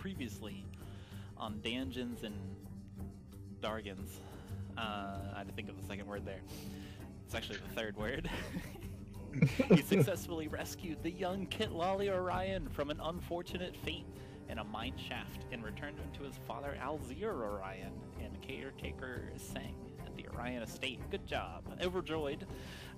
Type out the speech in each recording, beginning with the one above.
previously on Dungeons and Dargans. I had to think of the second word there. It's actually the third word. He successfully rescued the young Kitlali Orion from an unfortunate fate in a mine shaft and returned him to his father Alzir Orion and caretaker Sang at the Orion estate. Good job. Overjoyed,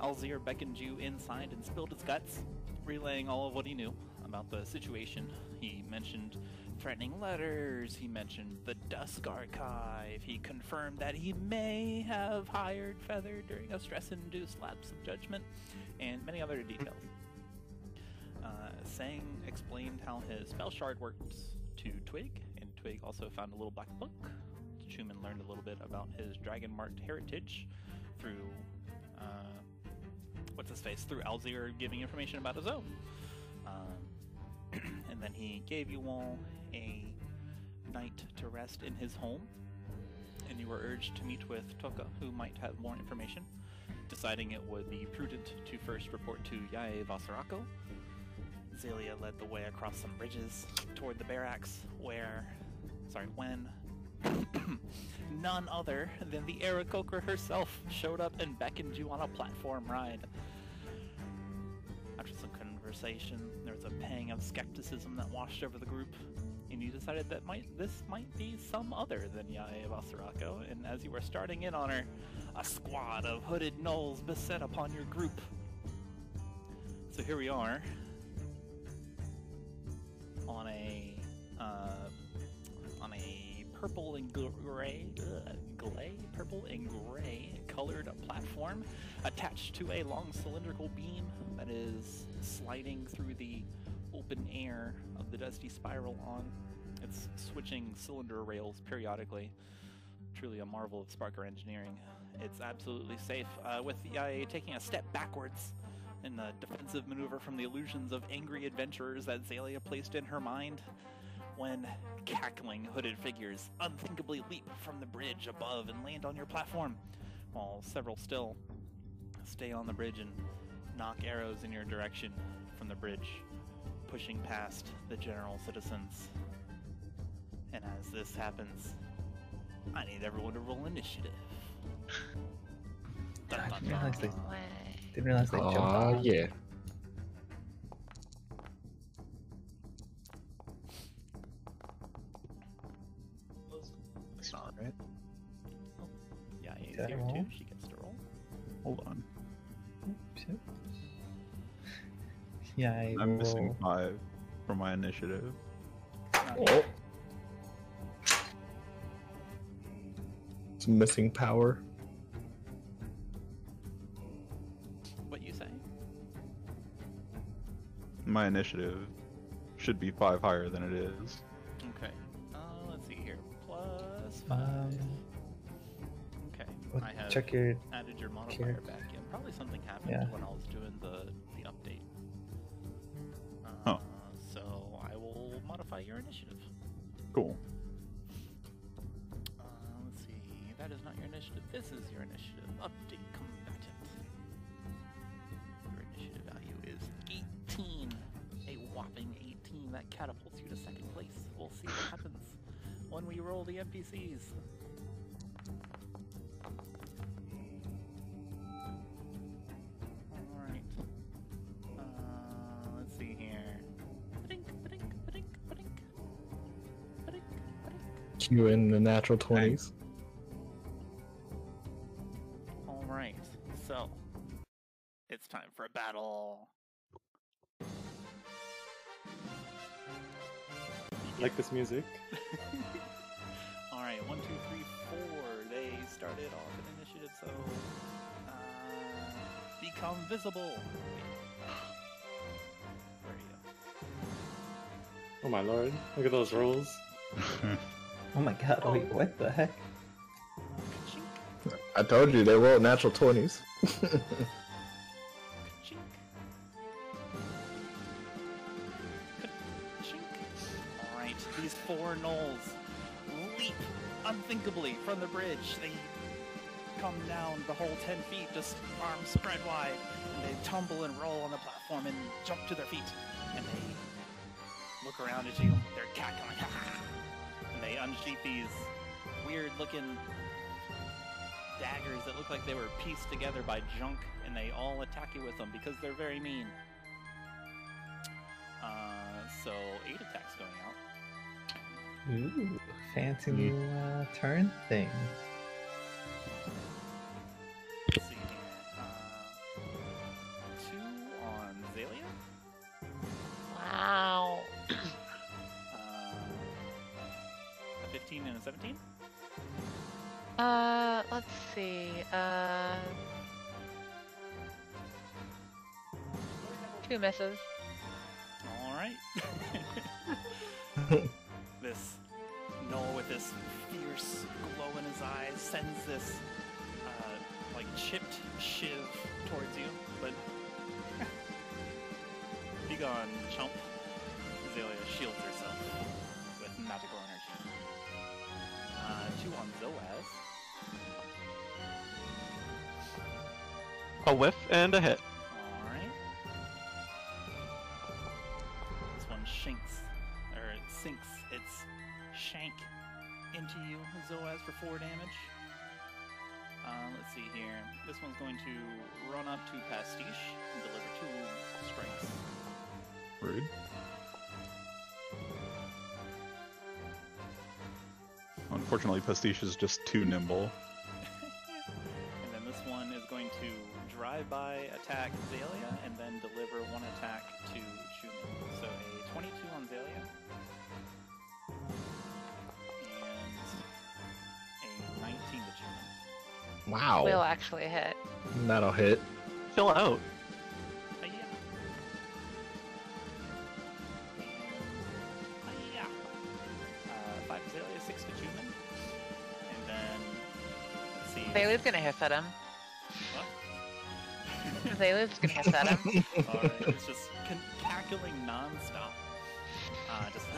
Alzir beckoned you inside and spilled his guts, relaying all of what he knew about the situation. He mentioned threatening letters, he mentioned the Dusk Archive, he confirmed that he may have hired Feather during a stress-induced lapse of judgment, and many other details. Sang explained how his spell shard worked to Twig, and Twig also found a little black book. Chuman learned a little bit about his dragon-marked heritage through, through Alzir giving information about his own. And then he gave you all a night to rest in his home, and you were urged to meet with Toka, who might have more information, deciding it would be prudent to first report to Yae Vasarako. Xalia led the way across some bridges toward the barracks, when none other than the Aarakocra herself showed up and beckoned you on a platform ride. After some conversation, there was a pang of skepticism that washed over the group, and you decided that this might be some other than Yae Vasarako, and as you were starting in on her, a squad of hooded gnolls beset upon your group. So here we are, on a purple and gray colored platform attached to a long cylindrical beam that is sliding through the open air of the dusty spiral on. It's switching cylinder rails periodically. Truly a marvel of Sparker engineering. It's absolutely safe, with the IA taking a step backwards in the defensive maneuver from the illusions of angry adventurers that Xalia placed in her mind, when cackling hooded figures unthinkably leap from the bridge above and land on your platform, while several still stay on the bridge and knock arrows in your direction from the bridge, pushing past the general citizens. And as this happens, I need everyone to roll initiative. I didn't realize they jumped Oh, yeah. Alright. Oh, yeah, he's Did I here roll? too. She gets to roll. Hold on. Shit. Yeah, I'm missing 5 for my initiative. Oh. It's missing power. What you say? My initiative should be 5 higher than it is. Okay. Let's see here. Plus 5. Okay. Well, I have check your added your modifier character. back in. Probably something happened Yeah. when I was doing the update. Oh. So I will modify your initiative. Cool. Let's see. That is not your initiative. This is your initiative. Update combatant. Your initiative value is 18. A whopping 18. That catapults you to second place. We'll see what happens when we roll the NPCs. Alright. Let's see here. Ba-dink, ba-dink, ba-dink, ba-dink. Ba-dink, ba-dink. Q in the natural 20s. Alright, so it's time for a battle. Like this music. Alright, 1, 2, 3, 4. They started off an initiative, so become visible. Where are you? Oh my lord. Look at those rolls. Oh my god, wait, what the heck? Ka-chink, I told you they rolled natural 20s. ka-chink. Ka-chink. Alright, these 4 gnolls leap unthinkably from the bridge. They come down the whole 10 feet, just arms spread wide. And they tumble and roll on the platform and jump to their feet. And they look around at you. They're cackling. they unsheath these weird-looking daggers that look like they were pieced together by junk, and they all attack you with them because they're very mean. So 8 attacks going out. Ooh, fancy new turn thing. Let's see here. 2 on Xalia. Wow. A 15 and a 17. Let's see. 2 misses. All right. This gnoll with this fierce glow in his eyes sends this like chipped shiv towards you, but be gone, chump. Xalia shields herself with magical energy. 2 on Zoaz. A whiff and a hit. Alright. This one sinks its shank into you, Zoaz, for 4 damage. Let's see here. This one's going to run up to Pastiche and deliver 2 strikes. Rude. Unfortunately, Pastiche is just too nimble. And then this one is going to drive by, attack Xalia, and then deliver 1 attack to Chuman. So a 22 on Xalia. And a 19 to Chuman. Wow. Will actually hit. That'll hit. Chill out. Hiya. Hiya. 5 to Xalia, 6 to Chuman. And then, let's see. Zalia's gonna hiss at him. What? Zalia's gonna hiss at him. Alright, it's just cackling non-stop. Just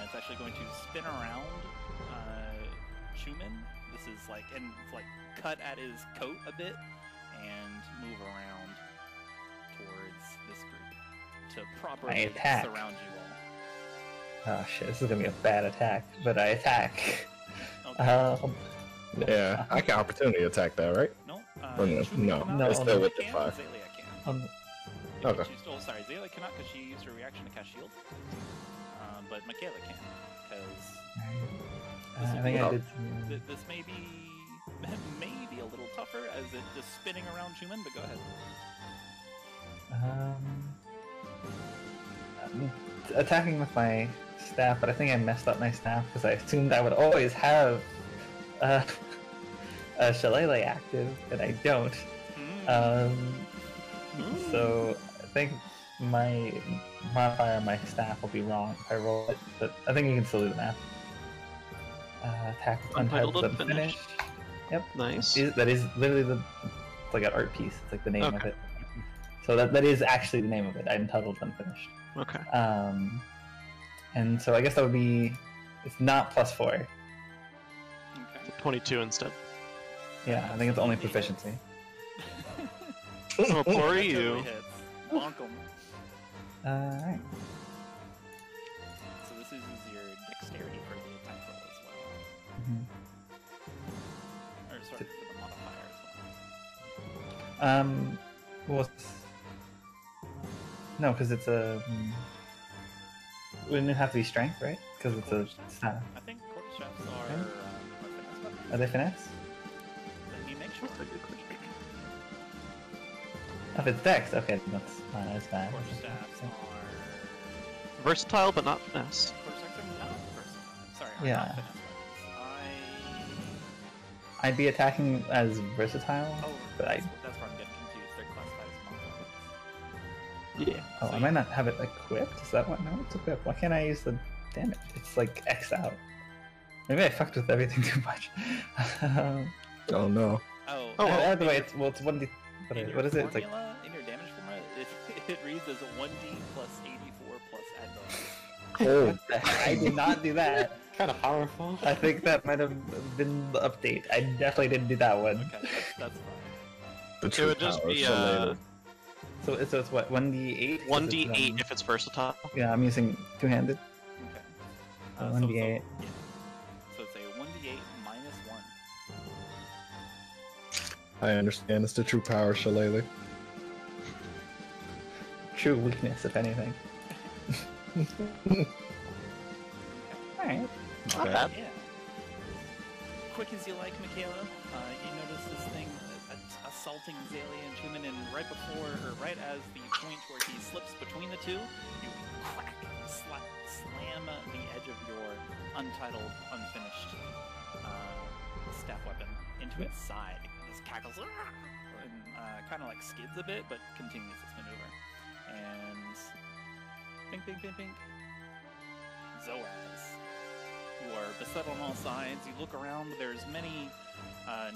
it's actually going to spin around Chuman. This is like, and it's like cut at his coat a bit and move around towards this group to properly attack. surround you all. Oh shit, this is gonna be a bad attack, but I attack. Okay. Yeah, I can opportunity attack that, right? No, Or no, Chuman no, cannot, no, it's still with the can, 5. Xalia can. Okay. Oh, sorry, Xalia cannot because she used her reaction to cast shield. But Makayla can, because I think I did. this may be a little tougher as it is spinning around Chuman, but go ahead. I'm attacking with my staff, but I think I messed up my staff because I assumed I would always have a Shillelagh active, and I don't. So I think my modifier on my staff will be wrong if I roll it, but I think you can still do the math. Attack with Untitled Untitled Unfinished. Unfinished. Yep. Nice. That is literally it's like an art piece. It's like the name of Okay. it. So that is actually the name of it. Untitled Unfinished. Okay. And so I guess that would be, it's not +4. Okay. 22 instead. Yeah, I think it's only proficiency. Oh, poor That you. totally hits. Bonk 'em. Alright. So this uses your dexterity for the attack roll as well. Mhm. Or sorry, for the modifier as well. Well, no, because it's a. Wouldn't it have to be strength, right? Because it's a staff. I think quarterstaffs are Okay. finesse weapons. Are they finesse? Let me make sure. If it's dex, okay, that's not as bad. Quarterstaffs are. Versatile, but not finesse. Quarterstaffs are not versatile. Sorry, are Yeah. not finesse weapons. I'd be attacking as versatile, Oh, but that's where I'm getting confused. They're classified as monk weapons. Yeah. Oh, So I might not have it equipped. Is that what? No, it's equipped. Why can't I use the damage? It's like X out. Maybe I fucked with everything too much. Oh no. Oh, Oh, well. Either way, it's 1d. in What is your it? It's like formula, in your damage formula, it reads as a 1d plus 84 plus add bonus. Oh, what the heck? I did not do that. Kind of powerful. I think that might have been the update. I definitely didn't do that one. Okay, that's fine. the It true would just power be of Shillelagh. So it's what 1d8. 1d8 if it's versatile. Yeah, I'm using two-handed. Okay. 1d8. Yeah. So it's a 1d8 minus 1. I understand. It's the true power, Shillelagh. True weakness, if anything. Alright. Not Okay. bad. Yeah. Quick as you like, Makayla. You notice this thing assaulting Xalia and Chuman, and right before, or right as the point where he slips between the two, you crack, slam the edge of your untitled, unfinished staff weapon into its side. It just cackles and kind of like skids a bit, but continues this maneuver. And bing, bing, bing, bing. Zoaz. You are beset on all sides. You look around. There's many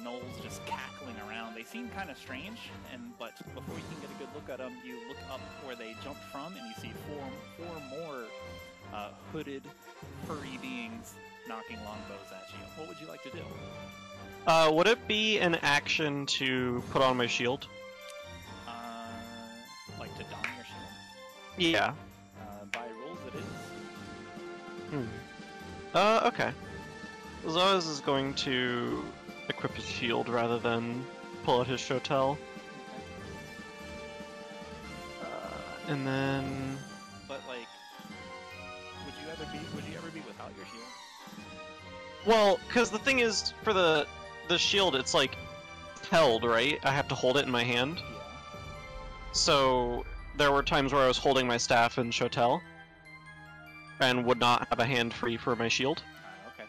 gnolls just cackling around. They seem kind of strange, but before you can get a good look at them, you look up where they jumped from, and you see four more hooded, furry beings knocking longbows at you. What would you like to do? Would it be an action to put on my shield? Like to don your shield? Yeah. By rules, it is. Okay. Zoaz is going to equip his shield rather than pull out his shotel. And then... But like, would you ever be without your shield? Well, because the thing is, for the shield, it's like held, right? I have to hold it in my hand. Yeah. So there were times where I was holding my staff and shotel, and would not have a hand free for my shield. Okay.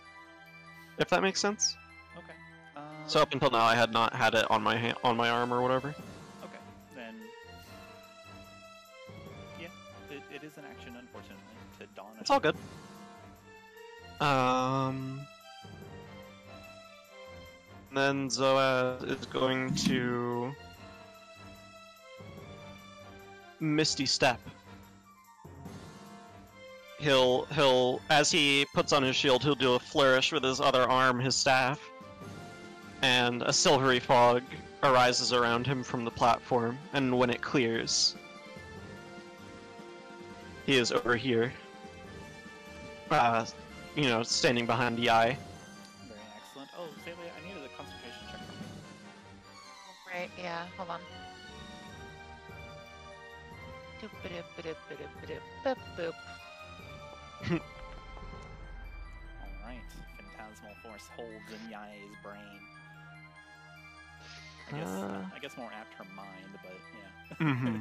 If that makes sense. Okay. So up until now, I had not had it on my arm or whatever. Okay. Then. Yeah, it is an action, unfortunately, to don. It's all good. Then Zoaz is going to Misty Step. He'll as he puts on his shield, he'll do a flourish with his other arm, his staff, and a silvery fog arises around him from the platform, and when it clears, he is over here. Standing behind the eye. Very excellent. Oh, Xalia, I needed a concentration check from you. Right, yeah, hold on. Doop-a-doop-a-doop-a-doop-a-doop-a-doop. Alright. Phantasmal force holds in Yae's brain. I guess more apt her mind, but yeah. Mm-hmm.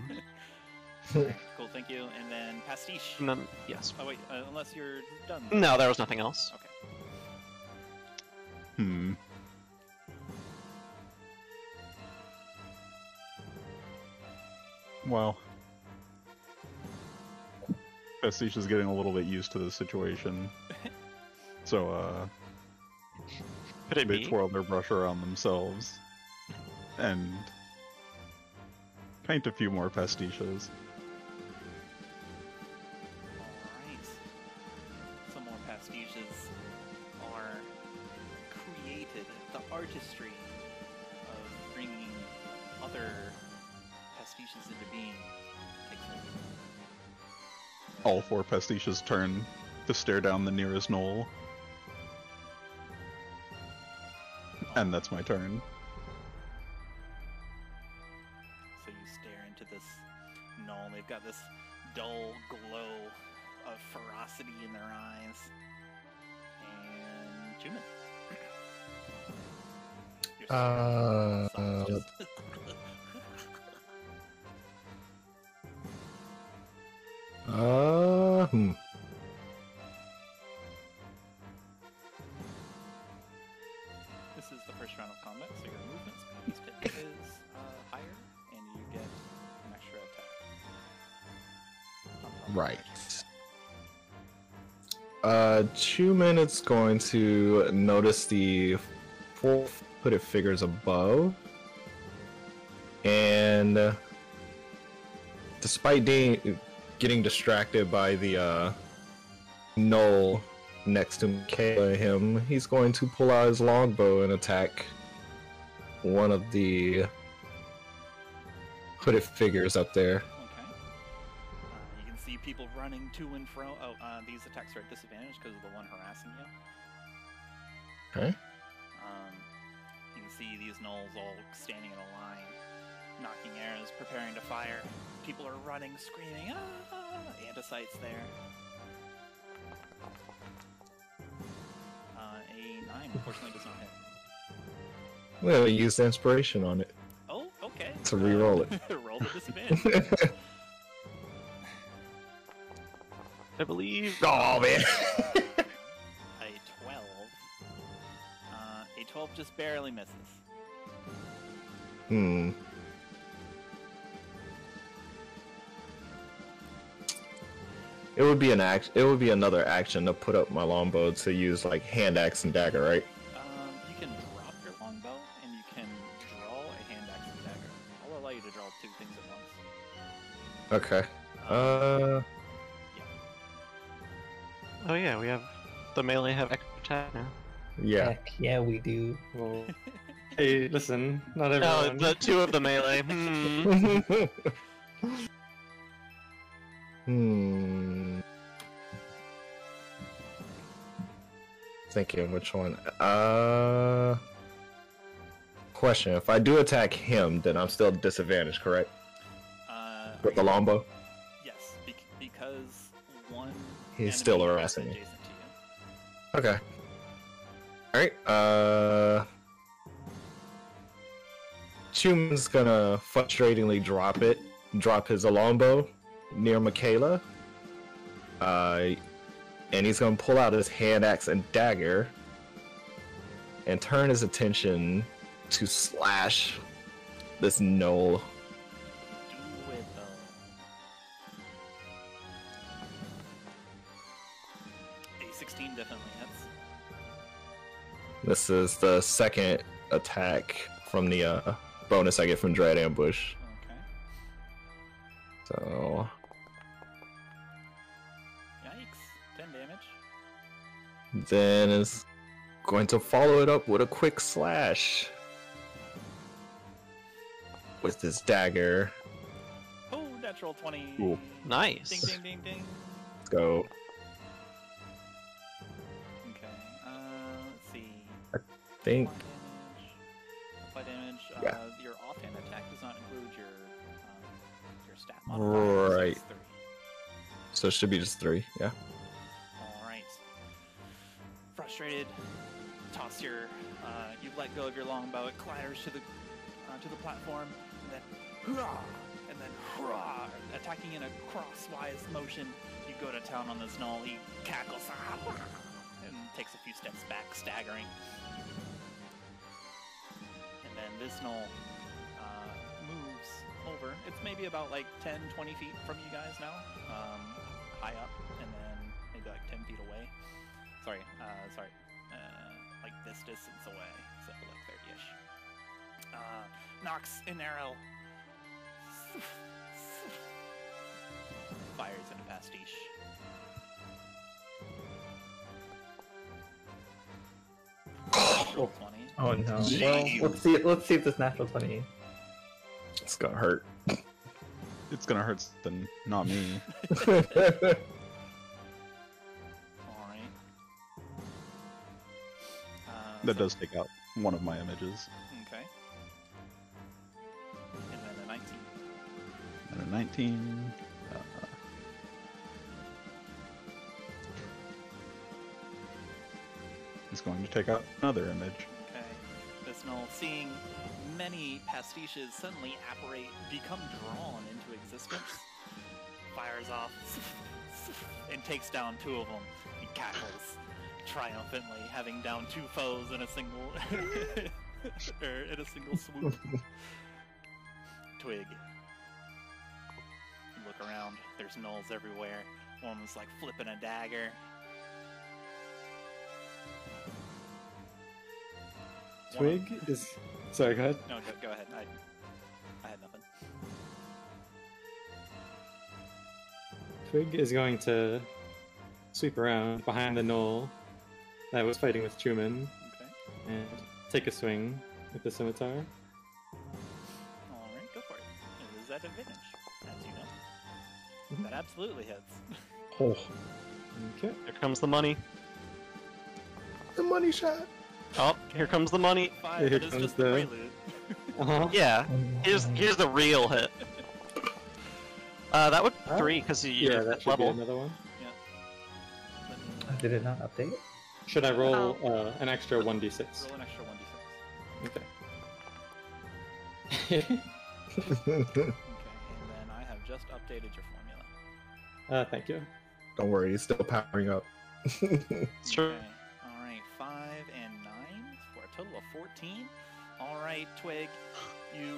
Alright, cool, thank you. And then Pastiche. And then, yes. Oh wait, unless you're done. No, there was nothing else. Okay. Well, Pastiche is getting a little bit used to the situation. So, Could it they be? twirl their brush around themselves and paint a few more pastiches. Alright. Some more pastiches are created. The artistry of bringing other pastiches into being takes hold. All four pastiches turn to stare down the nearest knoll. And that's my turn. So you stare into this gnoll, and they've got this dull glow of ferocity in their eyes. And Chuman. You're staring at This is the first round of combat, so your movement speed is higher, and you get an extra attack. On top of the Right. extra. Chuman is going to notice the four-footed figures above, and despite getting distracted by the gnoll next to Makayla and him, he's going to pull out his longbow and attack one of the hooded figures up there. Okay. You can see people running to and fro. Oh, these attacks are at disadvantage because of the one harassing you. Okay. You can see these gnolls all standing in a line, knocking arrows, preparing to fire. People are running, screaming, ah! Anticites there. A 9, unfortunately, does not hit. Well, we used inspiration on it Oh, okay. to re-roll it. Roll the disadvantage. I believe. Oh man. A 12. A 12 just barely misses. Hmm. It would be an act. It would be another action to put up my longbow to use like hand axe and dagger, right? You can drop your longbow, and you can draw a hand axe and dagger. I'll allow you to draw 2 things at once. Okay. Yeah. Oh yeah, we have the melee have extra attack now. Yeah. Heck yeah, we do. Well, hey, listen, not Oh, everyone. the 2 of the melee. Hmm. Thinking which one. Question: if I do attack him, then I'm still disadvantaged, correct? With the longbow. Yes, because one. He's enemy still is harassing me. adjacent to you. Okay. Alright, Chuman's gonna frustratingly drop his longbow near Makayla. And he's gonna pull out his hand axe and dagger and turn his attention to slash this gnoll. Do it though. A 16 definitely hits. This is the second attack from the bonus I get from Dread Ambush. Okay. So Yikes. 10 damage. then is going to follow it up with a quick slash with his dagger. Oh, natural 20. Ooh. Nice. Ding, ding, ding, ding. Let's go. Okay. Let's see. Think. Apply damage. Yeah. Your offhand attack does not include your stat modifier. Right. So it's 3. So it should be just 3. Yeah. Alright. Frustrated, toss your, you let go of your longbow, it clatters to the platform, and then hurrah, and then hurrah, attacking in a crosswise motion. You go to town on this gnoll, he cackles, and takes a few steps back, staggering. And then this gnoll moves over. It's maybe about like 10, 20 feet from you guys now, high up, and then maybe like 10 feet away. Sorry, like this distance away, so like 30-ish. Knocks an arrow. Fires into Pastiche. Natural 20. Oh no. Well, Jeez. let's see if this natural 20. It's gonna hurt. It's gonna hurt than not me. Alright. That does take out one of my images. Okay. And then a 19. And a 19. He's going to take out another image. Okay. This gnoll, seeing many pastiches suddenly apparate, become drawn into existence, fires off and takes down 2 of them. He cackles triumphantly, having downed 2 foes in a single in a single swoop. Twig. You look around, there's gnolls everywhere. One was like flipping a dagger. Twig is. Sorry, go ahead. No, go ahead. I had nothing. Twig is going to sweep around behind the gnoll that was fighting with Chuman Okay. and take a swing with the scimitar. Alright, go for it. It is at advantage, as you know. That absolutely hits. Oh, Okay. Here comes the money. the money shot. Oh, here comes the money. 5, Here that is comes just the the- prelude. Yeah, here's the real hit. That would 3 because you Yeah, that should level. be another one. Let me Did it not update? Should I roll an extra 1d6? roll an extra 1d6. Okay. Okay, and then I have just updated your formula. Thank you. Don't worry, he's still powering up. It's true. Okay. Alright, 5 and 9 for a total of 14. Alright, Twig, you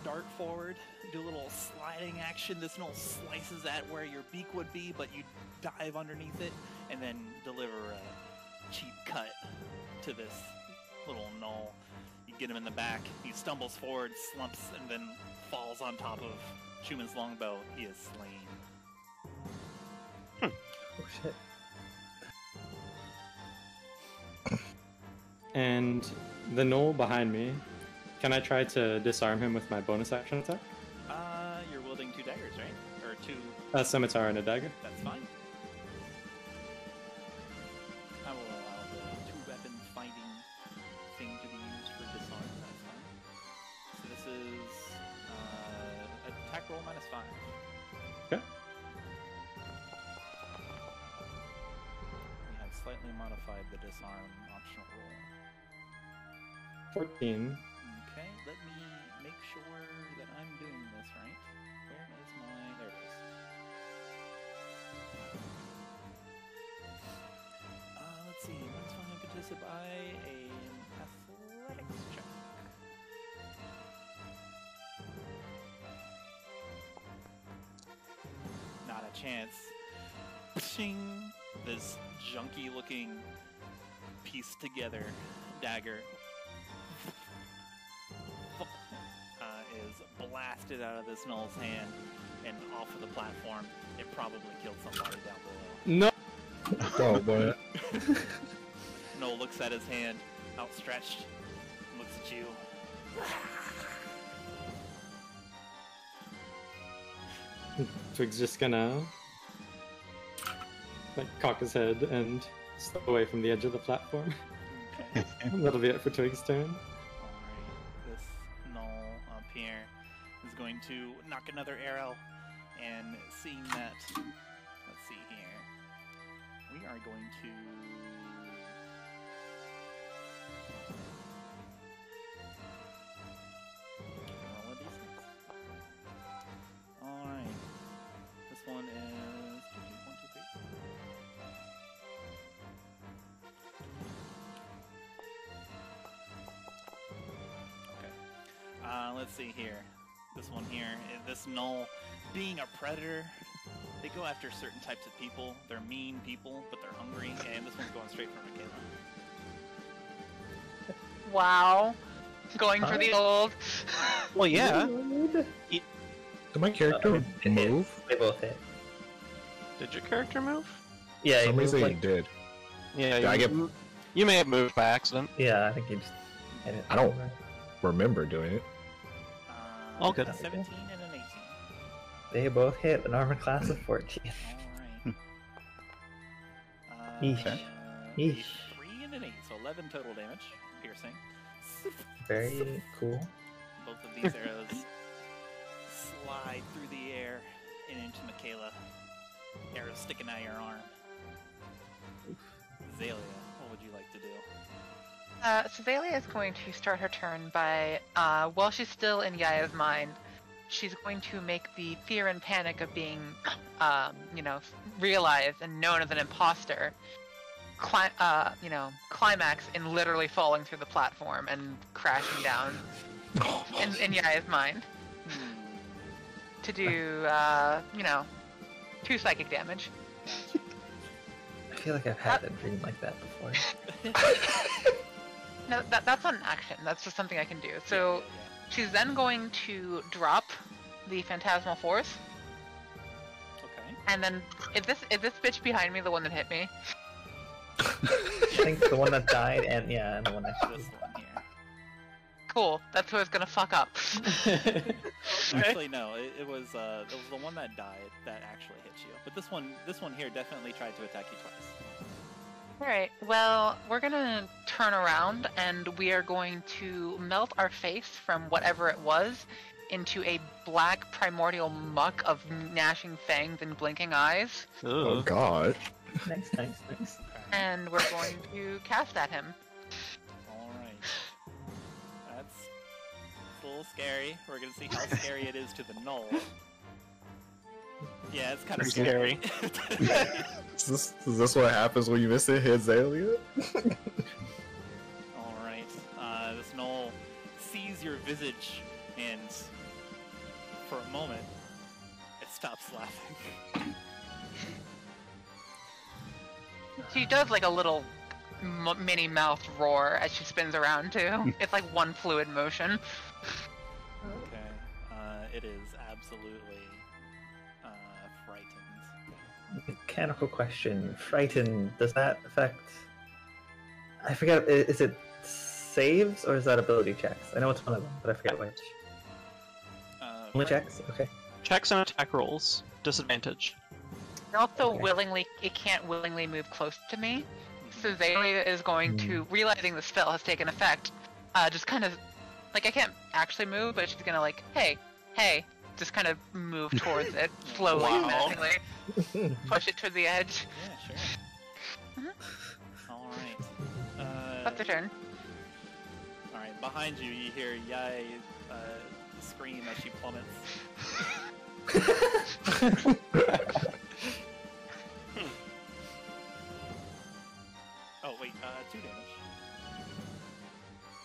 dart forward, do a little sliding action. This gnoll slices at where your beak would be, but you dive underneath it and then deliver a cheap cut to this little gnoll. You get him in the back, he stumbles forward, slumps, and then falls on top of Chuman's longbow. He is slain. Oh shit. And the gnoll behind me, can I try to disarm him with my bonus action attack? You're wielding 2 daggers, right? Or 2, A scimitar and a dagger. that's fine. I will allow the 2-weapon fighting thing to be used for disarm, that's fine. So this is, attack roll -5. Okay. We have slightly modified the disarm optional roll. 14. Okay, let me make sure that I'm doing this right. Where is my... there it is. Let's see, one's fine contested by an athletics check. Not a chance. Pshing! This junky looking pieced together dagger is blasted out of this gnoll's hand and off of the platform. It probably killed somebody down below. No! Oh boy. Gnoll looks at his hand, outstretched, looks at you. Twig's just gonna like cock his head and step away from the edge of the platform. Okay. That'll be it for Twig's turn. Alright, this gnoll up here is going to knock another arrow, and seeing that, let's see here, we are going to... roll a d6. Alright, this one is 1, 2, 3. Let's see here. This one here, this gnoll, being a predator, they go after certain types of people. They're mean people, but they're hungry, and this one's going straight for Makayla. Wow. Going for the old. Well, yeah. Did my character It hit. move? They both hit. Did your character move? Yeah, For he some moved reason like... he did. Yeah, Did I get? you may have moved by accident. Yeah, I think he just hit it. I don't remember doing it. All good. A 17 and an 18. They both hit an armor class of 14. Alright. Yeesh. Yeesh. 3 and an 8, so 11 total damage. Piercing. Very cool. Both of these arrows slide through the air and into Makayla. Arrows sticking out of your arm. Xalia, what would you like to do? So Xalia is going to start her turn by, while she's still in Yaya's mind, she's going to make the fear and panic of being, realized and known as an imposter, climax in literally falling through the platform and crashing down in Yaya's mind. To do, 2 psychic damage. I feel like I've had a dream like that before. No, that's not an action. That's just something I can do. So she's then going to drop the Phantasmal Force, Okay. and then is this bitch behind me the one that hit me? I think the one that died and the one next to This one here. Cool. That's who I was gonna fuck up. Actually, no. It was the one that died that actually hit you. But this one here definitely tried to attack you twice. Alright, well, we're gonna turn around and we are going to melt our face from whatever it was into a black primordial muck of gnashing fangs and blinking eyes. Oh god. Nice. And we're going to cast at him. Alright. That's a little scary. We're gonna see how scary it is to the gnoll. Yeah, it's kind of Pretty scary. Is this what happens when you miss a hit, Xalia? Alright. This gnoll sees your visage and for a moment it stops laughing. She does like a little mini mouth roar as she spins around too. It's like one fluid motion. Okay. It is absolutely frightened. Mechanical question. Frightened, does that affect... I forget, is it saves or is that ability checks? I know it's one of them, but I forget which. Only checks? Okay. Checks and attack rolls. Disadvantage. And also Okay. it can't willingly move close to me. So Xalia is going to, realizing the spell has taken effect, just kind of, like I can't actually move, but she's gonna like, hey, just kind of move towards it, slowly, Wow. menacingly, push it to the edge. Yeah, sure. Alright. That's her turn. Alright, behind you, you hear Yai scream as she plummets. Oh, wait, 2 damage.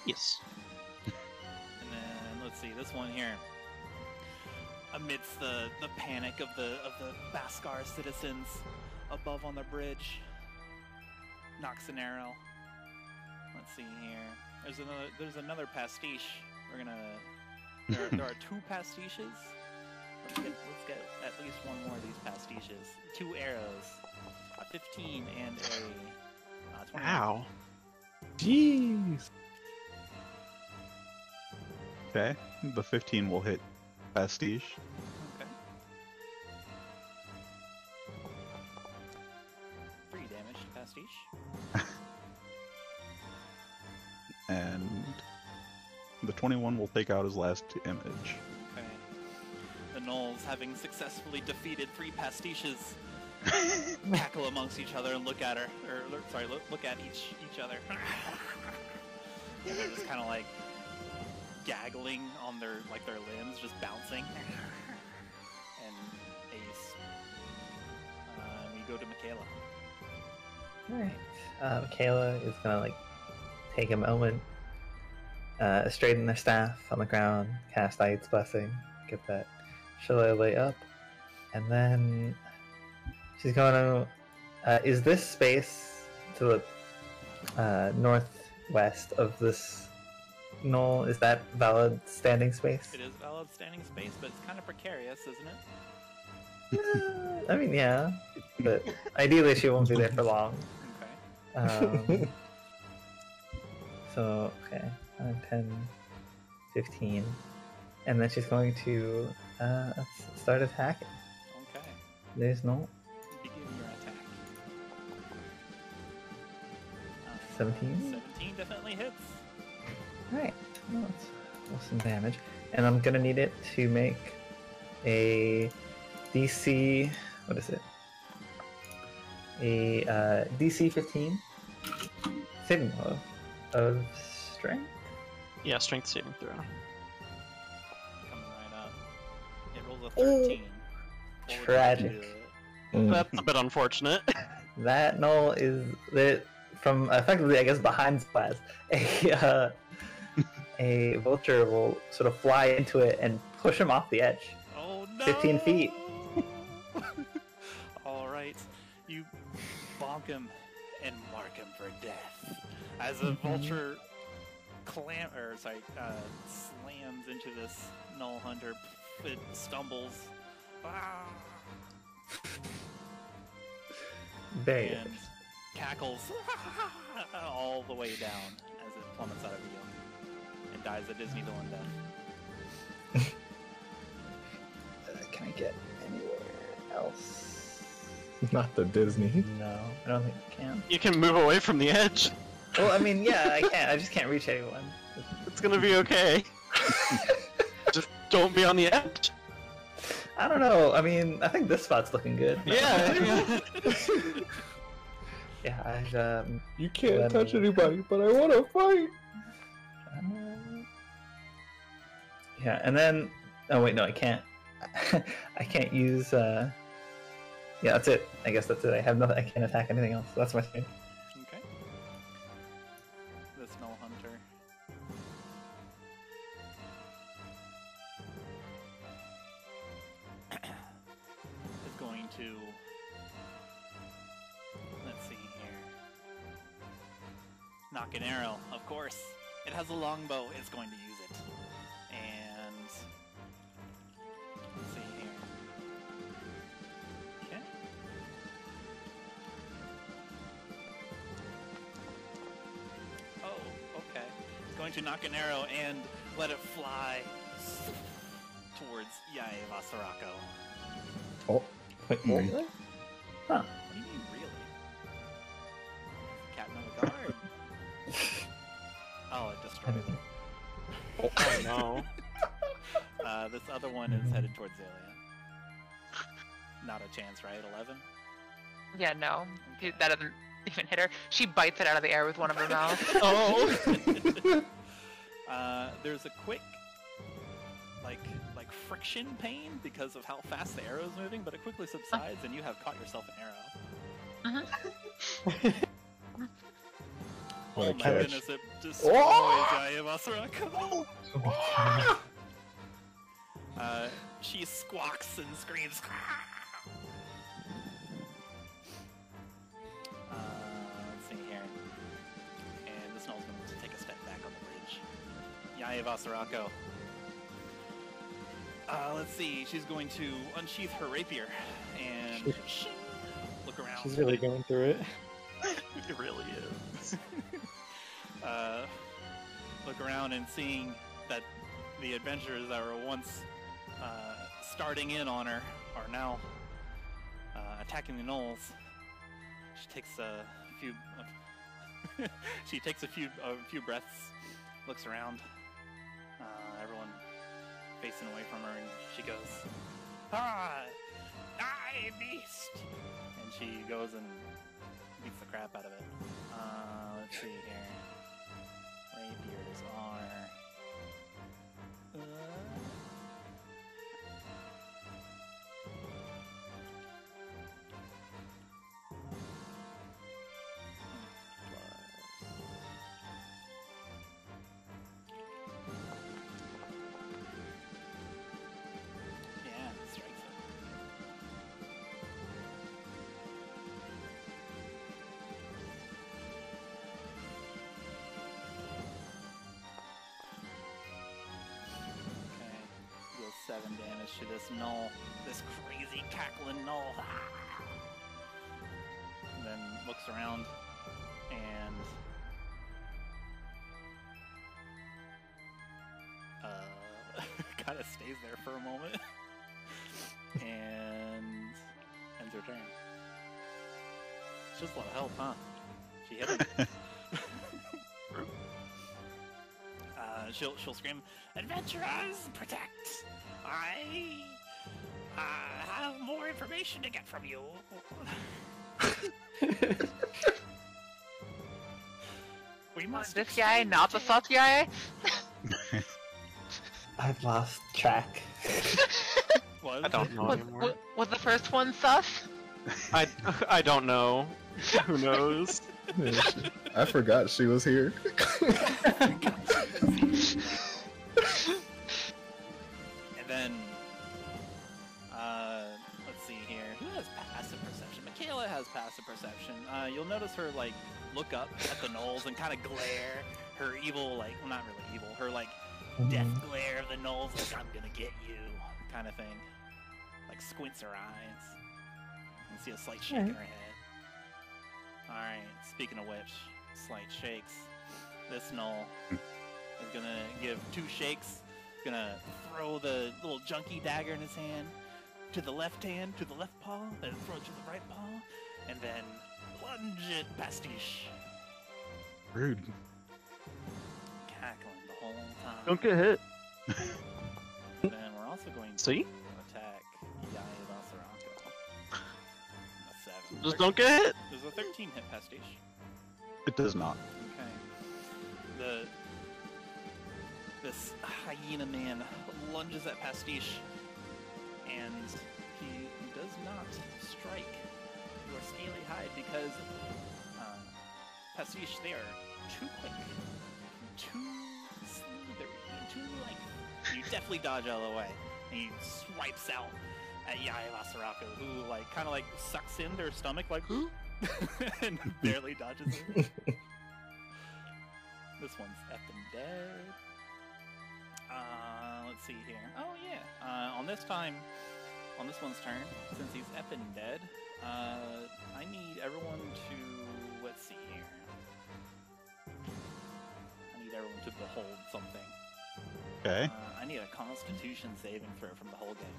Yes. And then, let's see, this one here. Amidst the panic of the Baskar citizens above on the bridge, knocks an arrow. Let's see here. There's another pastiche. We're gonna. There are 2 pastiches. Let's get at least one more of these pastiches. 2 arrows, a 15 and a 21. Ow. Jeez. Okay, the 15 will hit Pastiche. Okay. 3 damage to pastiche. And the 21 will take out his last image. Okay. The gnolls, having successfully defeated 3 pastiches, cackle amongst each other and look at her, look at each other. And they're just kind of like gaggling on their limbs, just bouncing. And Ace. We go to Makayla. Alright. Makayla is gonna like take a moment, straighten their staff on the ground, cast Aid's Blessing, get that shillelagh up, and then she's going to... is this space to the northwest of this knoll, is that valid standing space? It is valid standing space, but it's kind of precarious, isn't it? I mean, yeah, but ideally she won't be there for long. Okay. So, okay, 10, 15, and then she's going to start attacking. Okay. There's no Begin your attack. 17? 17 definitely hits. Alright, well, that's some damage. And I'm gonna need it to make a DC, what is it? A DC 15 saving throw of strength? Yeah, strength saving throw. Coming right up. It rolls a 13. What would you Tragic. do? That's a bit unfortunate. That knoll is from effectively, I guess, behind Zoaz. A vulture will sort of fly into it and push him off the edge. Oh no! 15 feet. Alright. You bonk him and mark him for death. As a vulture slams into this null hunter, it stumbles. Ah! Very And good. cackles all the way down as it plummets out of you and dies a Disney villain death. Can I get anywhere else? Not the Disney. No, I don't think I can. You can move away from the edge. Well, I mean, yeah, I can. I just can't reach anyone. It's gonna be okay. Just don't be on the edge. I don't know. I mean, I think this spot's looking good. Yeah. Yeah, You can't Let touch me- anybody, but I want to fight. yeah, and then oh wait, no, I can't. I can't use. Yeah, that's it. I guess that's it. I have nothing. I can't attack anything else. So that's my turn. Okay. The Snow Hunter. Is going to. Let's see here. Knock an arrow, of course. It has a longbow, it's going to use it. And. Let's see here. Okay. Oh, okay. It's going to knock an arrow and let it fly towards Yae Vasarako. Oh, Wait, what? really? Huh. What do you mean, really? Captain of the guard. Oh, it destroyed it. Oh no. This other one is headed towards Xalia. Not a chance, right? 11? Yeah, no. That doesn't even hit her. She bites it out of the air with one of her mouths. Oh. There's a quick, like friction pain because of how fast the arrow is moving, but it quickly subsides and you have caught yourself an arrow. What Oh a my catch. goodness, it destroys Yae Vasarako. She squawks and screams. Let's see here. And the Snoll's going to take a step back on the bridge. Yae Vasarako. Let's see. She's going to unsheath her rapier and look around. She's really going through it. It really is. Look around and seeing that the adventurers that were once starting in on her are now attacking the gnolls. She takes a few. She takes a few breaths, looks around. Everyone facing away from her, and she goes, "Ah, I beast!" And she goes and beats the crap out of it. Let's see here. Rapiers are. Yeah, strikes it. Okay, deals 7 damage to this gnoll, this crazy cackling gnoll. And then looks around and kind of stays there for a moment and ends her turn. It's just a lot of help, huh? She hit him. She'll scream, "Adventurers, protect! I have more information to get from you." We must. This guy, not the sus guy? I've lost track. Was I don't know anymore. Was the first one sus? I don't know. Who knows? I forgot she was here. And then, let's see here. Who has passive perception? Makayla has passive perception. You'll notice her like look up at the gnolls and kind of glare. Her evil, like, well, not really evil. Her like death glare of the gnolls, like "I'm gonna get you" kind of thing. Like squints her eyes. You can see a slight shake in her head. All right. Speaking of which, slight shakes. This gnoll is gonna give 2 shakes, gonna throw the little junky dagger in his hand to the left hand, to the left paw, then throw it to the right paw, and then lunge it Pastiche. Rude. Cackling the whole time. Don't get hit. And then we're also going to See? attack Yaiva. A 7. Just don't get hit. There's a 13 hit Pastiche. It does not. Okay. This hyena man lunges at Pastiche, and he does not strike your scaly hide because Pastiche, they are too quick, too slithery, too you definitely dodge out of the way. And he swipes out at Yaiva, who kind of sucks in their stomach and barely dodges it. This one's effing dead. Let's see here. Oh yeah. On this one's turn, since he's effing dead, I need everyone to, let's see here. I need everyone to behold something. Okay. I need a Constitution saving throw from the whole game.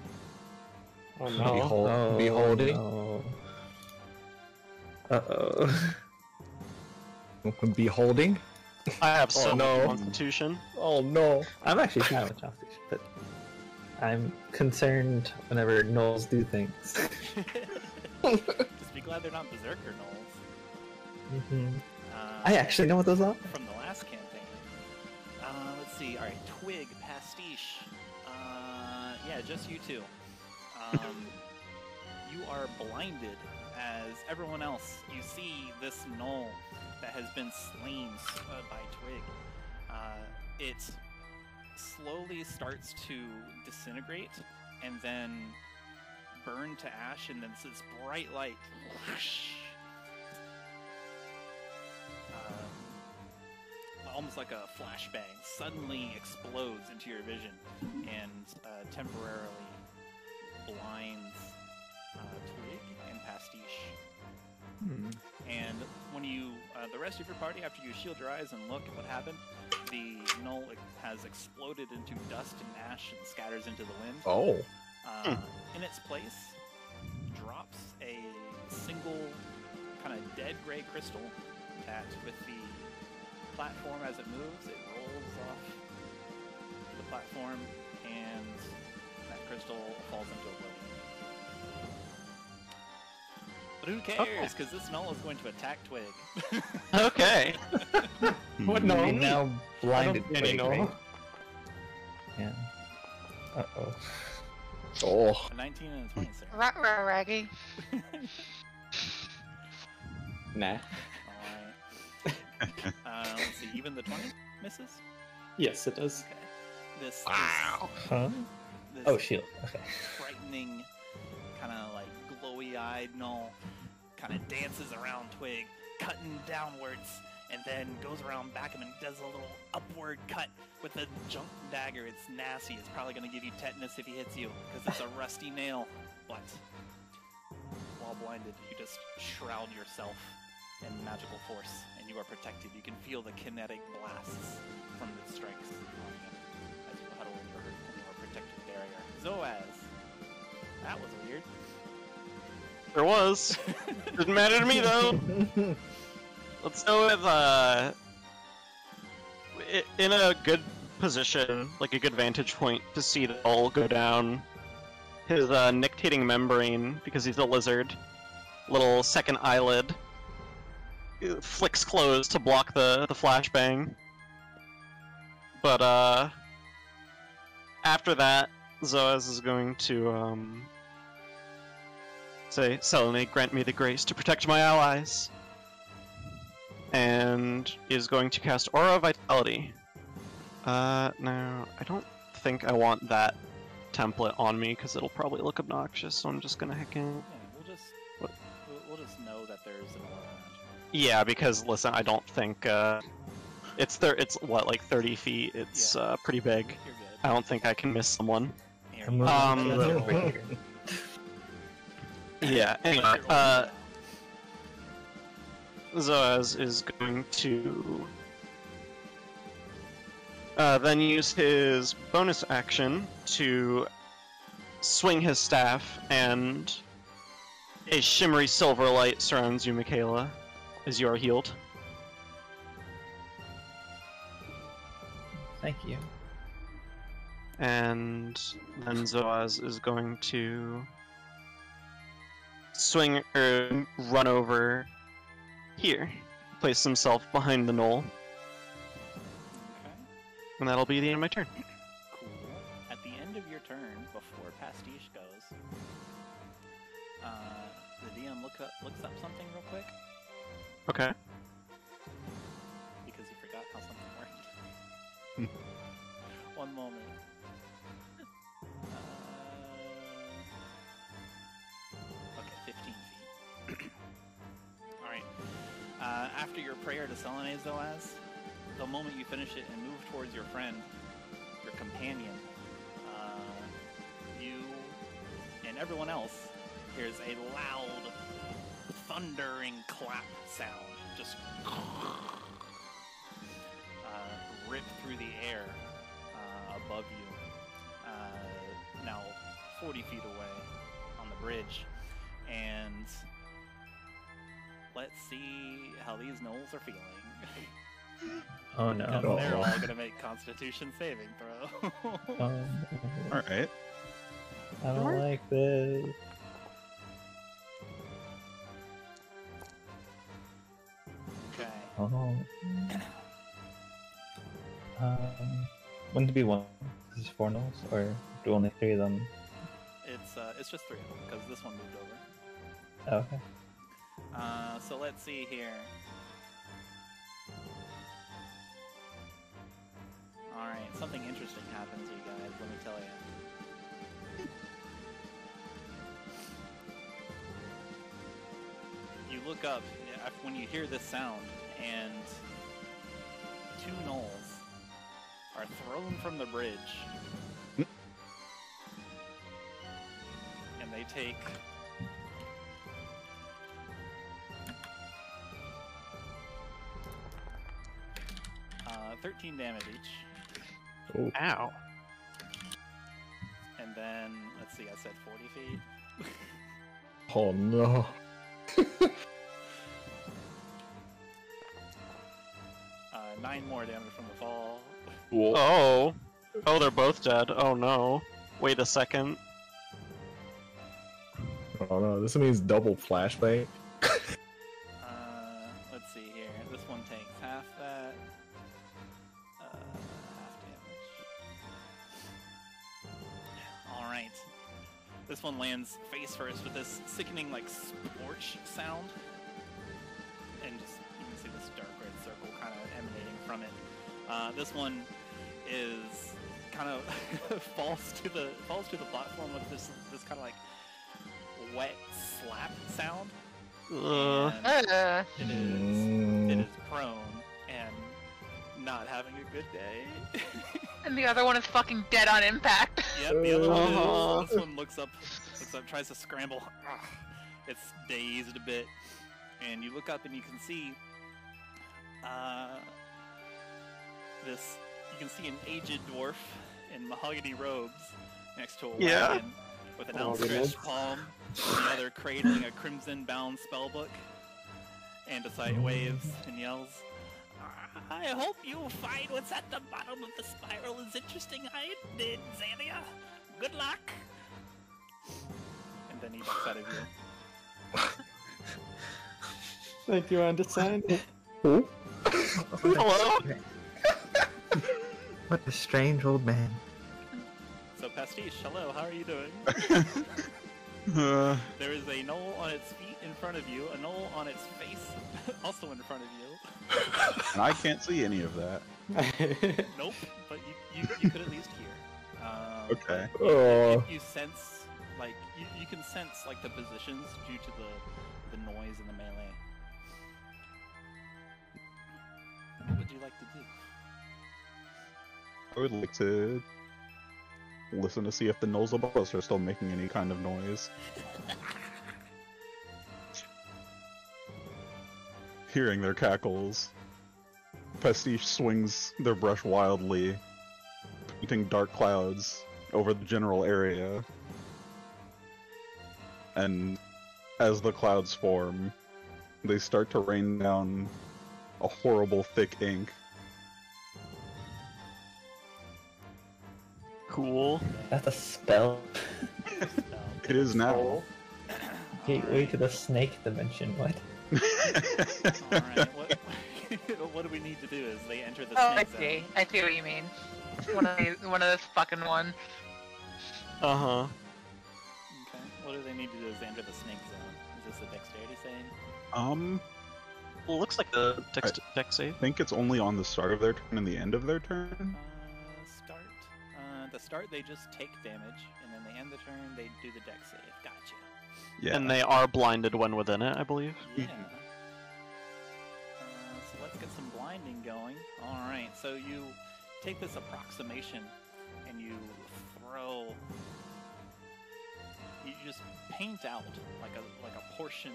Oh no. Beholding. No. Uh-oh. Beholding? I have so Oh, much no. Constitution. Oh no. I'm actually fine with Constitution, but I'm concerned whenever gnolls do things. Just be glad they're not Berserker gnolls. Hmm. I actually know what those are. From the last campaign. Let's see. All right, Twig, Pastiche. Yeah, just you two. You are blinded as everyone else. You see this gnoll that has been slain by Twig. It slowly starts to disintegrate and then burn to ash, and then this bright light almost like a flashbang suddenly explodes into your vision and temporarily blinds Twig and Pastiche. And when you, the rest of your party, after you shield your eyes and look at what happened, the gnoll has exploded into dust and ash and scatters into the wind. Oh. In its place drops a single kind of dead gray crystal that, with the platform as it moves, it rolls off the platform and that crystal falls into oblivion. But who cares? Because this gnoll is going to attack Twig. Okay. What no? We now blinded I don't Twig, know. right? Yeah. Uh-oh. Oh. A 19 and a 20, sir. Raggy. Nah. Alright. Let's see, even the 20 misses? Yes, it does. Okay. This Wow. Huh? this Oh, shield. Okay. frightening, kind of like glowy-eyed gnoll kind of dances around Twig, cutting downwards, and then goes around back him and does a little upward cut with a junk dagger. It's nasty. It's probably going to give you tetanus if he hits you, because it's a rusty nail. But while blinded, you just shroud yourself in magical force, and you are protected. You can feel the kinetic blasts from its strikes on you as you huddle in your protective barrier. Zoaz. That was weird. There was. Didn't matter to me though. Let's go with in a good position, like a good vantage point to see the all go down. His nictating membrane, because he's a lizard, little second eyelid flicks closed to block the flashbang. But after that, Zoaz is going to say, Selene, grant me the grace to protect my allies. And is going to cast Aura of Vitality. No, I don't think I want that template on me, because it'll probably look obnoxious, so I'm just gonna heck in. Yeah, we'll just know that there's an aura around you. Yeah, because, listen, I don't think, it's what, like 30 feet? It's, Yeah. pretty big. You're good. I don't think I can miss someone. Here, I'm you moving go. a little bit here. Yeah, anyway, You're rolling Zoaz is going to then use his bonus action to swing his staff, and a shimmery silver light surrounds you, Makayla, as you are healed. Thank you. And then Zoaz is going to swing or run over here, place himself behind the knoll, Okay. and that'll be the end of my turn. Cool. At the end of your turn, before Pastiche goes, the DM looks up something real quick Okay. because he forgot how something worked. One moment. Okay, 15 feet. All right. After your prayer to Selene, Zoaz, the moment you finish it and move towards your friend, your companion, you and everyone else hears a loud, thundering clap sound, just rip through the air above you, now 40 feet away on the bridge, and let's see how these gnolls are feeling. Oh no. Because they're all gonna make Constitution saving throw. Alright. I don't like this. Okay. Oh. Wouldn't it be one? This is 4 gnolls, or do only 3 of them? It's just 3 of them because this one moved over. Oh, okay. So let's see here. Alright, something interesting happens, you guys, let me tell you. You look up when you hear this sound, and 2 gnolls are thrown from the bridge. And they take 13 damage each. Oh. Ow. And then, let's see, I said 40 feet. Oh no. 9 more damage from the fall. Oh. Oh, they're both dead. Oh no. Wait a second. Oh no, this means double flashbang. Let's see here. This one takes half that. Half damage. Alright. This one lands face first with this sickening, like, scorch sound. And just, you can see this dark red circle kind of emanating from it. This one is kind of falls to the platform with this kind of like wet slap sound. And it is prone and not having a good day. And the other one is fucking dead on impact. Yep, the other one is. This one looks up, tries to scramble. It's dazed a bit, and you look up and you can see this. You can see an aged dwarf in mahogany robes next to a wagon with an outstretched palm, and the other cradling a crimson-bound spellbook. And Aside waves and yells, "I hope you find what's at the bottom of the spiral is interesting. I did, Xalia. Good luck." And then he backs out of you. Thank you, Undecided. Hello? What a strange old man. So Pastiche, hello, how are you doing? There is a gnoll on its feet in front of you, a gnoll on its face also in front of you. And I can't see any of that. Nope, but you could at least hear. Okay. You sense, like, you can sense, like, the positions due to the noise and the melee. What would you like to do? I would like to listen to see if the gnolls above us are still making any kind of noise. Hearing their cackles. Pastiche swings their brush wildly, painting dark clouds over the general area. And as the clouds form, they start to rain down a horrible thick ink. Cool. That's a spell. It is now. Gateway to the snake dimension. What? Alright, what do we need to do is they enter the Oh, I snake zone. see. I see what you mean. One of those fucking ones. Uh-huh. Okay. What do they need to do is they enter the snake zone? Is this a dexterity save? Well, looks like a dex save. I think it's only on the start of their turn and the end of their turn. Start. The start they just take damage, and then they end the turn they do the dex save. Gotcha. Yeah. And they are blinded when within it, I believe. Yeah. So let's get some blinding going. Alright, so you take this approximation and you throw. You just paint out like a portion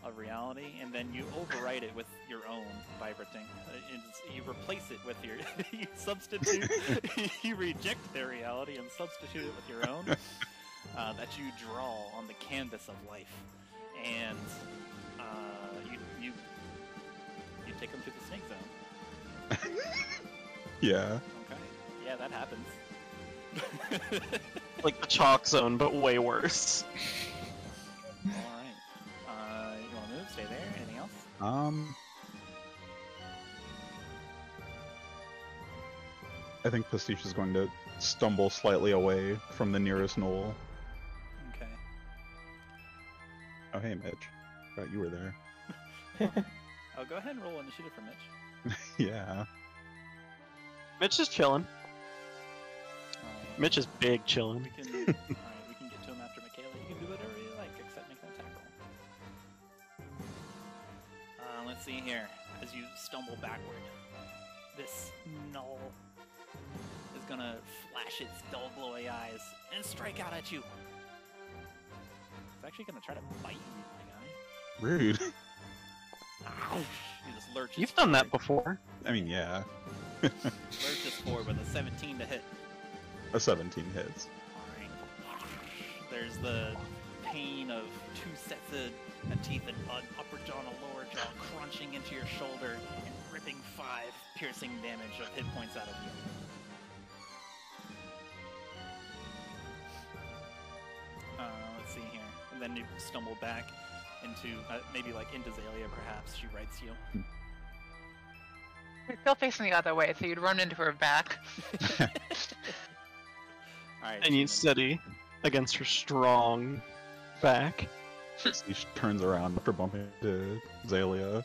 of reality, and then you overwrite it with your own vibrating. You replace it with your. You substitute. You reject their reality and substitute it with your own. That you draw on the canvas of life, and you take them to the snake zone. Yeah. Okay. Yeah, that happens. Like the chalk zone, but way worse. All right. You want to move? Stay there. Anything else? I think Pastiche is going to stumble slightly away from the nearest gnoll. Okay. Oh, hey, Mitch. Thought you were there. Oh, go ahead and roll initiative for Mitch. Yeah. Mitch is chilling. Alright. Mitch is big chilling. We can. Alright, we can get to him after Makayla. You can do whatever you like, except make an attack roll. Let's see here. As you stumble backward, this gnoll is gonna flash its dull, glowy eyes and strike out at you. It's actually gonna try to bite you, my guy. Rude. Ouch! You just lurches. You've done that forward. before. I mean, yeah. Lurches forward with a 17 to hit. A 17 hits. Alright. There's the pain of two sets of teeth and an upper jaw and a lower jaw crunching into your shoulder and ripping 5 piercing damage of hit points out of you. Let's see here. And then you stumble back into, maybe like into Xalia perhaps. She writes you. You're still facing the other way, so you'd run into her back. Alright. And you Chuman. steady against her strong back. Pastiche turns around after bumping into Xalia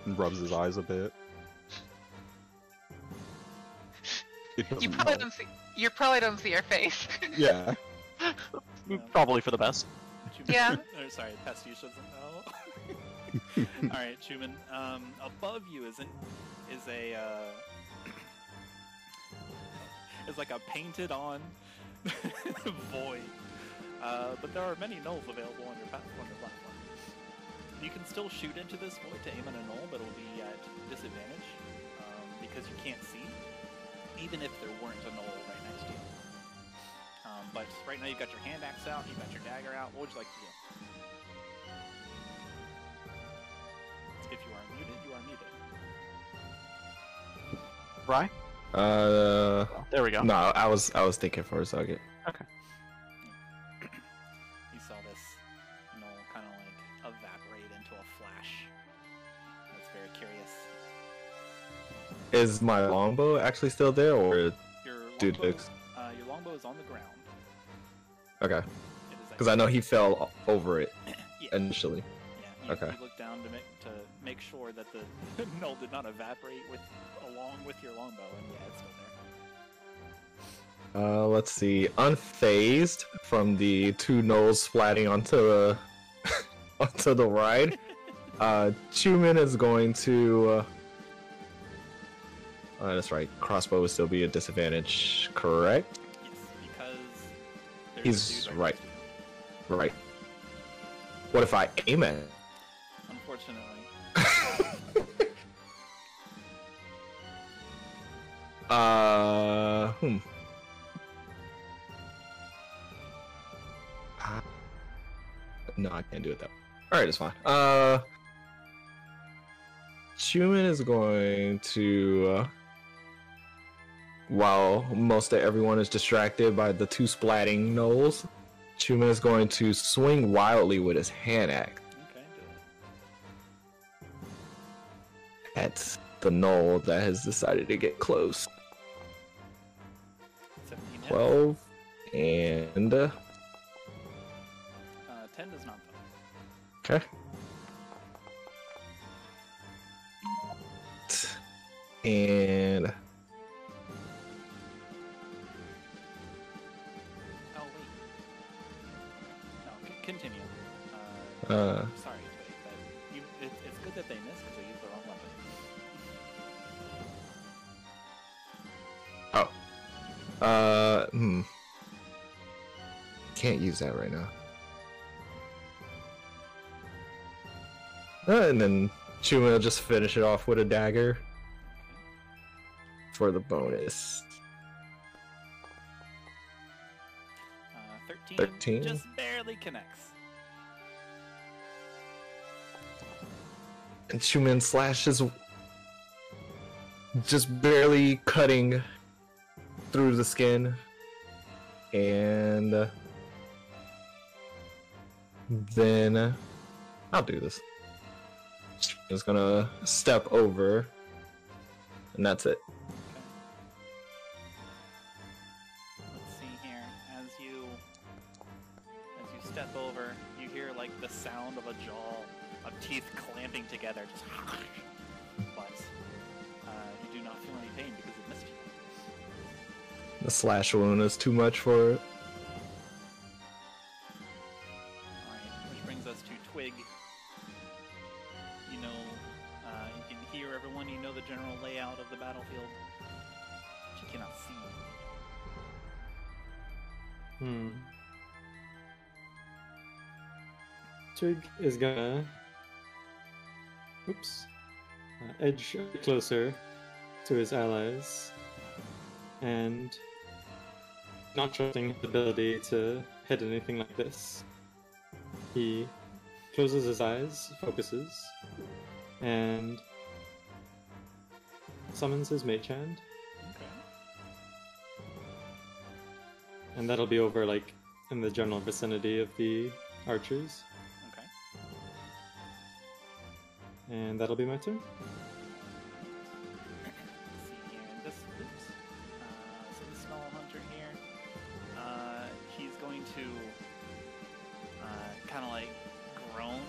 and rubs his eyes a bit. It You doesn't probably help. don't see. You probably don't see her face. Yeah. Probably for the best. Chuman- Yeah. Or, sorry, Pastiche doesn't know. Alright, Chuman. Above you is a is like a painted on void. But there are many gnolls available on your platform. You can still shoot into this void to aim at a gnoll, but it'll be at disadvantage because you can't see, even if there weren't a gnoll right next to you. But right now you've got your hand axe out, you've got your dagger out. What would you like to do? If you are muted, you are muted. Right? There we go. No, I was thinking for a second. You saw this gnoll kind of like evaporate into a flash. That's very curious. Is my longbow actually still there, or Your Dude, longbow, it's- your longbow is on the ground. okay? It is Because I know he fell over it Yeah. initially. Yeah, you, Okay. you look down to make sure that the gnoll did not evaporate along with your longbow, and yeah, it's still there. Let's see. Unfazed from the 2 gnolls splatting onto the onto the ride. Chuman is going to. That's right. Crossbow would still be a disadvantage, correct? Yes, because there's He's a dude right. next to you. Right. What if I aim at it? Unfortunately, Hmm. No, I can't do it that way. Alright, it's fine. Chuman is going to, while most of everyone is distracted by the two splatting gnolls, Chuman is going to swing wildly with his hand axe Okay, do it. at the gnoll that has decided to get close. 17 hits. 12 and 10 does not though. okay. And Oh wait. No, continue. Uh. Sorry, Twig, but it's good that they missed because they used the wrong weapon. can't use that right now. And then Chuman will just finish it off with a dagger for the bonus. 13. 13. Just barely connects. And Chuman slashes, just barely cutting through the skin. And then I'll do this. Just gonna step over, and that's it. Let's see here. As you step over, you hear like the sound of a jaw of teeth clamping together. Just but you do not feel any pain because it missed you. The slash wound is too much for it. Alright, which brings us to Twig. You know, you can hear everyone, you know the general layout of the battlefield, but you cannot see. Twig is gonna edge closer to his allies and not trusting his ability to hit anything like this. He closes his eyes, focuses, and summons his mage hand. Okay. And that'll be over, like, in the general vicinity of the archers. Okay. And that'll be my turn. Let's see here. This, oops. So this small hunter here, he's going to kind of like groan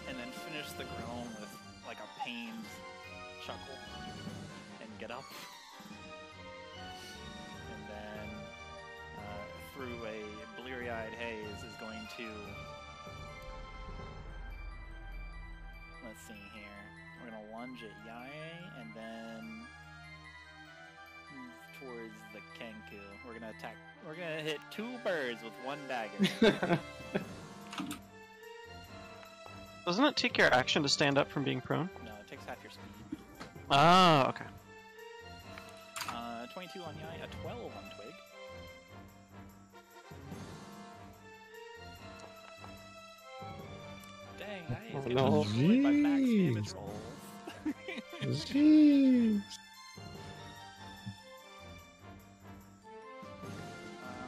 and then finish the groan with like a pained chuckle and get up. And then through a bleary-eyed haze is going to, let's see here, we're going to lunge at Yae and then move towards the Kenku. We're going to attack, we're going to hit two birds with one dagger. Doesn't it take your action to stand up from being prone? No, it takes half your speed. Oh, okay. 22 on Yae, a 12 on Twig. Dang, Yae is getting no. destroyed by max damage Jeez. rolls. Jeez.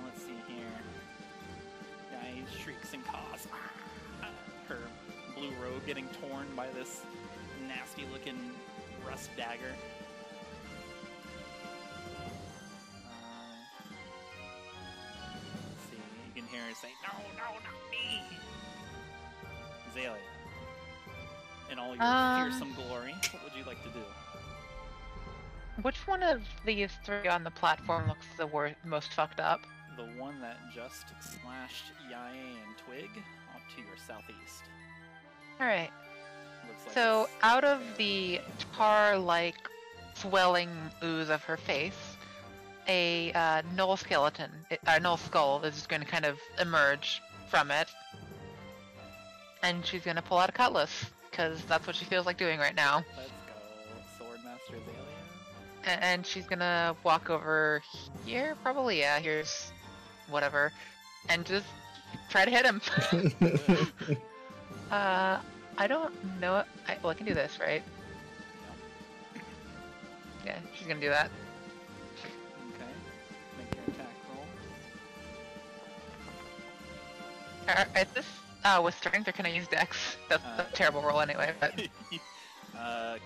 Let's see here. Yae shrieks and coughs. Her blue robe getting torn by this nasty looking rust dagger. Let's see, you can hear her say, "No, no, not me!" Xalia, in all your fearsome glory, what would you like to do? Which one of these three on the platform looks the most fucked up? The one that just slashed Yae and Twig off to your southeast. Alright. Looks like So, it's out of there. the tar-like swelling ooze of her face, a gnoll skeleton, gnoll skull is going to kind of emerge from it. And she's going to pull out a cutlass, because that's what she feels like doing right now. Let's go, Swordmaster Xalia. And she's gonna walk over here, probably. Yeah, here's whatever, and just try to hit him. I don't know. Well, I can do this, right? Yeah, she's gonna do that. Okay. Make your attack roll. Is this with strength, or can I use dex? That's a terrible roll anyway. But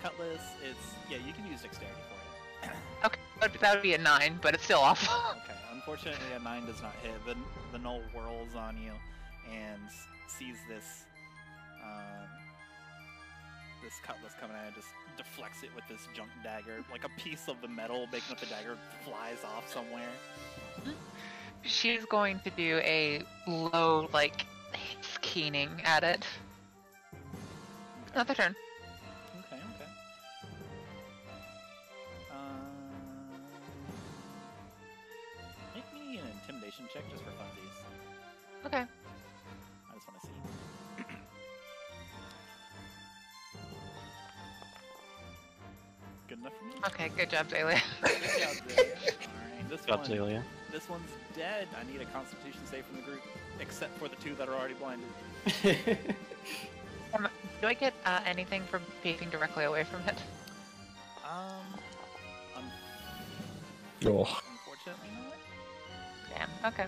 Cutlass, yeah, you can use dexterity for it. okay, that would be a 9, but it's still awful. Okay, unfortunately a 9 does not hit. The gnoll whirls on you and sees this this cutlass coming at it, just deflects it with this junk dagger. Like a piece of the metal making up the dagger flies off somewhere. She's going to do a low, like, keening at it. Another turn. Okay. Make me an intimidation check just for funsies. Okay. I just want to see. Good enough for me? Okay, good job, Xalia. Good job, Xalia. Alright, Xalia. this one's dead. I need a constitution save from the group, except for the 2 that are already blinded. Do I get anything from facing directly away from it? Oh. Unfortunately not. Damn, okay.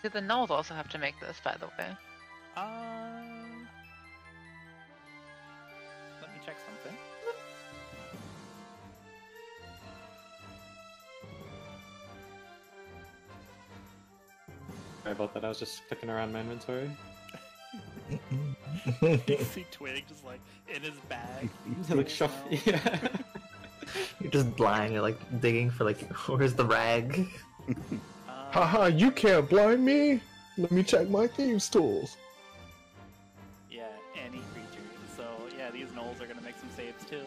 Do the gnolls also have to make this, by the way? Let me check something. Sorry about that, I was just clicking around my inventory. You see Twig just like in his bag. Like shuffle. Yeah. You're just blind. You're like digging for like, where's the rag? Haha, you can't blind me! Let me check my thieves' tools. Yeah, any creature. So yeah, these gnolls are gonna make some saves too.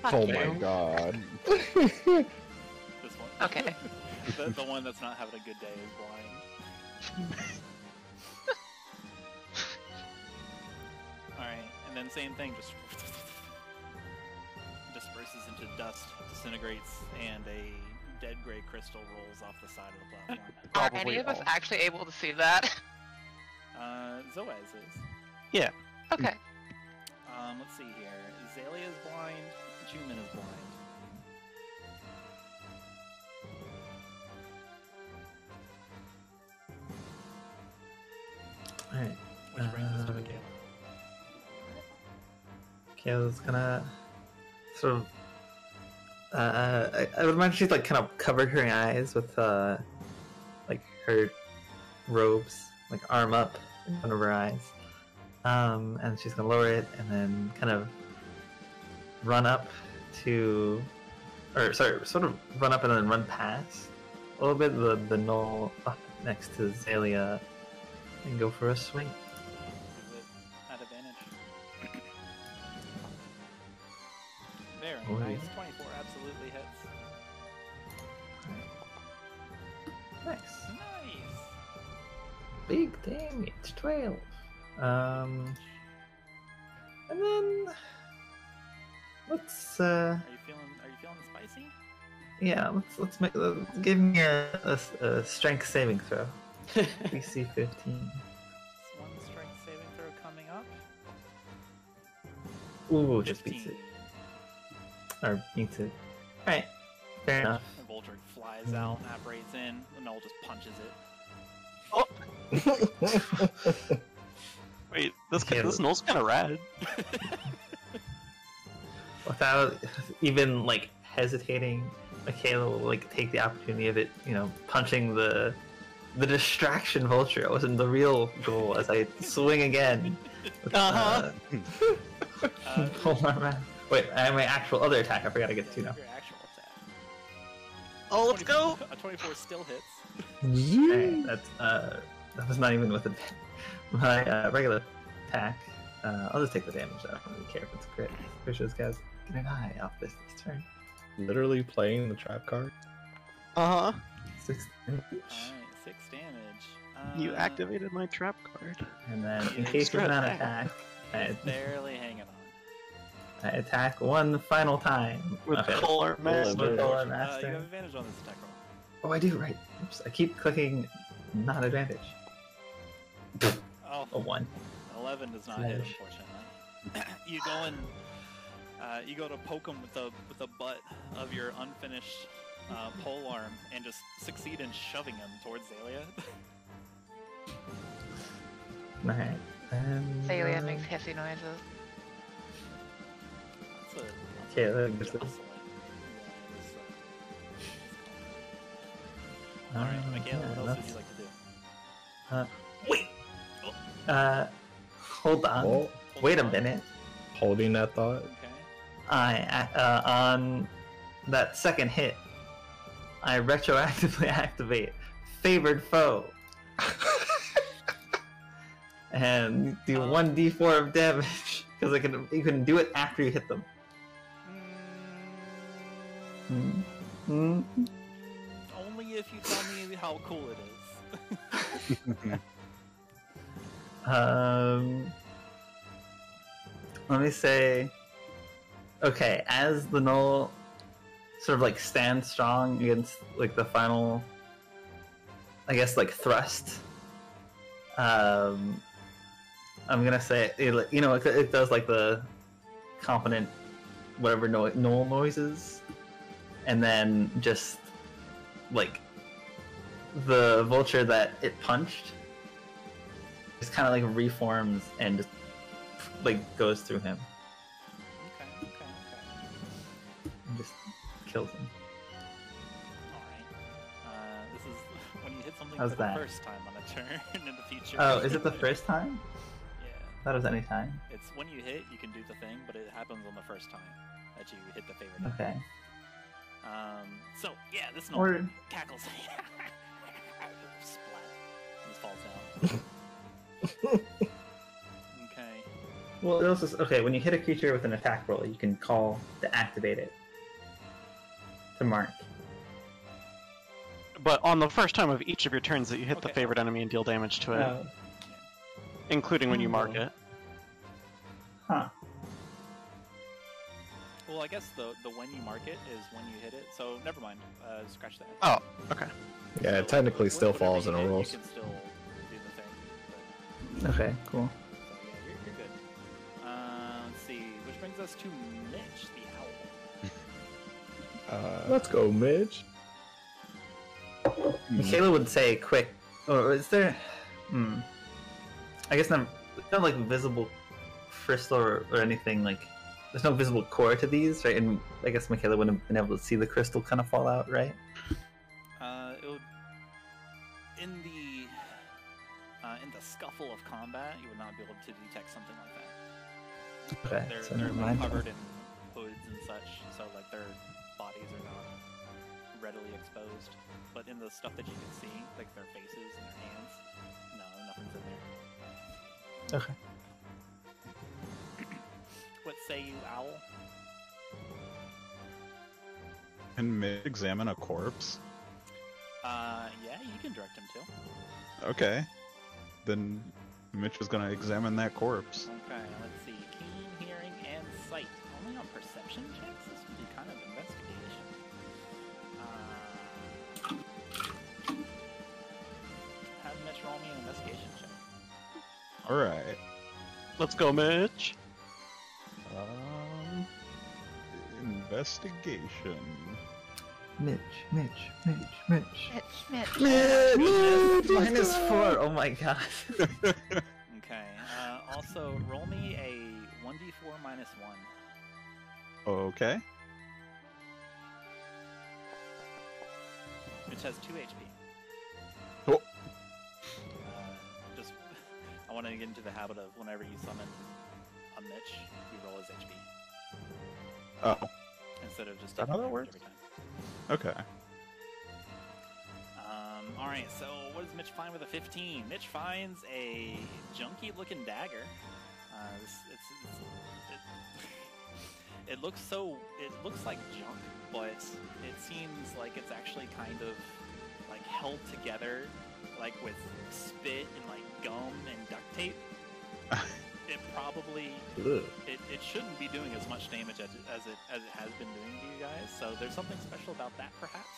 Oh my god. This one. Okay. The one that's not having a good day is blind. Alright, and then same thing, just disperses into dust, disintegrates, and a dead gray crystal rolls off the side of the platform. Are any of us actually able to see that? Zoaz is. Yeah. Okay. Let's see here. Xalia is blind, Chuman is blind. Alright. Which brings us to Makayla. Kayla's gonna sort of. I would imagine she's like kind of covered her eyes with like her robes, like arm up in front of her eyes. And she's gonna lower it and then kind of run up to, or sorry, sort of run up and then run past a little bit the gnoll up next to Xalia and go for a swing. Is it at advantage? There, Oh, nice. yeah. 24 absolutely hits. Nice. Nice. Big damage, 12. And then let's Are you feeling spicy? yeah, let's give me a strength saving throw. DC 15. One strength saving throw coming up. Ooh, just beats it. Or beats it. Alright, fair enough. And Voltrig flies out, apparates in, the gnoll just punches it. Wait, this Yeah. gnoll's kind of rad. Without even like hesitating, Makayla will like take the opportunity of it, punching the distraction vulture. It wasn't the real goal as I swing again. With, hold on, man. Wait, I have my actual other attack. I forgot to get to now. Your actual attack. Oh, let's go! A 24 still hits. Alright, that was not even with my regular attack. I'll just take the damage. I don't really care if it's a crit. Pretty sure this guy's getting high off this turn. Literally playing the trap card. Uh huh. 6 damage. Alright, 6 damage. You activated my trap card. And then, in Yeah, case extra of not attack. attack, He's barely hanging on. I attack one final time. With Okay. Color Master. With Color You Master. have advantage on this attack roll. Oh, I do, right. Oops, I keep clicking not advantage. Oh, A 1. 11 does not hit, Smash. unfortunately. You go and you go to poke him with the butt of your unfinished pole arm and just succeed in shoving him towards Xalia. Alright. Xalia makes hissy noises. That's Okay, that that's gives a us. Alright, Makayla, yeah, what else would that's- you like to do? Wait! Hold on. Oh, Wait a minute. holding that thought. Okay. On that second hit, I retroactively activate Favored Foe. And do 1d4 of damage. Because you can do it after you hit them. Only if you tell me how cool it is. Let me say, okay, as the gnoll sort of like stands strong against like the final, I guess, like thrust, I'm gonna say, it does like the confident whatever gnoll noises, and then just like the vulture that it punched just kind of like reforms and just like goes through him Okay. and just kills him. Alright. This is when you hit something How's for that? the first time on a turn in the future. Oh, is it the first time? Yeah. That was any time. It's when you hit, you can do the thing, but it happens on the first time that you hit the favorite. Okay. So yeah, this Or gnoll cackles. Splat. Just falls down. Okay. well, it also okay. When you hit a creature with an attack roll, you can call to activate it to mark. But on the first time of each of your turns that you hit the Okay. favorite enemy and deal damage to it, Oh. including when you mark Oh. it. Huh. Well, I guess the when you mark it is when you hit it. So never mind. Scratch that. Oh, okay. Yeah, it So, technically wh- still whatever falls you in a hit, rolls. You can still do the thing. But, Okay. Cool. so yeah, you're good. Let's see. Which brings us to Mitch, the owl. Let's go, Midge. Makayla would say quick. Or is there? I guess not like visible crystal or anything like. There's no visible core to these, right? And I guess Makayla wouldn't have been able to see the crystal kind of fall out, right? It would, in the scuffle of combat, you would not be able to detect something like that. Okay, They're, so they're never like mind. covered in hoods and such, so like their bodies are not readily exposed. But in the stuff that you can see, like their faces and their hands, no, nothing's in there. Okay. What say you, owl? Can Mitch examine a corpse? Yeah, you can direct him to. Okay. Then Mitch is gonna examine that corpse. Okay, let's see. Keen hearing and sight. Only on perception checks? This would be kind of investigation. Have Mitch roll me an investigation check. Alright. Let's go, Mitch. Investigation. Mitch. Mitch. -4. Oh my god. Okay, also roll me a 1d4 minus 1. Okay. Which has 2 HP. Cool. Just, I want to get into the habit of whenever you summon a Mitch, you roll his HP. Oh, Instead of just Is that taking how that damage works? every time. okay. Alright, so what does Mitch find with a 15? Mitch finds a junky looking dagger. it looks like junk, but it seems like it's actually kind of like held together, like with spit and like gum and duct tape. It probably it shouldn't be doing as much damage as it has been doing to you guys. So there's something special about that, perhaps.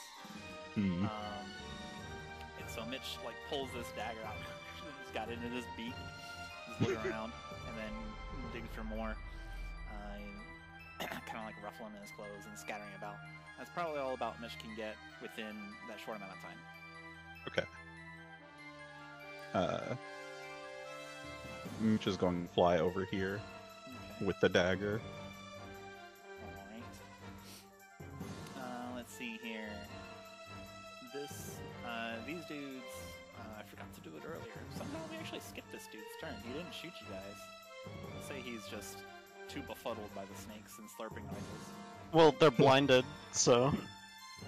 Hmm. And so Mitch like pulls this dagger out. He's got it in his beak. He's looking around and then digs for more. Kind of like ruffling in his clothes and scattering about. That's probably all about Mitch can get within that short amount of time. Okay. Mitch is going to fly over here Okay. with the dagger. Alright. Let's see here. These dudes, I forgot to do it earlier. Somehow we actually skipped this dude's turn. He didn't shoot you guys. Let's say he's just too befuddled by the snakes and slurping noises. Well, they're blinded, so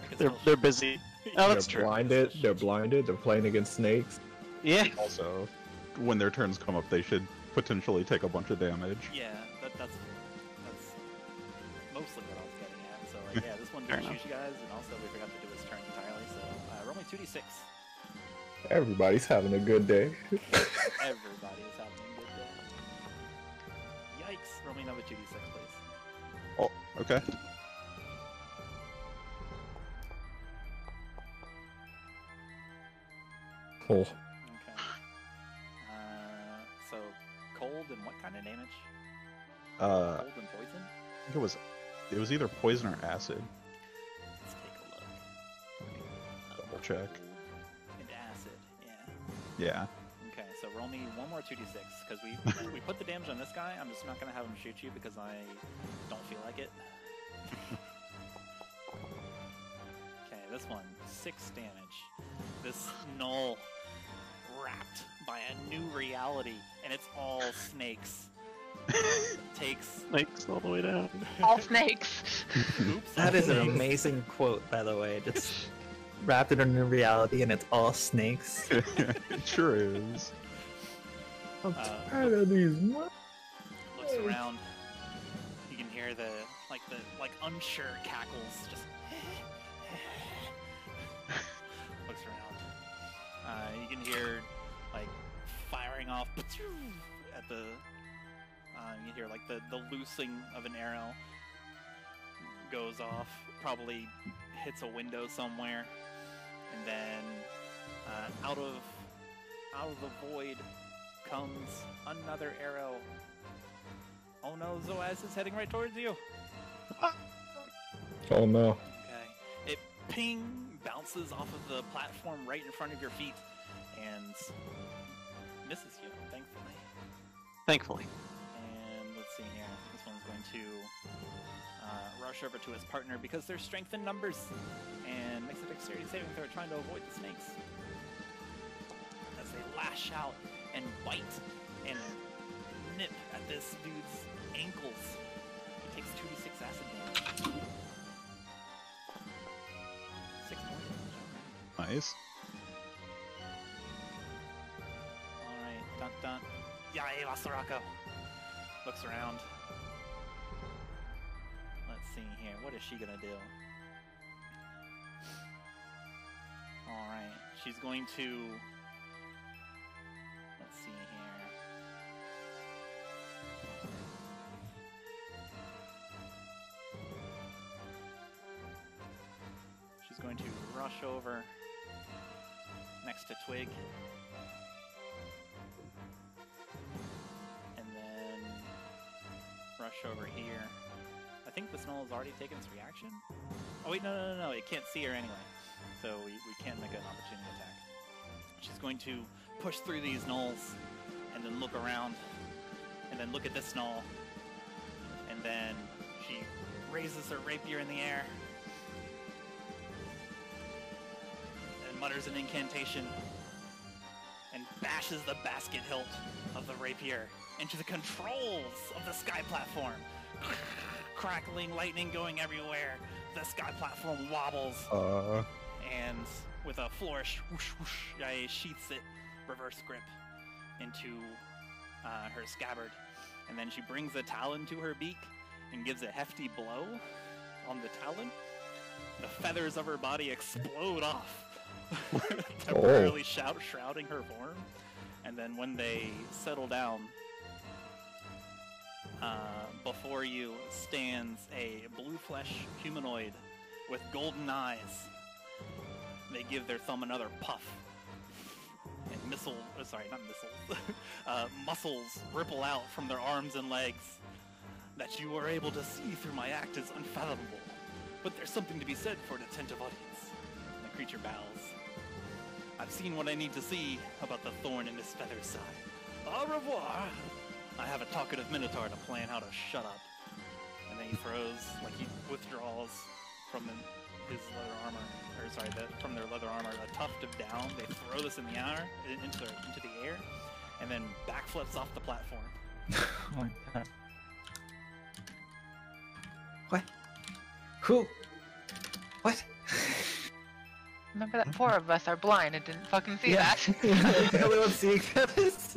I could they're still they're shoot. busy. Oh, that's they're true. blinded. They're blinded. They're playing against snakes. Yeah. Also, when their turns come up, they should potentially take a bunch of damage. Yeah, that's mostly what I was getting at. So like, yeah, this one Fair didn't enough. shoot you guys, and also we forgot to do his turn entirely. So roll me 2d6. Everybody's having a good day. Everybody is having a good day. Yikes! Roll me another 2d6, please. Oh, okay. Oh, Okay. So cold and what kind of damage? I Cold and poison? think it was either poison or acid. Let's take a look. Double check. Cold and acid. Yeah. Yeah. Okay, so roll me one more 2d6 because we put the damage on this guy. I'm just not gonna have him shoot you because I don't feel like it. Okay, this one 6 damage. This gnoll wrapped by a new reality, and it's all snakes. Takes Snakes all the way down. All snakes. oops. That is an snakes. amazing quote, by the way. Just wrapped it in a reality and it's all snakes. It sure is. I'm Uh, tired of these. Looks around. You can hear the unsure cackles. Just looks around. You can hear like firing off at the. You hear like the loosing of an arrow goes off. Probably hits a window somewhere, and then out of the void comes another arrow. Oh no, Zoaz is heading right towards you. Oh no. Okay. It bounces off of the platform right in front of your feet and misses you, thankfully. Thankfully. And let's see here. This one's going to rush over to his partner because there's strength in numbers and makes a dexterity saving throw trying to avoid the snakes. As they lash out and bite and nip at this dude's ankles. He takes 2d6 acid damage. 6 more damage. Nice. Alright, dun dun. Yae Vasarako. Looks around. Let's see here. What is she gonna do? Alright, she's going to. Let's see here. She's going to rush over next to Twig. And then rush over here. I think the snow has already taken its reaction. Oh wait, no, it can't see her anyway. So we can't make an opportunity attack. She's going to push through these gnolls and then look around and then look at this gnoll. And then she raises her rapier in the air and mutters an incantation and bashes the basket hilt of the rapier into the controls of the sky platform. Crackling lightning going everywhere. The sky platform wobbles, and with a flourish, whoosh, whoosh, Yae sheaths it, reverse grip, into her scabbard. And then she brings the talon to her beak and gives a hefty blow on the talon. The feathers of her body explode off, temporarily shrouding her form. And then when they settle down, before you stands a blue flesh humanoid with golden eyes. They give their thumb another puff, and muscles ripple out from their arms and legs. That you are able to see through my act is unfathomable, but there's something to be said for an attentive audience. And the creature bows. I've seen what I need to see about the thorn in his feather side. Au revoir! I have a talkative minotaur to plan how to shut up. And then he throws, he withdraws from his leather armor, from their leather armor, a tuft of down. They throw this in the air, into the air, and then backflips off the platform. Oh my god. What? Who? What? Remember that 4 of us are blind and didn't fucking see that. The only one seeing this.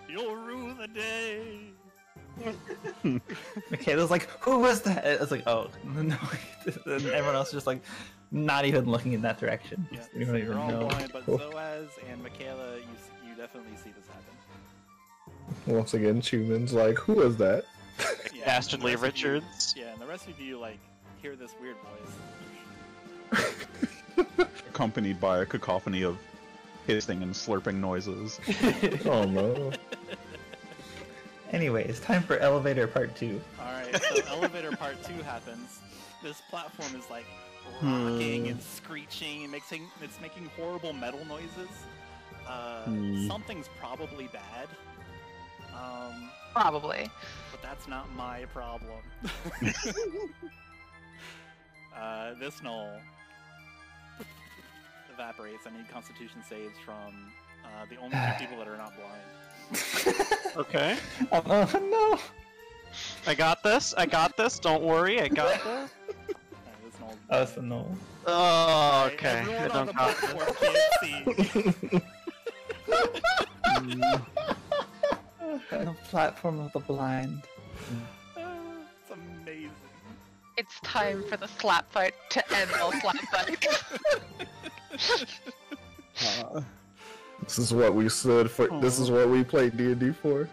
You'll rue the day. Makayla's like, who was that? It's like, oh, no. And everyone else is just like, not even looking in that direction. Yeah, You so don't you're even all know. blind, but Zoaz and Makayla, you definitely see this happen. Once again, Chuman's like, who was that? Yeah, Dastardly and the rest of you- Richards. Yeah, and the rest of you hear this weird voice. Accompanied by a cacophony of hissing and slurping noises. Oh no. Anyways, time for elevator part 2. Alright, so elevator part 2 happens. This platform is rocking and screeching and it's making horrible metal noises. Something's probably bad. Probably. But that's not my problem. This gnoll evaporates. I need constitution saves from the only 2 people that are not blind. Okay. Oh no! I got this. Don't worry. I got this. Alright, this gnoll. Oh, it's the null. Oh, Alright, okay. everyone I on don't the got platform this. can't see. The platform of the blind. It's amazing. It's time for the slap fight to end all slap fights. This is what we stood for. This is what we played D&D for.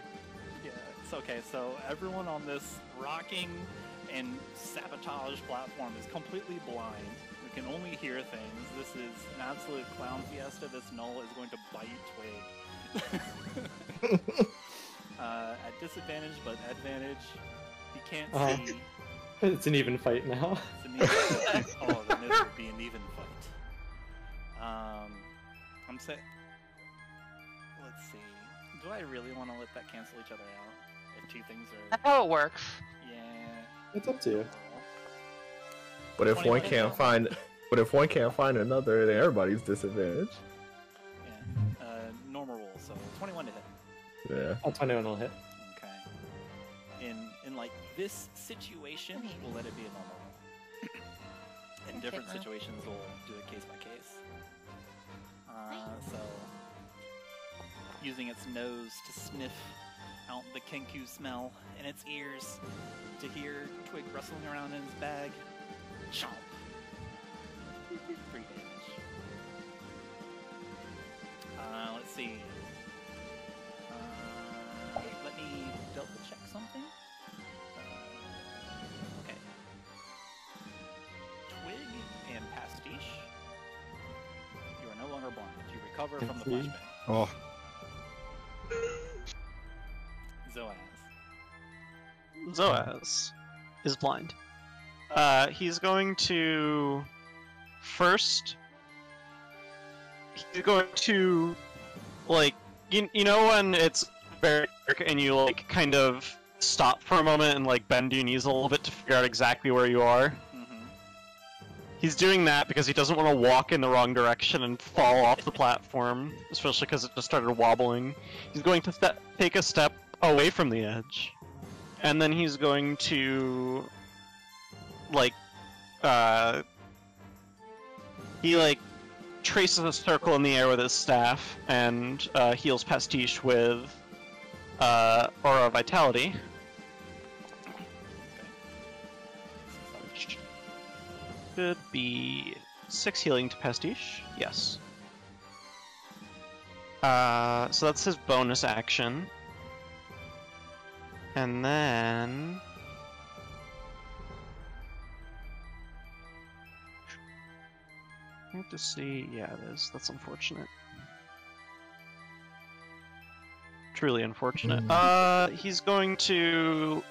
Yeah, it's okay. So everyone on this rocking and sabotage platform is completely blind. We can only hear things. This is an absolute clown fiesta. This gnoll is going to bite Twig. At disadvantage, but advantage. He can't see. It's an even fight now. It's an even fight. Oh, then it would be an even fight. I'm saying. Let's see. Do I really want to let that cancel each other out? If 2 things are. That's how it works. Yeah. It's up to you. But if one 21 can't find another, then everybody's disadvantaged. Yeah. Normal roll, so 21 to hit. Yeah. I'll 21 will hit. Okay. In this situation, we'll let it be a normal roll. In different Okay. situations, we'll do it case by case. So, using its nose to sniff out the Kenku smell, and its ears to hear Twig rustling around in his bag. Chomp. 3 damage. Let's see. Let me double check something. Okay. Twig and Pastiche, you are no longer blind. You recover from the flashbang. Oh, Zoaz is blind. He's going to first. He's going to you know when it's very dark and you kind of stop for a moment and bend your knees a little bit to figure out exactly where you are. He's doing that because he doesn't want to walk in the wrong direction and fall off the platform, especially because it just started wobbling. He's going to take a step away from the edge, and then he's going to, he traces a circle in the air with his staff and heals Pastiche with Aura Vitality. Which should be 6 healing to Pastiche. Yes. So that's his bonus action. And then... I have to see... Yeah, it is. That's unfortunate. Truly unfortunate. He's going to...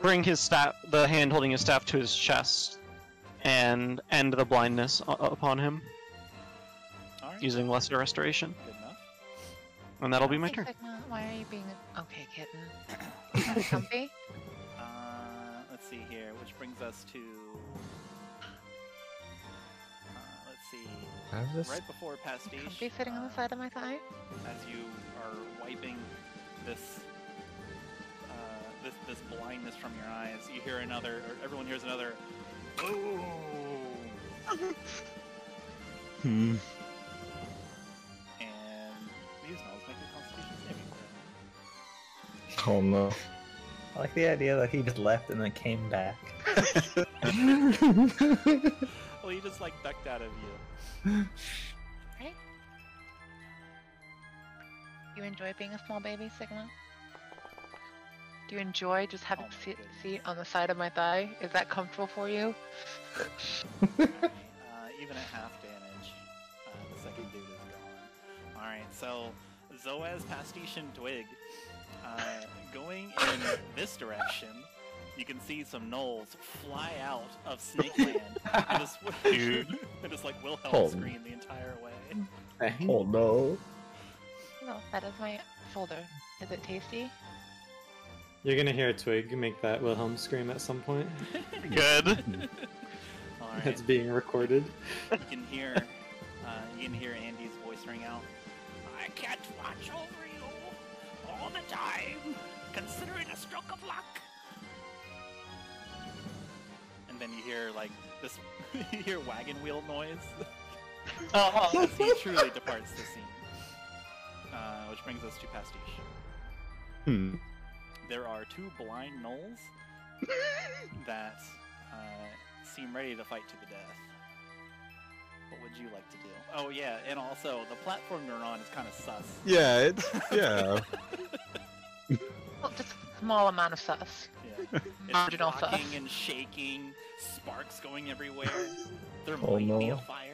bring his staff, the hand holding his staff, to his chest, and end the blindness upon him. Alright. Using Lesser Restoration. Good enough. And that'll be my Hey, turn. Sigma, why are you being okay, kitten? Are you comfy? Let's see here, which brings us to... let's see. Have this? Right before Pastiche, Comfy sitting on the side of my thigh? as you are wiping this this blindness from your eyes, you hear another, or everyone hears another boom. Hmm. And these gnolls make a Constitution saving throw. Oh no. I like the idea that he just left and then came back. Well, he just like ducked out of you. Right? You enjoy being a small baby, Sigma? Do you enjoy just having Oh my seat goodness. on the side of my thigh? Is that comfortable for you? Even at half damage, the second dude is gone. Alright, so Zoaz, Pastiche, and Twig. Going in this direction, you can see some gnolls fly out of Snakeland and just, and just like Wilhelm Oh. scream the entire way. Oh no. No, that is my folder. Is it tasty? You're gonna hear Twig make that Wilhelm scream at some point. Good. Alright, It's being recorded. you can hear Andy's voice ring out. I can't watch over you all the time. Consider it a stroke of luck. And then you hear like this, you hear wagon wheel noise. As he truly departs the scene. Which brings us to Pastiche. Hmm. There are 2 blind gnolls that seem ready to fight to the death. What would you like to do? Oh yeah, and also the platform you're on is kind of sus. Yeah, it's yeah. Well, just a small amount of sus. Yeah. It's Marginal sus. rocking and shaking, sparks going everywhere. There Oh, might be a no. fire.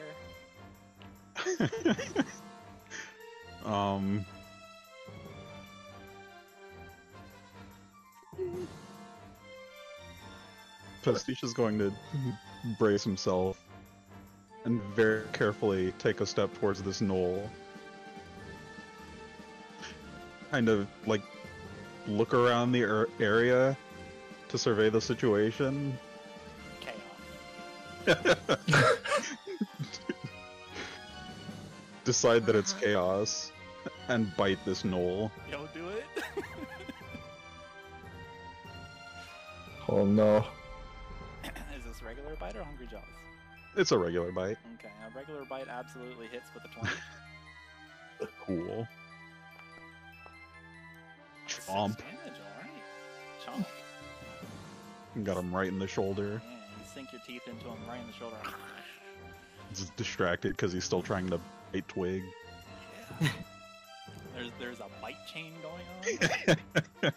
Pastiche is going to brace himself and very carefully take a step towards this gnoll. Kind of like look around the area to survey the situation. Chaos. Decide that it's chaos and bite this gnoll. Yo, do it. Oh no. Is this regular bite or hungry jaws? It's a regular bite. Okay, a regular bite absolutely hits with a 20. Cool. Six Chomp. damage, alright. Chomp. Got him right in the shoulder. Yeah, you sink your teeth into him right in the shoulder. Just distracted because he's still trying to bite Twig. Yeah. There's a bite chain going on.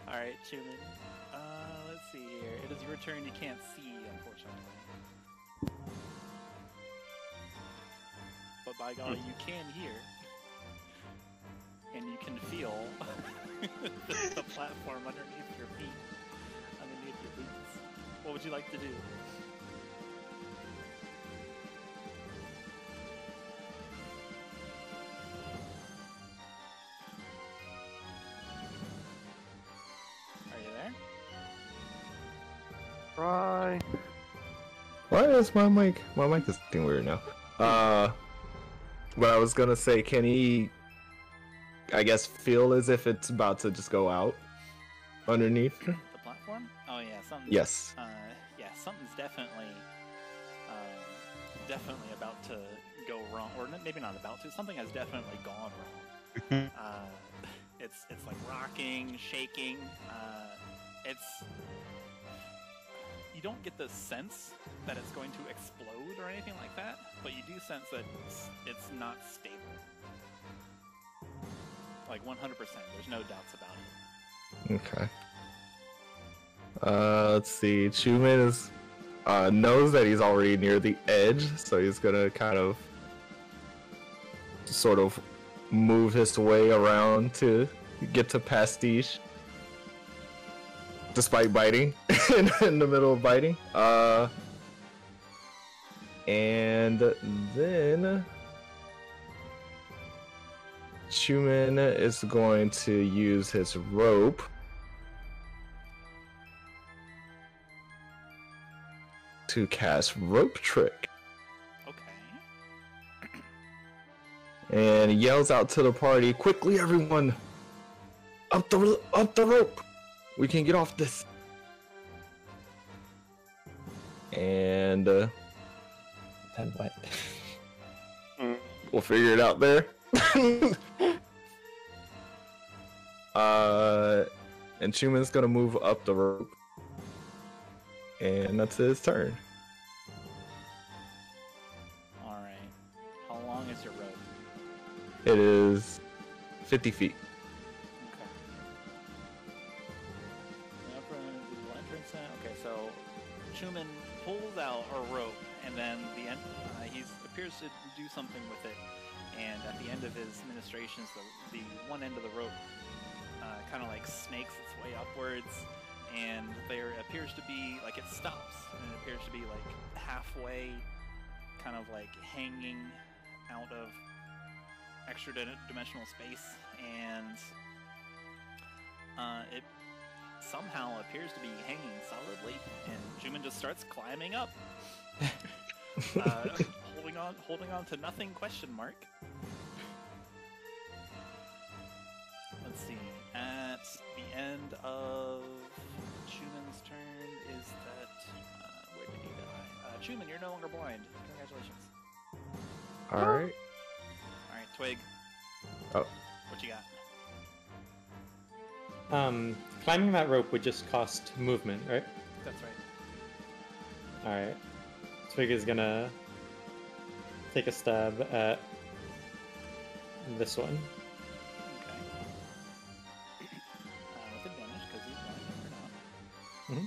Alright, Chuman. Let's see here. It is your turn. You can't see, unfortunately. But by golly, you can hear. And you can feel the platform underneath your feet. Underneath your boots. What would you like to do? Are you there? Try. Why is my mic? My mic is acting weird now. What I was gonna say, can he, I guess, feel as if it's about to just go out underneath? The platform? Oh yeah, something. Yes. Yeah, something's definitely about to go wrong, or maybe not about to. Something has definitely gone wrong. It's like rocking, shaking. You don't get the sense that it's going to explode or anything like that, but you do sense that it's not stable. Like 100%. There's no doubts about it. Okay. Let's see. Chuman is knows that he's already near the edge, so he's gonna kind of sort of move his way around to get to Pastiche. Despite biting in the middle of biting. And then Chuman is going to use his rope to cast Rope Trick. Okay. And he yells out to the party, "Quickly, everyone! Up the rope! We can get off this." And Then what? we'll figure it out there. And Chuman's gonna move up the rope. And that's his turn. Alright. How long is your rope? It is 50 feet. Okay, so Chuman pulls out a rope, and then he appears to do something with it. And at the end of his ministrations, the one end of the rope kind of like snakes its way upwards, and there appears to be like it stops, and it appears to be like halfway, kind of like hanging out of extra dimensional space, and it somehow appears to be hanging solidly, and Chuman just starts climbing up, holding on to nothing? Question mark. Let's see. At the end of Chuman's turn is that where did he die? Chuman, you're no longer blind. Congratulations. All right. All right, Twig. Oh. What you got? Climbing that rope would just cost movement, right? That's right. Alright. Twig is gonna take a stab at this one. Okay. With advantage, because he's blind or not. Mhm.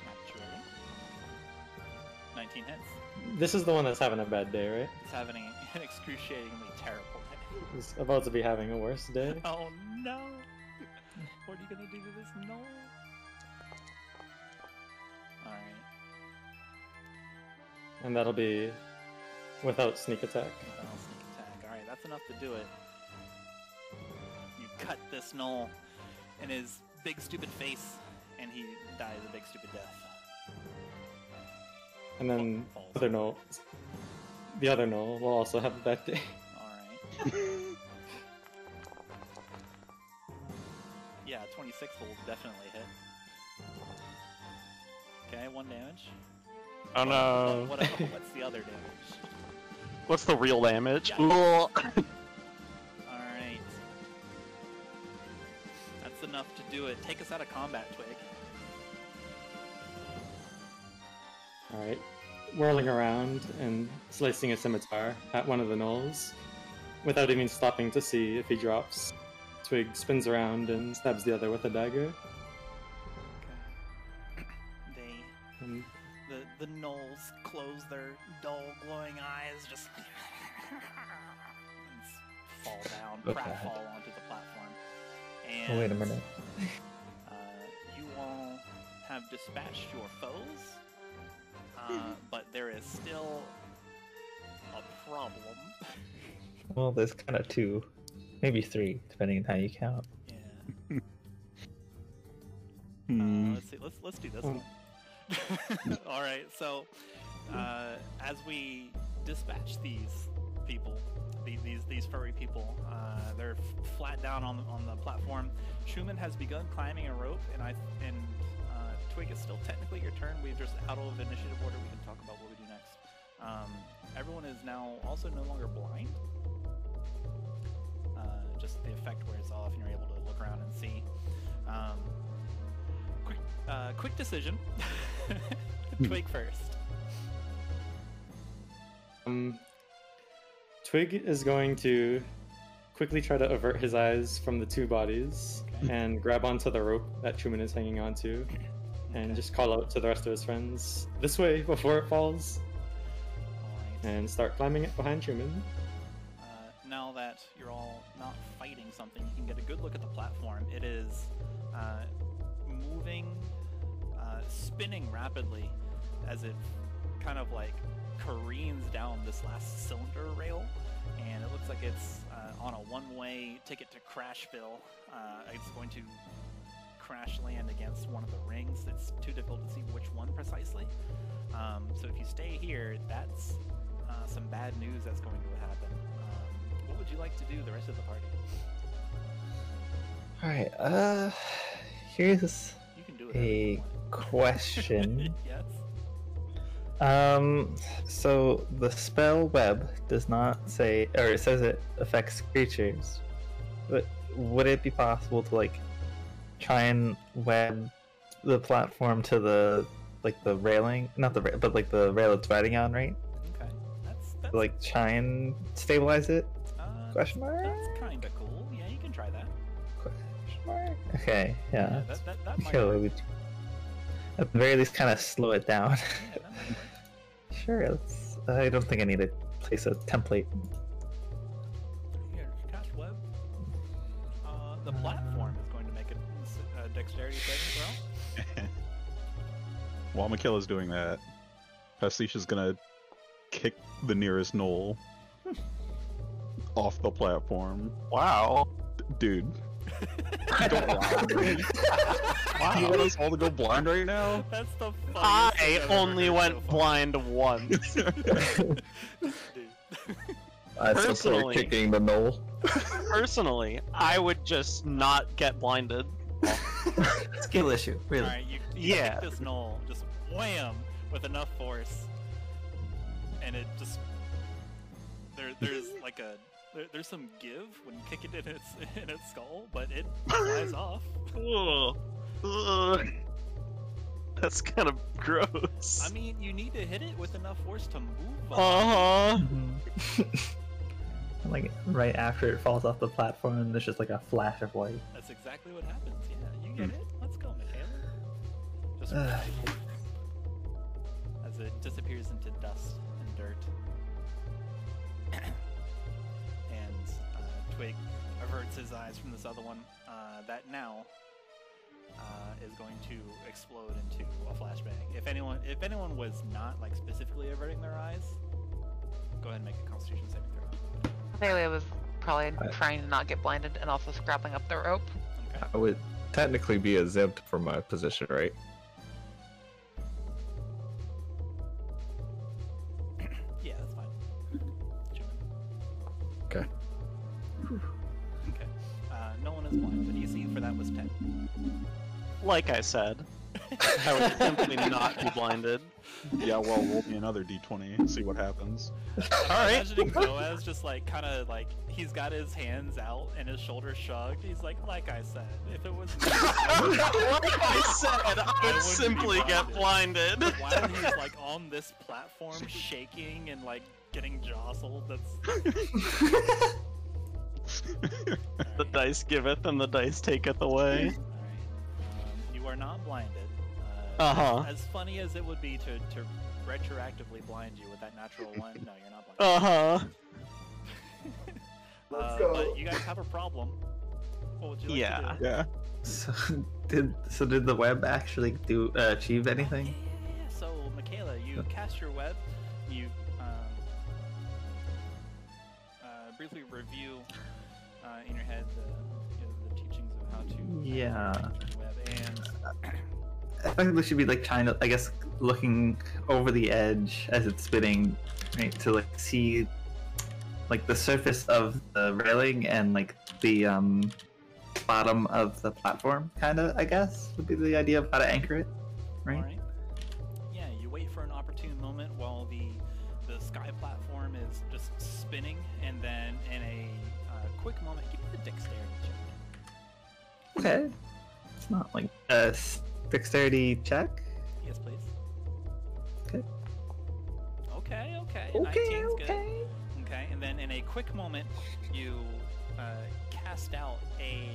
Naturally. 19 hits. This is the one that's having a bad day, right? He's having an excruciatingly terrible day. He's about to be having a worse day. Oh no! What are you gonna do to this gnoll? Alright. And that'll be without sneak attack. I'll sneak attack. Alright, that's enough to do it. You cut this gnoll in his big stupid face, and he dies a big stupid death. And then Falls. the other gnoll will also have a bad day. Alright. Yeah, 26 will definitely hit. Okay, 1 damage. Oh no. What's the other damage? What's the real damage? Yeah. Ugh. Alright. That's enough to do it. Take us out of combat, Twig. Alright. Whirling around and slicing a scimitar at one of the gnolls without even stopping to see if he drops. Twig spins around and stabs the other with a dagger. Okay. And The gnolls close their dull, glowing eyes, just and fall down, pratfall onto the platform. And Oh, wait a minute. You all have dispatched your foes, but there is still a problem. Well, there's kind of 2, maybe 3, depending on how you count. Yeah. Let's see. Let's do this one. All right. So, as we dispatch these people, these furry people, they're flat down on the platform. Chuman has begun climbing a rope, and Twig, it's still technically your turn. We're just out of initiative order. We can talk about what we do next. Everyone is now also no longer blind. just the effect wears off, and you're able to look around and see. Quick decision. Twig first. Twig is going to quickly try to avert his eyes from the two bodies and grab onto the rope that Chuman is hanging onto, and just call out to the rest of his friends, "This way before it falls," and start climbing it behind Chuman. Now that you're all not fighting something, you can get a good look at the platform. It is moving, spinning rapidly as it kind of like careens down this last cylinder rail, and it looks like it's on a one-way ticket to Crashville. It's going to crash land against one of the rings. It's too difficult to see which one precisely. So if you stay here, that's some bad news that's going to happen. What would you like to do the rest of the party? Alright, here's You can do it. a question. Yes. So the spell web does not say, or it says it affects creatures, but would it be possible to like try and web the platform to the railing, not the but like the rail it's riding on, right? Okay. That's Like try and stabilize it? Question mark? That's kind of cool. Yeah, you can try that. Question mark? Okay, yeah. That might Sure, work. we would at the very least kind of slow it down. Yeah, that might work. Sure, let's. I don't think I need to place a template. Here, cast web. The platform is going to make a dexterity saving throw. While Makayla's doing that, Pastiche is gonna kick the nearest gnoll off the platform. Wow. Dude. Don't lie to me. Wow. You want us all to go blind right now? That's the funniest I thing I've ever only heard went so far. blind once. Dude. I support Personally. kicking the gnoll. Personally, I would just not get blinded. Skill issue, really. Alright, you Yeah. kick this gnoll, just wham, with enough force, and it just... There's like a... There's some give when you kick it in its skull, but it flies off. Ugh. Ugh. That's kind of gross. I mean, you need to hit it with enough force to move. Uh-huh. Like right after it falls off the platform, there's just like a flash of white. That's exactly what happens. Yeah, you get it. Let's go, Makayla. Just as it disappears into dust and dirt. And Twig averts his eyes from this other one that now is going to explode into a flashbang. If anyone was not like specifically averting their eyes, go ahead and make a Constitution saving throw. Xalia was probably trying to not get blinded and also scrapping up the rope. Okay. I would technically be exempt from my position, right? Yeah, that's fine. Chuman. Okay. Okay. No one is blind, but DC for that was 10. Like I said, I would simply not be blinded. Yeah, well, roll me another d20, see what happens. Alright. Imagining Zoaz just like kind of like he's got his hands out and his shoulders shrugged. He's like I said, if it was me, Like I said, I would wouldn't simply be get blinded. while he's like on this platform shaking and like getting jostled. That's The dice giveth and the dice taketh away. Alright. You are not blinded. Uh-huh. As funny as it would be to retroactively blind you with that natural one, no, you're not blind. Uh-huh. But you guys have a problem. What would you like to do? Yeah. So did the web actually achieve anything? Yeah. So, Makayla, you cast your web. You briefly review in your head the teachings of how to Yeah. use the web, and Effectively should be like trying to, I guess, looking over the edge as it's spinning, right, to like see like the surface of the railing and like the bottom of the platform, kind of, I guess, would be the idea of how to anchor it, right? All right. Yeah, you wait for an opportune moment while the sky platform is just spinning, and then in a quick moment. Give me the dexterity check. Okay. It's not like a dexterity check. Yes, please. Okay. Okay. Okay. 19's good. Okay. Okay, and then in a quick moment, you cast out a,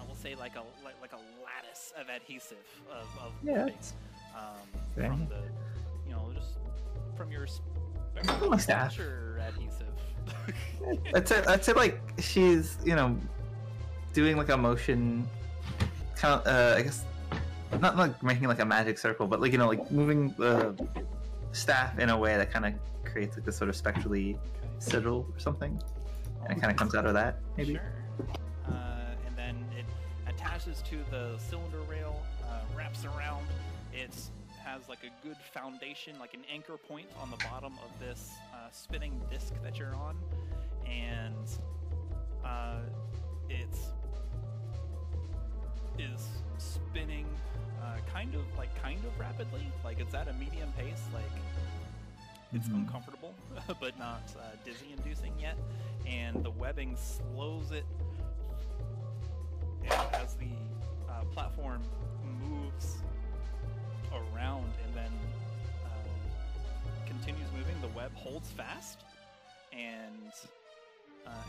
we'll say like a lattice of adhesive of Yeah, webbing, it's from very- the, just from your My staff. adhesive. I'd say like she's doing like a motion, kind of I guess not like making like a magic circle, but like like moving the staff in a way that kind of creates like this sort of spectrally sigil or something, and it kind of comes out of that maybe. Sure. And then it attaches to the cylinder rail, wraps around. It has like a good foundation, like an anchor point on the bottom of this spinning disc that you're on, and it is spinning kind of rapidly. Like it's at a medium pace. Like it's uncomfortable, but not dizzy-inducing yet. And the webbing slows it, and as the platform moves around and then continues moving, the web holds fast, and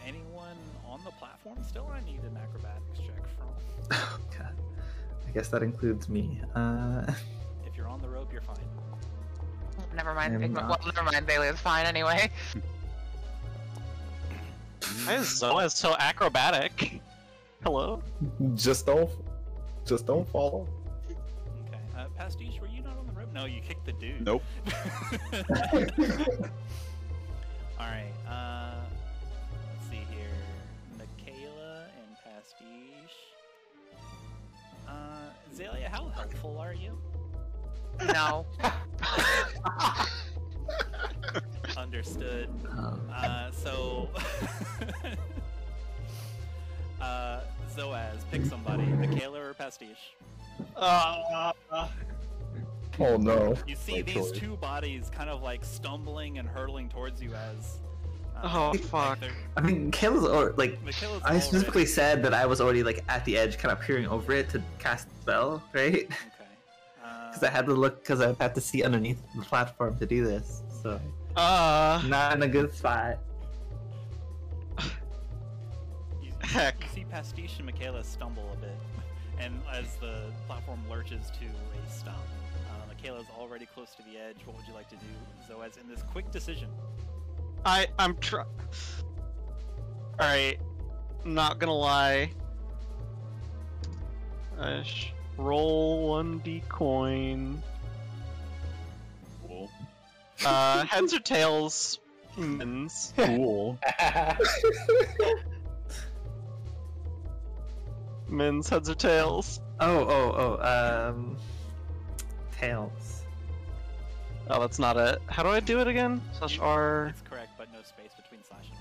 anyone on the platform still, I need an acrobatics check from. Oh god, I guess that includes me. If you're on the rope, you're fine. Never mind. I'm Well, not. never mind. Bailey is fine anyway. Why is Zoaz so acrobatic? Hello? Just don't follow. Okay. Pastiche, were you not on the rope? No, you kicked the dude. Nope. Alright, let's see here. Makayla and Pastiche. Xalia, how helpful are you? No. Understood. So... Zoaz, pick somebody. Makayla or Pastiche? Oh no. You see Like these choice. two bodies kind of like stumbling and hurtling towards you as... Oh, like fuck. they're- I mean, Kayla's like Makayla's I specifically already- said that I was already like at the edge, kind of peering over it to cast the spell, right? Okay. Because I had to look, because I had to see underneath the platform to do this. So not in a good spot. Heck. You see Pastiche and Makayla stumble a bit, and as the platform lurches to a stop. Makayla's already close to the edge. What would you like to do, Zoaz, in this quick decision? I'm Alright, not gonna lie. Roll 1d coin. Cool. Heads or tails? Wins. Cool. Men's heads or tails? Tails. Oh, that's not it. How do I do it again? Slash R. It's correct, but no space between slash and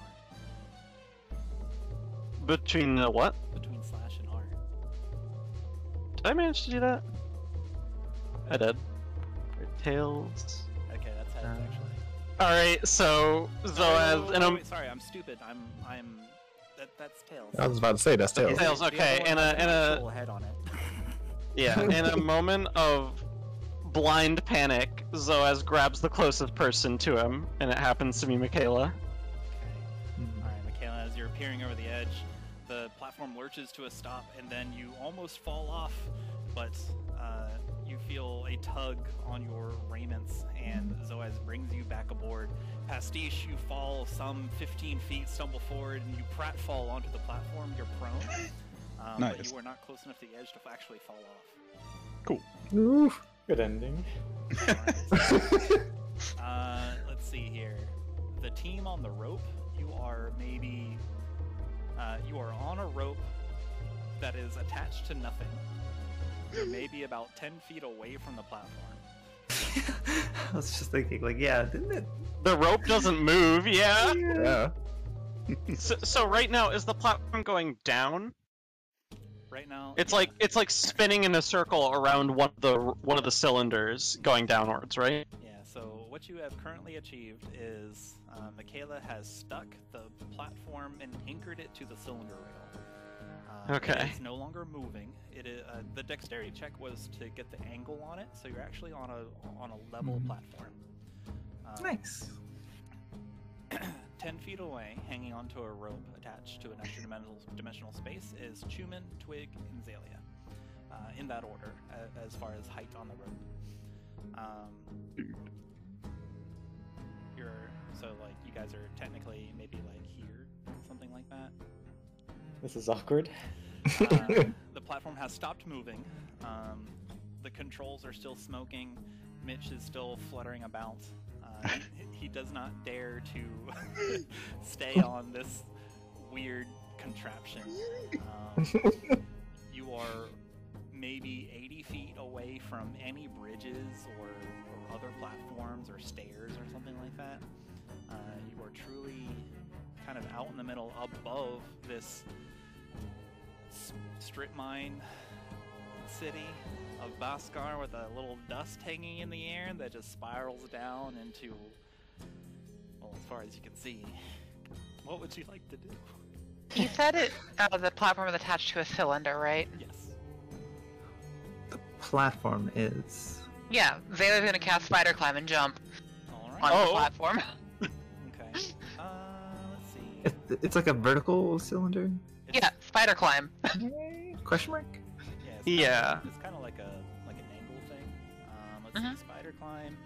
R. Between the what? Between slash and R. Did I manage to do that? I did. Tails. Okay, that's heads actually. Alright, so Zoaz and I'm Wait, sorry, I'm stupid. That's tails. I was about to say that's tails. Tails, The other okay, one and has a- an and a- actual head on it. yeah, in a moment of blind panic, Zoaz grabs the closest person to him, and it happens to be Makayla. Okay. Alright, Makayla, as you're peering over the edge, the platform lurches to a stop, and then you almost fall off, but you feel a tug on your raiments, and Zoaz brings you back aboard. Pastiche, you fall some 15 feet, stumble forward, and you pratfall onto the platform. You're prone, but Nice. you are not close enough to the edge to actually fall off. Ooh. Good ending. Let's see here. The team on the rope, you are maybe... you are on a rope that is attached to nothing. You're maybe about 10 feet away from the platform. I was just thinking, like, yeah, didn't it? The rope doesn't move, yeah? Yeah. So right now, is the platform going down? Right now... It's like spinning in a circle around one of the cylinders going downwards, right? Yeah, so what you have currently achieved is Makayla has stuck the platform and anchored it to the cylinder rail. Okay. It is no longer moving. It is, the dexterity check was to get the angle on it, so you're actually on a level platform. Nice. 10 feet away, hanging onto a rope attached to an extra dimensional space, is Chuman, Twig, and Xalia. In that order, as far as height on the rope. So like you guys are technically maybe like here, something like that. This is awkward. The platform has stopped moving. The controls are still smoking. Mitch is still fluttering about. He does not dare to stay on this weird contraption. You are maybe 80 feet away from any bridges or other platforms or stairs or something like that. You are truly kind of out in the middle above this strip mine city of Baskar with a little dust hanging in the air that just spirals down into, well, as far as you can see. What would you like to do? You said it. The platform is attached to a cylinder, right? Yes. The platform is. Yeah, Zayla's gonna cast Spider Climb and jump Alright. on the platform. Okay. Let's see. It's like a vertical cylinder? Yeah, Spider Climb. Question mark? Yeah. It's kind of like an angle thing. Let's see, spider climb.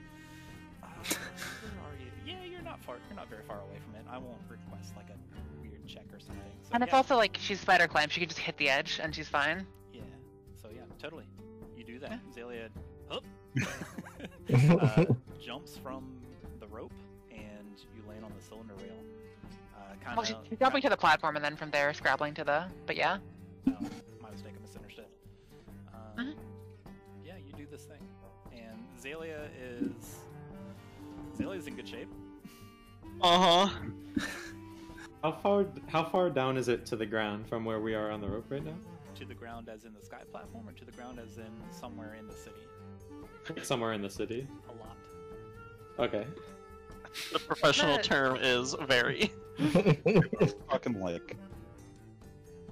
Where are you? Yeah, you're not very far away from it. I won't request like a weird check or something. So, And it's also like she's Spider Climb. She could just hit the edge and she's fine. Yeah. So yeah, totally. You do that. Xalia jumps from the rope and you land on the cylinder rail. Well, she's jumping to the platform and then from there scrabbling to the. But yeah. No, my mistake. I misunderstood. Yeah, you do this thing, and Xalia's in good shape. How far down is it to the ground from where we are on the rope right now? To the ground as in the sky platform, or to the ground as in somewhere in the city? Somewhere in the city. A lot. Okay. The professional term is very. Fucking like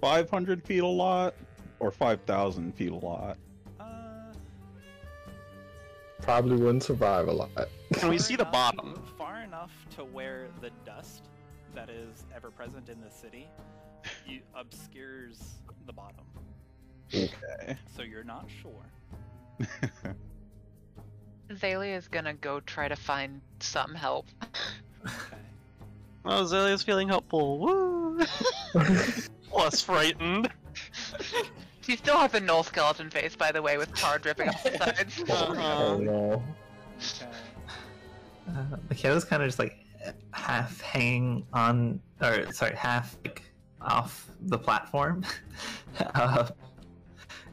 500 feet a lot, or 5,000 feet a lot. Probably wouldn't survive a lot. Can we see the enough- bottom? Far enough to where the dust that is ever present in the city obscures the bottom. Okay. So you're not sure. Xalia is gonna go try to find some help. Okay. Oh, Zalia's feeling helpful. Woo! Less frightened. She still has a gnoll skeleton face, by the way, with tar dripping off the sides. Oh no. Okay. Makayla's kind of just like half hanging on, or sorry, half like off the platform, and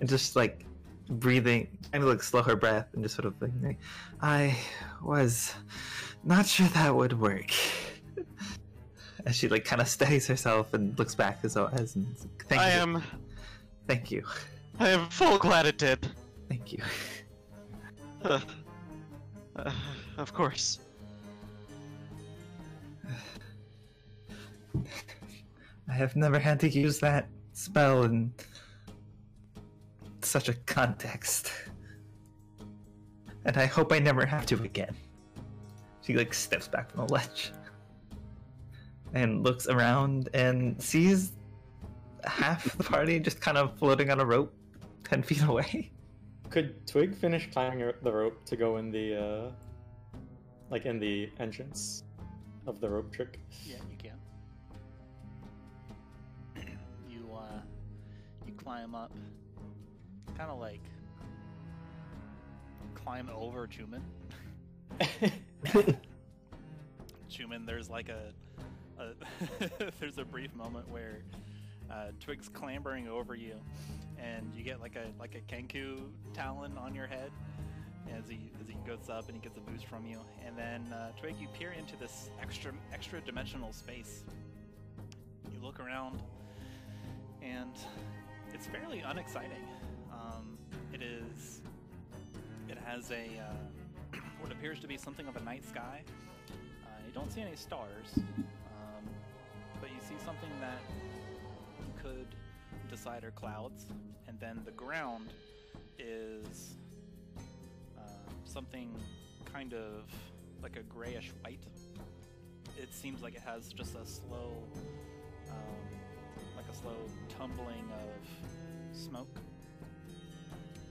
just like breathing, trying to like slow her breath and just sort of like, I was not sure that would work. As she like kind of steadies herself and looks back as Zoaz and thank you. I am full glad it did. Thank you. Of course. I have never had to use that spell in such a context. And I hope I never have to again. She like steps back from the ledge and looks around and sees half the party just kind of floating on a rope 10 feet away. Could Twig finish climbing the rope to go in the, like in the entrance of the rope trick? Yeah, you can. You climb up, kind of like climb over Chuman. Chuman, there's like a there's a brief moment where Twig's clambering over you, and you get like a Kenku talon on your head as he goes up and he gets a boost from you, and then Twig, you peer into this extra dimensional space. You look around, and it's fairly unexciting. It has a what appears to be something of a night sky. You don't see any stars, but you see something that you could decide are clouds, and then the ground is something kind of like a grayish white. It seems like it has just a slow, tumbling of smoke.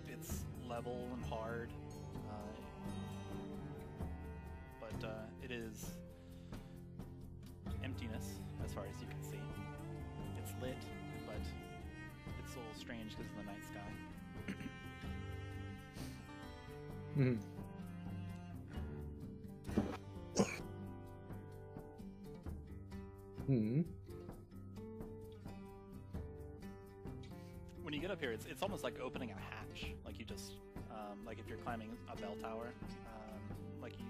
It's level and hard, but it is emptiness as far as you can see. It's lit, but it's a little strange because of the night sky. When you get up here, it's almost like opening a hatch. Like you just, like if you're climbing a bell tower, like you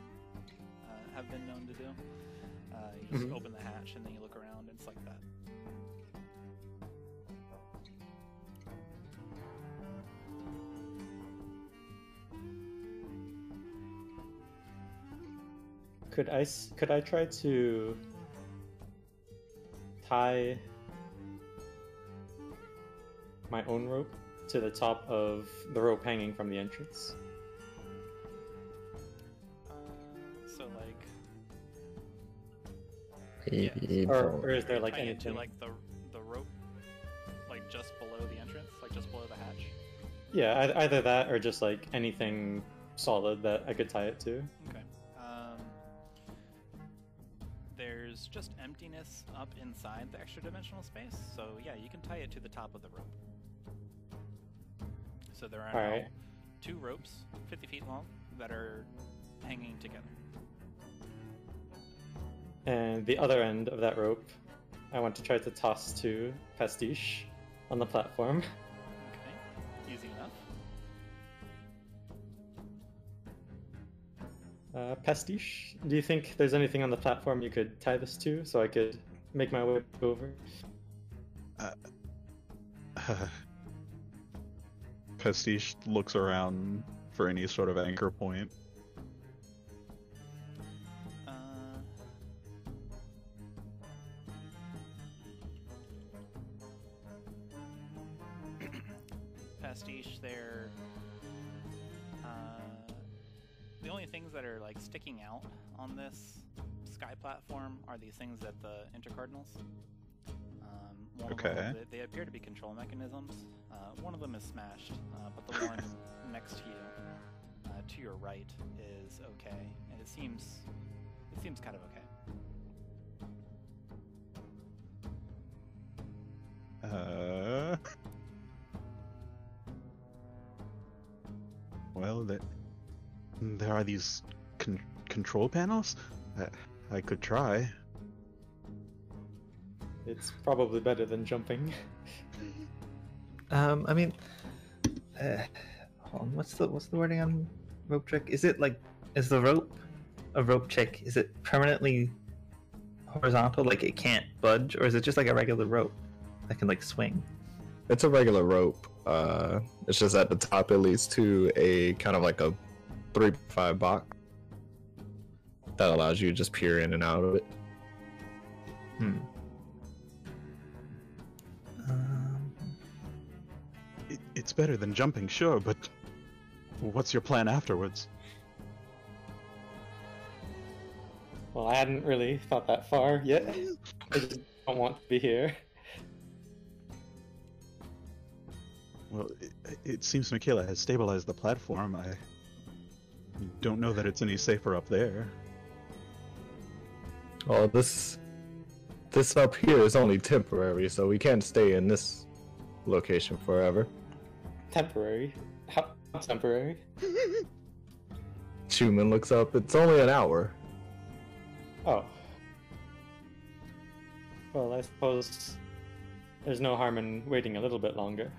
have been known to do. You just open the hatch and then you look around, and it's like that. Could I try to tie my own rope to the top of the rope hanging from the entrance? So like, Maybe. Or is there like tie it anything? to like the rope, like just below the entrance, like just below the hatch. Yeah, either that or just like anything solid that I could tie it to. Okay. There's just emptiness up inside the extra dimensional space, so yeah, you can tie it to the top of the rope. So there are now 2 ropes, 50 feet long, that are hanging together. And the other end of that rope, I want to try to toss to Pastiche on the platform. Okay, easy enough. Pastiche, do you think there's anything on the platform you could tie this to so I could make my way over? Pastiche looks around for any sort of anchor point. Pastiche, the only things that are like sticking out on this sky platform are these things at the intercardinals. One of them, they appear to be control mechanisms. One of them is smashed, but the one next to you, to your right, is okay, and it seems kind of okay. Well, there are these control panels. I could try. It's probably better than jumping. I mean, hold on, what's the wording on rope trick? Is the rope a rope trick? Is it permanently horizontal, like it can't budge, or is it just like a regular rope that can like swing? It's a regular rope. It's just at the top it leads to a kind of like a 3x5 box that allows you to just peer in and out of it. It's better than jumping, sure, but what's your plan afterwards? Well, I hadn't really thought that far yet. I just don't want to be here. Well, it seems Makayla has stabilized the platform. I don't know that it's any safer up there. Oh, this up here is only temporary, so we can't stay in this location forever. Temporary? How temporary? Chuman looks up. It's only an hour. Oh. Well, I suppose there's no harm in waiting a little bit longer.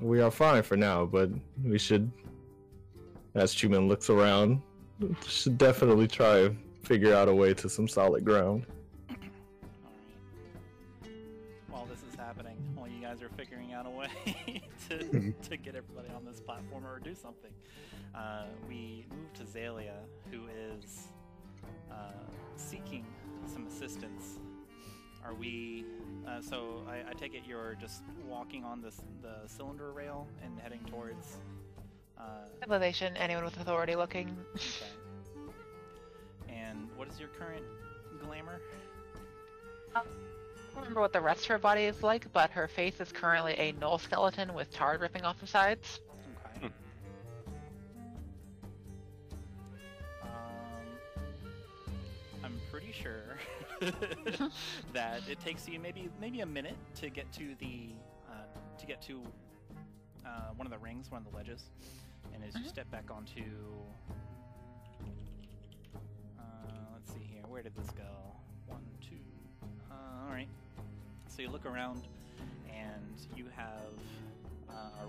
We are fine for now, but we should, as Chuman looks around, should definitely try to figure out a way to some solid ground. Alright. While this is happening, happening while you guys are figuring out a way to get everybody on this platform or do something. We move to Xalia, who is seeking some assistance. Are we? So I take it you're just walking on the cylinder rail and heading towards. Civilization. Anyone with authority looking. Okay. And what is your current glamour? I don't remember what the rest of her body is like, but her face is currently a gnoll skeleton with tar dripping off the sides. Okay. I'm pretty sure that it takes you maybe a minute to get to one of the rings, one of the ledges, and as you step back onto, let's see here, where did this go? 1, 2. All right. So you look around, and you have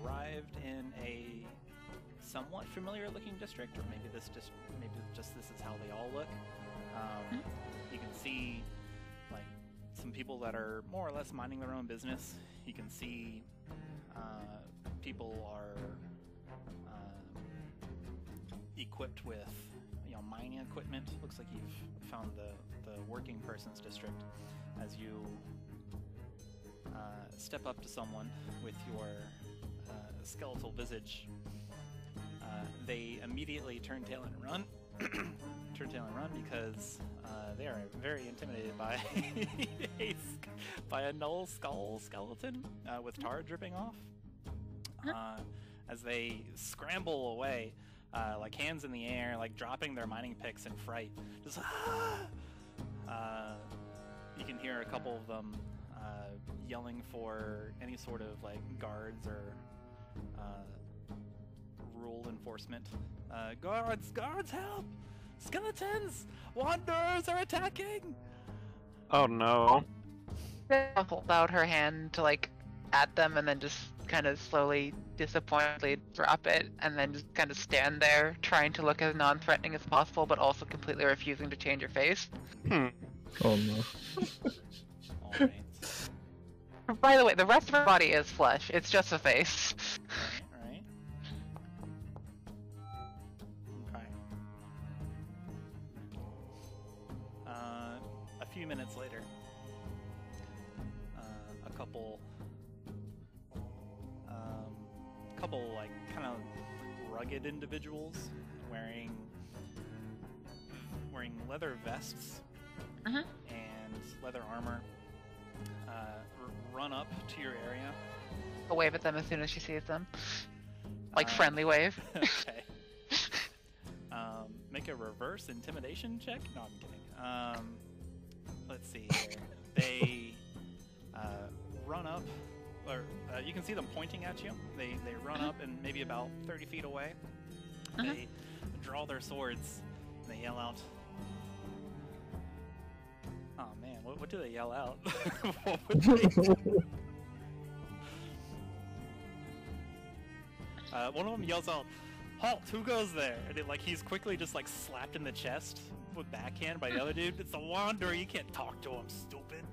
arrived in a somewhat familiar-looking district, or maybe just this is how they all look. You can see like some people that are more or less minding their own business. You can see people are equipped with mining equipment. Looks like you've found the working person's district. As you step up to someone with your skeletal visage, they immediately turn tail and run. Because they are very intimidated by a gnoll skull skeleton with tar dripping off. As they scramble away, like hands in the air, like dropping their mining picks in fright. Just you can hear a couple of them yelling for any sort of like guards or rule enforcement. Guards, help! Skeletons! Wanderers are attacking! Oh no. I'll hold out her hand to like at them and then just kind of slowly, disappointedly drop it and then just kind of stand there trying to look as non-threatening as possible but also completely refusing to change her face. Oh no. Alright. By the way, the rest of her body is flesh. It's just a face. Right. Okay. A few minutes later, a couple like kind of rugged individuals wearing leather vests and leather armor run up to your area. I'll wave at them as soon as she sees them. Like friendly wave. Okay. Make a reverse intimidation check? No, I'm kidding. Let's see here. They run up, or you can see them pointing at you. They run up and maybe about 30 feet away. They draw their swords and they yell out. Oh man, what do they yell out? What would they do? One of them yells out, "Halt! Who goes there?" And he's quickly just slapped in the chest with backhand by the other dude. It's a wanderer. You can't talk to him, stupid.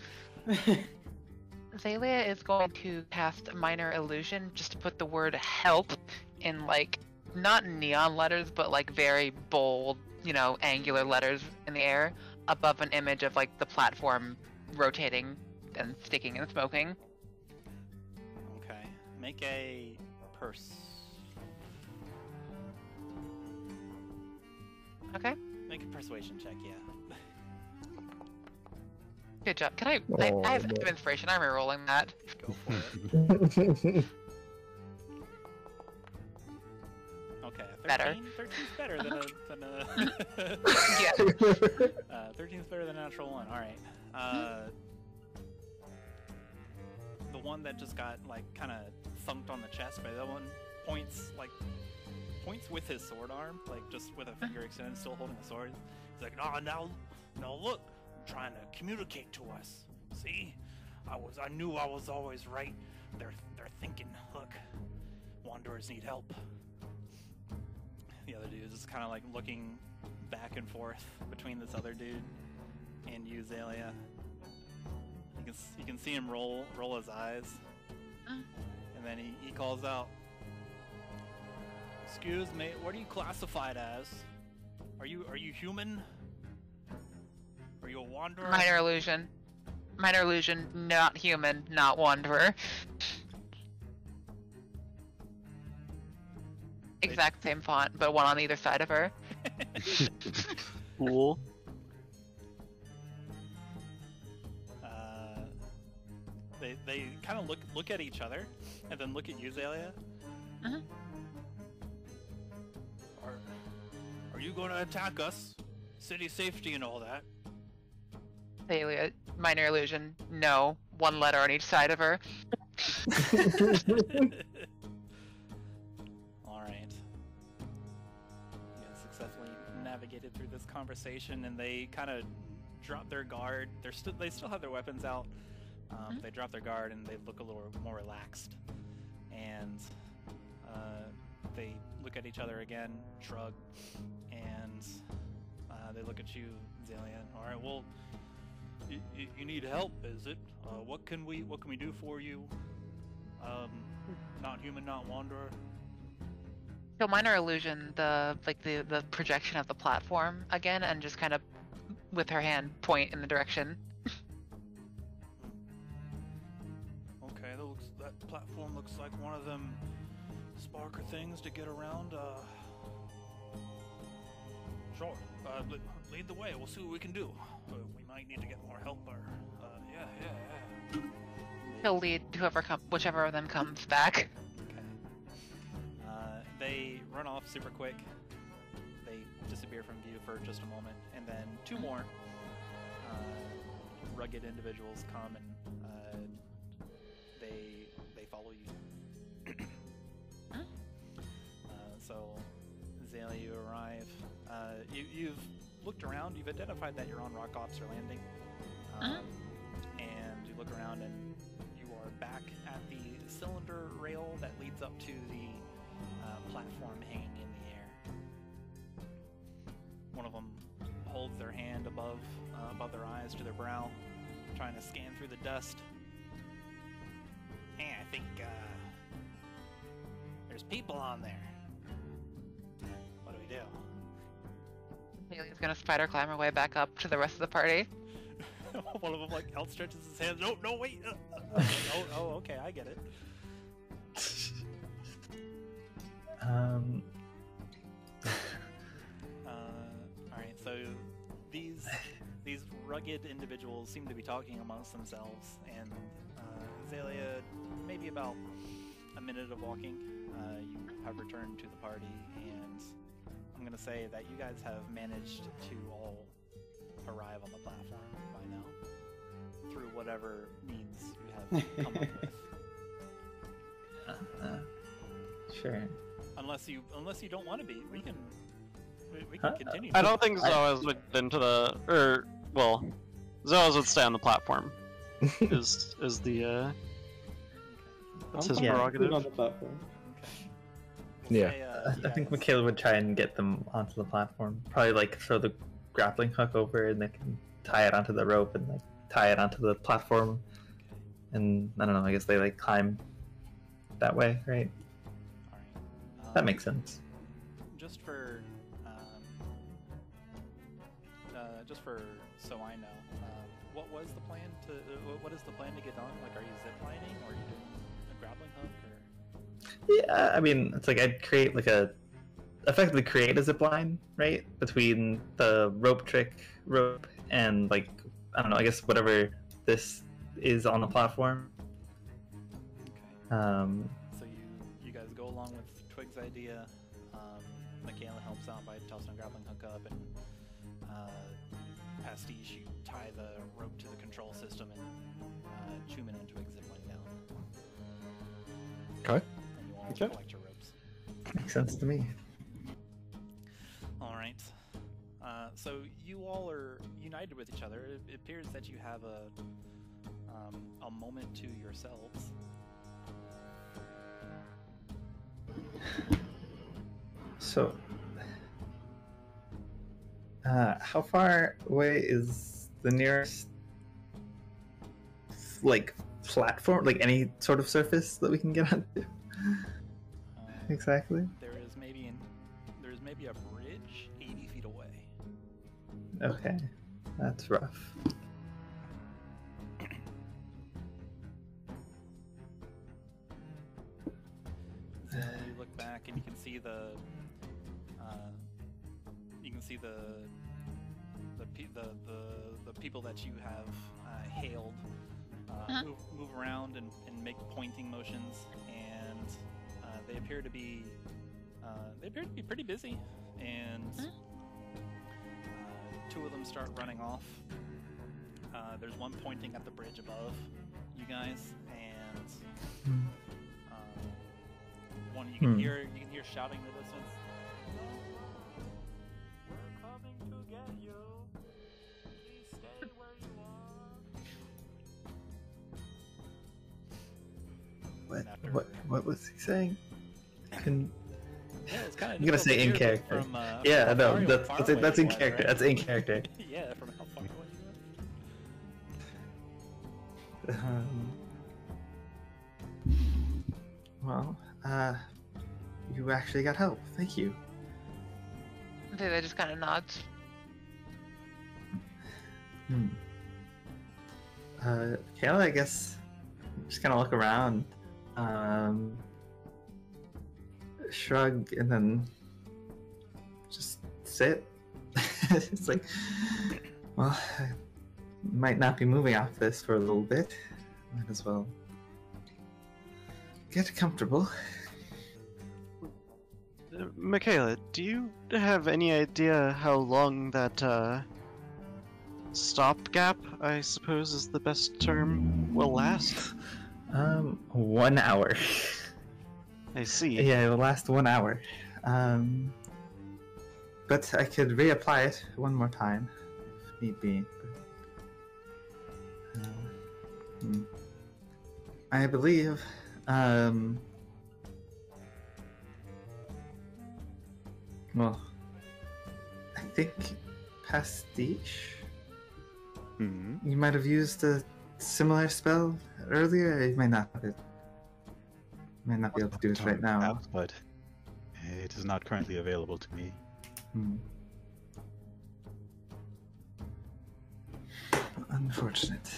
Xalia is going to cast Minor Illusion just to put the word help in not neon letters, but very bold, angular letters in the air above an image of the platform rotating and sticking and smoking. Okay. Make a purse. Okay. Make a persuasion check, yeah. Good job. Can I have inspiration. I'm re-rolling that. Go for it. Okay, 13? Better. 13's better than a Yeah. 13's better than a natural 1. Alright. The one that just got kind of thunked on the chest by the other one points with his sword arm, just with a finger extended, still holding the sword. He's like, "Oh, now look, trying to communicate to us. See, I knew I was always right. They're thinking, look, wanderers need help." The other dude is just kind of looking back and forth between this other dude and you, Xalia. You can see him roll his eyes, and then he calls out, "Excuse me, what are you classified as? Are you human? Are you a wanderer?" Minor illusion. Minor illusion, not human, not wanderer. Exact same font, but one on either side of her. Cool. They kind of look at each other, and then look at you, Xalia. Are you going to attack us? City safety and all that. Xalia, minor illusion, no. One letter on each side of her. Alright. You guys successfully navigated through this conversation, and they kind of drop their guard. They still have their weapons out. They drop their guard, and they look a little more relaxed. And they look at each other again, shrug, and they look at you, Xalia. Alright, well, you need help, is it? What can we do for you? Not human, not wanderer. So minor illusion, the projection of the platform again, and just kind of with her hand point in the direction. Okay, that platform looks like one of them sparker things to get around. Sure. Lead the way. We'll see what we can do. We might need to get more help. Or yeah. He'll lead whichever of them comes back. Okay. They run off super quick. They disappear from view for just a moment, and then two more rugged individuals come and they follow you. So, Xalia, you arrive. You've looked around. You've identified that you're on Rock Ops or Landing, and you look around and you are back at the cylinder rail that leads up to the platform hanging in the air. One of them holds their hand above their eyes to their brow, trying to scan through the dust. Hey, I think there's people on there. What do we do? Haley's gonna spider climb her way back up to the rest of the party. One of them outstretches his hands. No, wait. Okay, I get it. Alright, so these rugged individuals seem to be talking amongst themselves, and Xalia, maybe about a minute of walking, you have returned to the party, and I'm gonna say that you guys have managed to all arrive on the platform by now, through whatever means you have come up with. Sure. Unless you don't want to be, we can continue. I don't think Zoaz would get into Zoaz would stay on the platform. is the that's his prerogative. On the platform. Yeah. I think Makayla would try and get them onto the platform. Probably throw the grappling hook over, and they can tie it onto the rope and tie it onto the platform. And I don't know. I guess they climb that way, right? All right. That makes sense. Just for so I know, what was the plan to? What is the plan to get on? Are you ziplining, or are you doing a grappling hook, or? Yeah, I mean, it's I'd create effectively create a zipline, right? Between the rope and I don't know, I guess whatever this is on the platform. Okay. So you guys go along with Twig's idea. Makayla helps out by tossing a grappling hook up, and Pastiche, you tie the rope to the control system, and Chuman and Twig zipline down. Okay. And you all collect your ropes. Makes sense to me. All right. So you all are united with each other. It appears that you have a moment to yourselves. So, how far away is the nearest like platform, like any sort of surface that we can get onto? Exactly. There's maybe a bridge 80 feet away. Okay, that's rough. So you look back and you can see the people that you have hailed move around and make pointing motions, and they appear to be pretty busy, and two of them start running off. There's one pointing at the bridge above you guys, and one you can hear shouting in the distance. We're coming to get you. Please stay where you are. What was he saying? I'm gonna say in character. Yeah, no, that's in character. That's in character. Yeah, from how far away you Well, you actually got help. Thank you. They just kind of nods. Kayla, I guess, just kind of look around, shrug, and then just sit. It's like, well, I might not be moving off this for a little bit. Might as well get comfortable. Makayla, do you have any idea how long that stopgap, I suppose is the best term, will last? 1 hour. I see. Yeah, it will last 1 hour. But I could reapply it one more time if need be. I believe. Well, I think Pastiche. You might have used a similar spell earlier. You might not have it. Might not be able to do it right now. Perhaps, but it is not currently available to me. Unfortunate.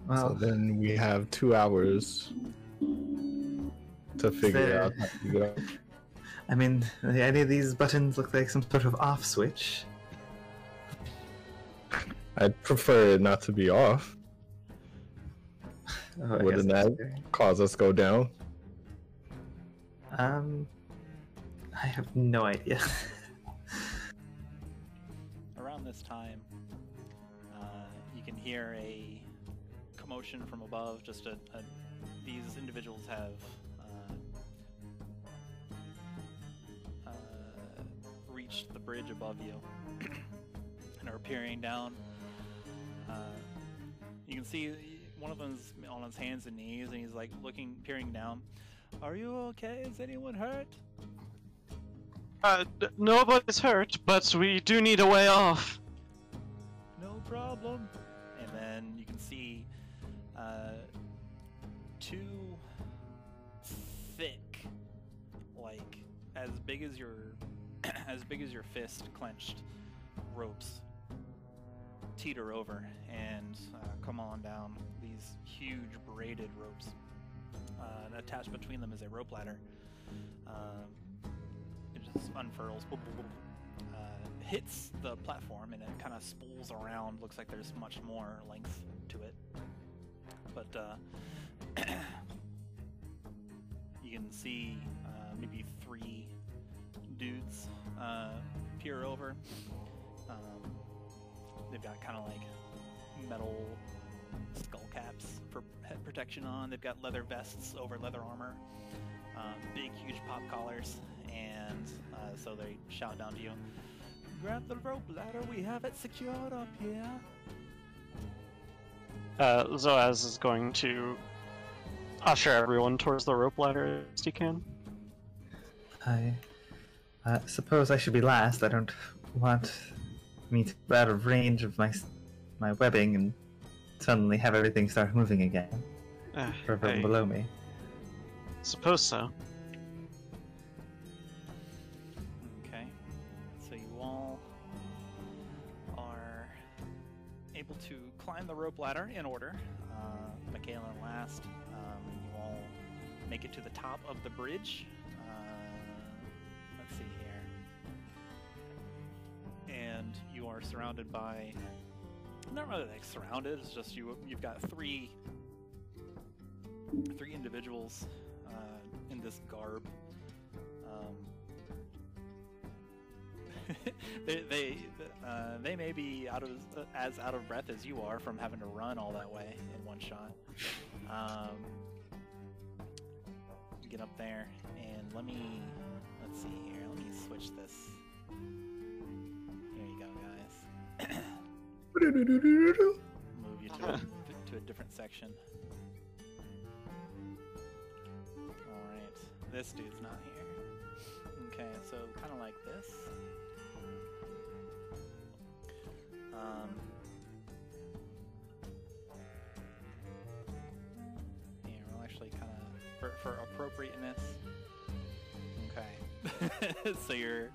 Well, So then we have 2 hours to figure out how to go. I mean, any of these buttons look like some sort of off switch. I'd prefer it not to be off. Oh, I Wouldn't guess that that's cause us go down? fair. I have no idea. Around this time, you can hear a commotion from above. These individuals have reached the bridge above you and are peering down. You can see one of them's on his hands and knees, and he's like peering down. Are you okay? Is anyone hurt? Nobody's hurt, but we do need a way off. No problem. And then you can see two thick, like as big as your fist clenched ropes teeter over and come on down. These huge braided ropes. And attached between them is a rope ladder. It just unfurls, hits the platform, and it kind of spools around. Looks like there's much more length to it. But you can see maybe 3 dudes peer over. They've got kind of like metal skull caps for head protection on. They've got leather vests over leather armor, big, huge pop collars, and so they shout down to you, "Grab the rope ladder, we have it secured up here." Zoaz is going to usher everyone towards the rope ladder as best he can. I suppose I should be last. I don't want me to be out of range of my webbing and suddenly have everything start moving again from I below me. suppose so. Okay. So you all are able to climb the rope ladder in order. Makayla last. You all make it to the top of the bridge. Let's see here. And you are surrounded by... Not really like surrounded, it's just you've got three individuals in this garb. They may be as out of breath as you are from having to run all that way in one shot. Get up there and let's see here. Let me switch this. Here you go, guys. Move you to a different section. Alright, this dude's not here. Okay, so kind of like this. Yeah, we'll actually kind of, for appropriateness. Okay. So you're...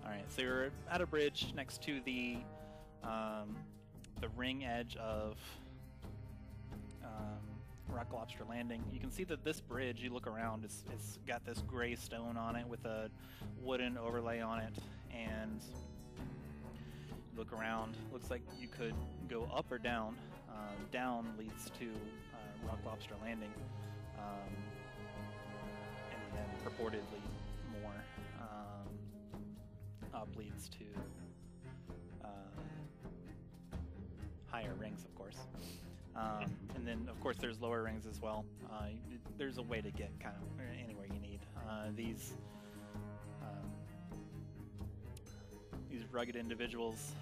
Alright, so you're at a bridge next to the ring edge of Rock Lobster Landing. You can see that this bridge, you look around, it's got this gray stone on it with a wooden overlay on it, and look around, looks like you could go up or down. Down leads to Rock Lobster Landing, and then purportedly more. Up leads to higher rings, of course. And then, of course, there's lower rings as well. There's a way to get kind of anywhere you need. These rugged individuals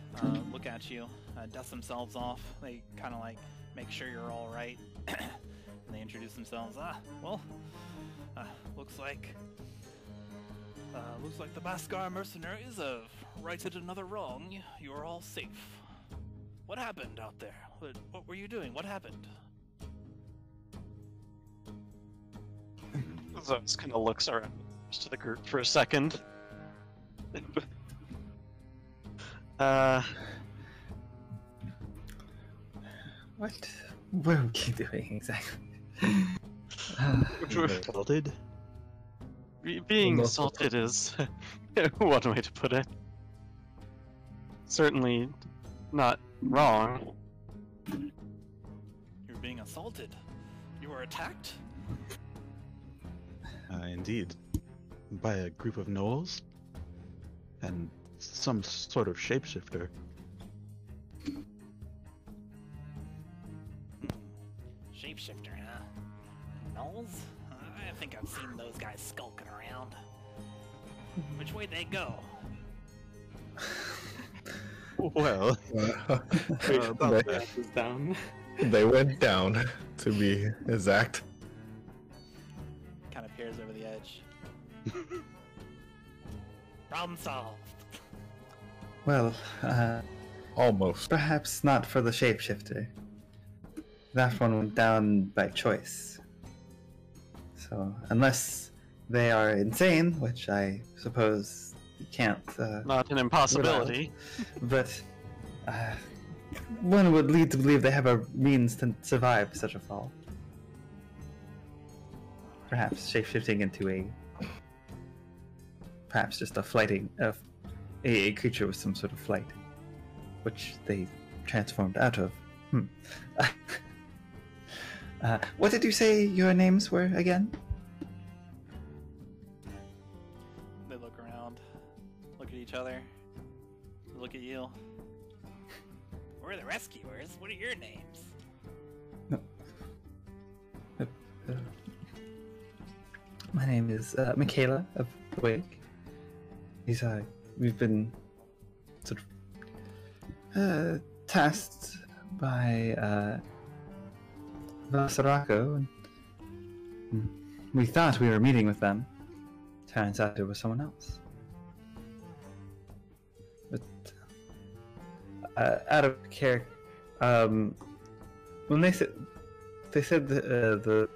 look at you, dust themselves off. They kind of like make sure you're all right, and they introduce themselves. Looks like the Baskar mercenaries have righted another wrong. You're all safe. What happened out there? What were you doing? What happened? Zoaz kind of looks around to the group for a second. What were we doing exactly? Salted? Being assaulted is one way to put it. Certainly not wrong. You were being assaulted. You were attacked? Indeed. By a group of gnolls? And some sort of shapeshifter. Shapeshifter, huh? Gnolls? I think I've seen those guys skulking around. Which way they go? Well, Is down. They went down, to be exact. Kind of peers over the edge. Problem solved. Well, Almost. perhaps not for the shapeshifter. That one went down by choice. So, unless they are insane, which I suppose you can't... Not an impossibility. but one would lead to believe they have a means to survive such a fall. Perhaps shapeshifting into perhaps just a flighting of a creature with some sort of flight, which they transformed out of. What did you say your names were again? They look around, look at each other, look at you. We're the rescuers. What are your names? My name is Makayla of Twig. We've been sort of tasked by Vasarako, and we thought we were meeting with them. Turns out it was someone else. But out of character, When they said the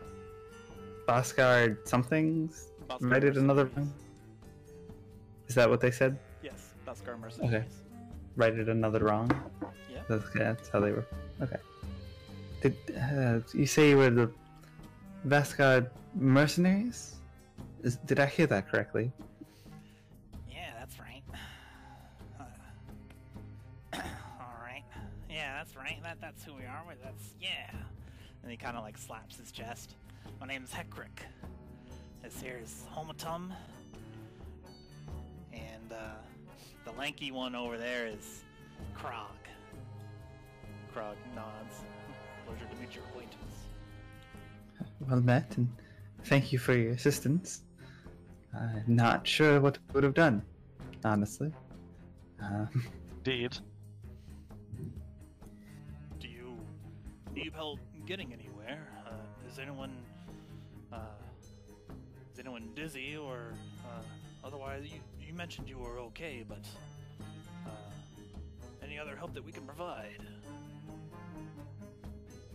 Boskard somethings Boskar righted another mercenaries. wrong. Is that what they said? Yes, Boskar mercenaries. Righted another wrong. Yeah. That's how they were. Okay. Did you say you were the Boskard mercenaries? Did I hear that correctly? Yeah, that's right. All right. Yeah, that's right. That's who we are. Yeah. And he kind of like slaps his chest. My name's Hekrick. This here's Homatum. And the lanky one over there is Krog. Krog nods. Pleasure to meet your acquaintance. Well met, and thank you for your assistance. I'm not sure what I would have done, honestly. Indeed. Do you need help getting anywhere? Is anyone dizzy or otherwise? You mentioned you were okay, but any other help that we can provide?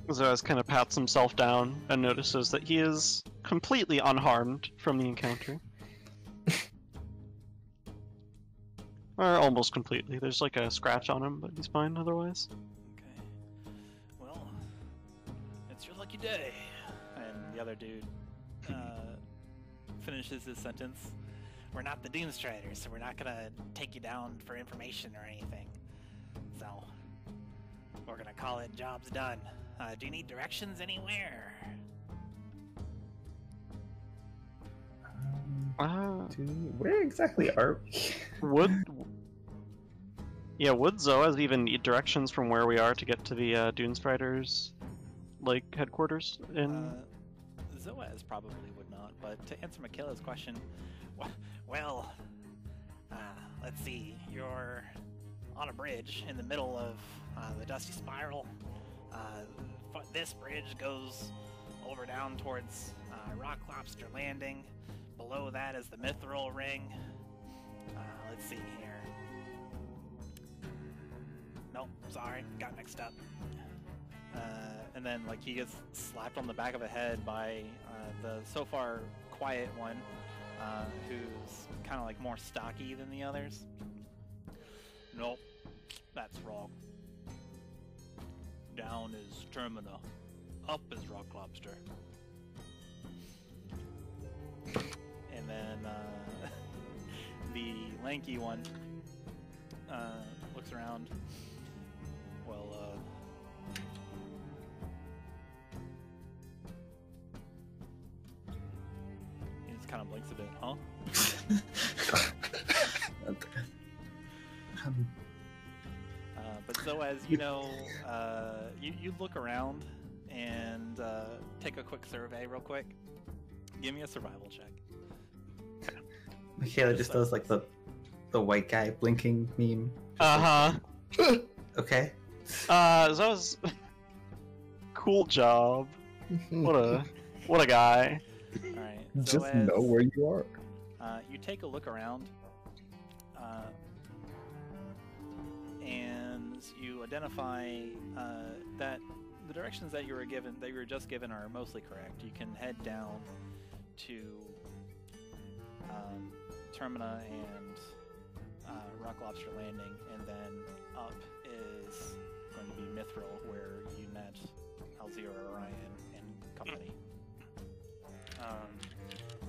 Zoaz kind of pats himself down and notices that he is completely unharmed from the encounter. Or almost completely. There's like a scratch on him, but he's fine otherwise. Okay. Well, it's your lucky day. And the other dude finishes his sentence. We're not the Doomstriders, so we're not gonna take you down for information or anything. So, we're gonna call it job's done. Do you need directions anywhere? Where exactly are we? Would Zoaz even need directions from where we are to get to the Doomstriders, like, headquarters in... Zoaz probably would not, but to answer Makayla's question, well, let's see, you're on a bridge in the middle of the Dusty Spiral. This bridge goes over down towards Rock Lobster Landing. Below that is the Mithril Ring. Let's see here. Nope, sorry, got mixed up. And then, like, he gets slapped on the back of the head by the so far quiet one, who's kind of like more stocky than the others. Nope, that's wrong. Down is Termina. Up is Rock Lobster. And then the lanky one looks around. Well, he just kind of blinks a bit, huh? But so as you know, you look around and take a quick survey real quick. Give me a survival check. Makayla just does like the white guy blinking meme. Okay. That was cool job. What a guy. All right. Just know where you are. You take a look around, and you identify that the directions that you were just given, are mostly correct. You can head down to Termina and Rock Lobster Landing, and then up is going to be Mithril, where you met Alzira Orion and company.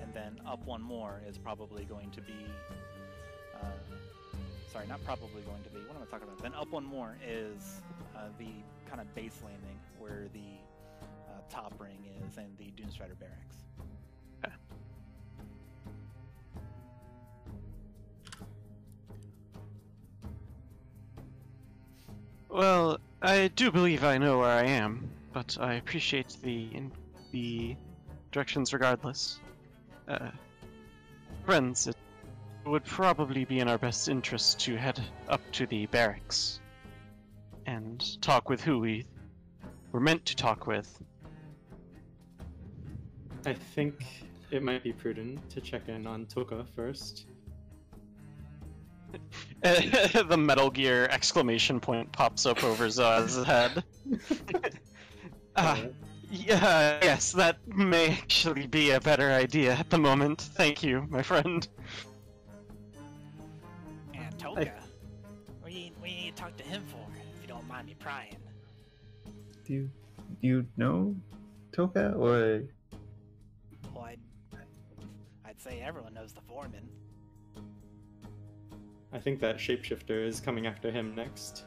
And then up one more is probably going to be... sorry, not probably going to be. What am I talking about? Then up one more is the kind of base landing, where the top ring is, and the Doomstrider barracks. Okay. Well, I do believe I know where I am, but I appreciate the directions regardless. Friends, it would probably be in our best interest to head up to the barracks and talk with who we were meant to talk with. I think it might be prudent to check in on Toka first. The Metal Gear exclamation point pops up over Zoaz's head. Yeah, yes, that may actually be a better idea at the moment. Thank you, my friend. And Toka, what do you need to talk to him for, if you don't mind me prying? Do you know Toka, or? Well, I'd say everyone knows the foreman. I think that shapeshifter is coming after him next.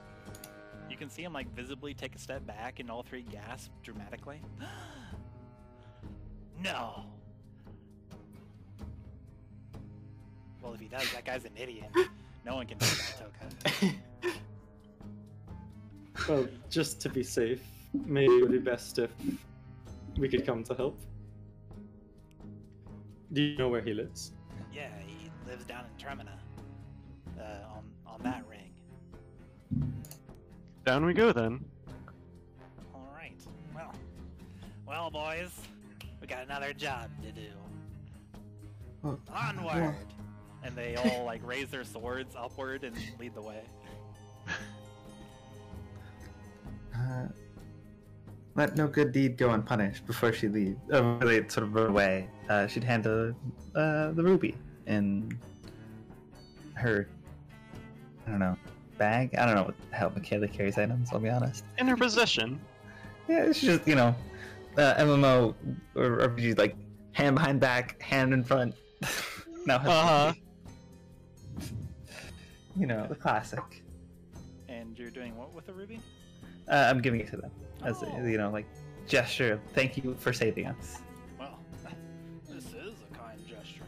You can see him like visibly take a step back, and all three gasp dramatically. No. Well, if he does, that guy's an idiot. No one can do that, Toka. Well, just to be safe, maybe it would be best if we could come to help. Do you know where he lives? Yeah, he lives down in Tremina. On that ring. Down we go then. All right. Well, boys, we got another job to do. Onward! And they all like raise their swords upward and lead the way. Let no good deed go unpunished. Before she leaves, really sort of run away, she'd hand the ruby in her, I don't know, bag? I don't know how Makayla carries items, I'll be honest. In her possession. Yeah, it's just, MMO or RPG, like, hand behind back, hand in front. No, the classic. And you're doing what with the ruby? I'm giving it to them as a, gesture of thank you for saving us. Well, this is a kind gesture.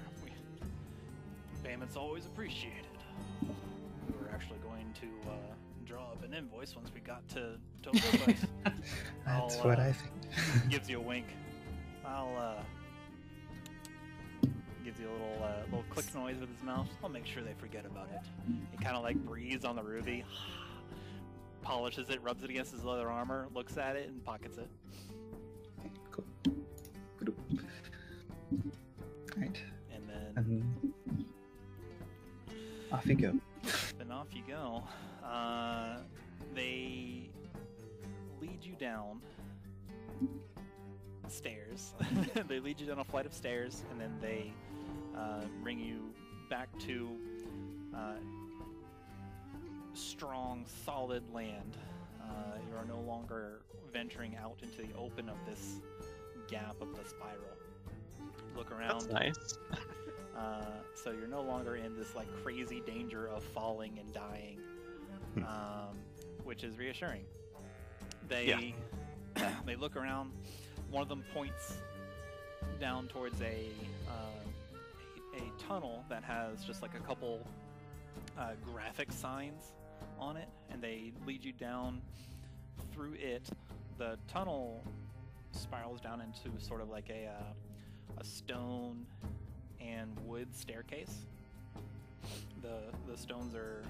Payment's always appreciated. We were actually going to draw up an invoice once we got to Toka, but That's what I think. gives you a wink. Gives you a little click noise with his mouth. I'll make sure they forget about it. He kind of like breathes on the ruby, polishes it, rubs it against his leather armor, looks at it, and pockets it. Okay, cool. Alright. And then off you go. Then off you go. They lead you down stairs. They lead you down a flight of stairs, and then they bring you back to strong, solid land. You are no longer venturing out into the open of this gap of the spiral. Look around. That's nice. So you're no longer in this like crazy danger of falling and dying, which is reassuring. They they look around. One of them points down towards a tunnel that has just like a couple graphic signs on it, and they lead you down through it. The tunnel spirals down into sort of like a stone and wood staircase. The stones are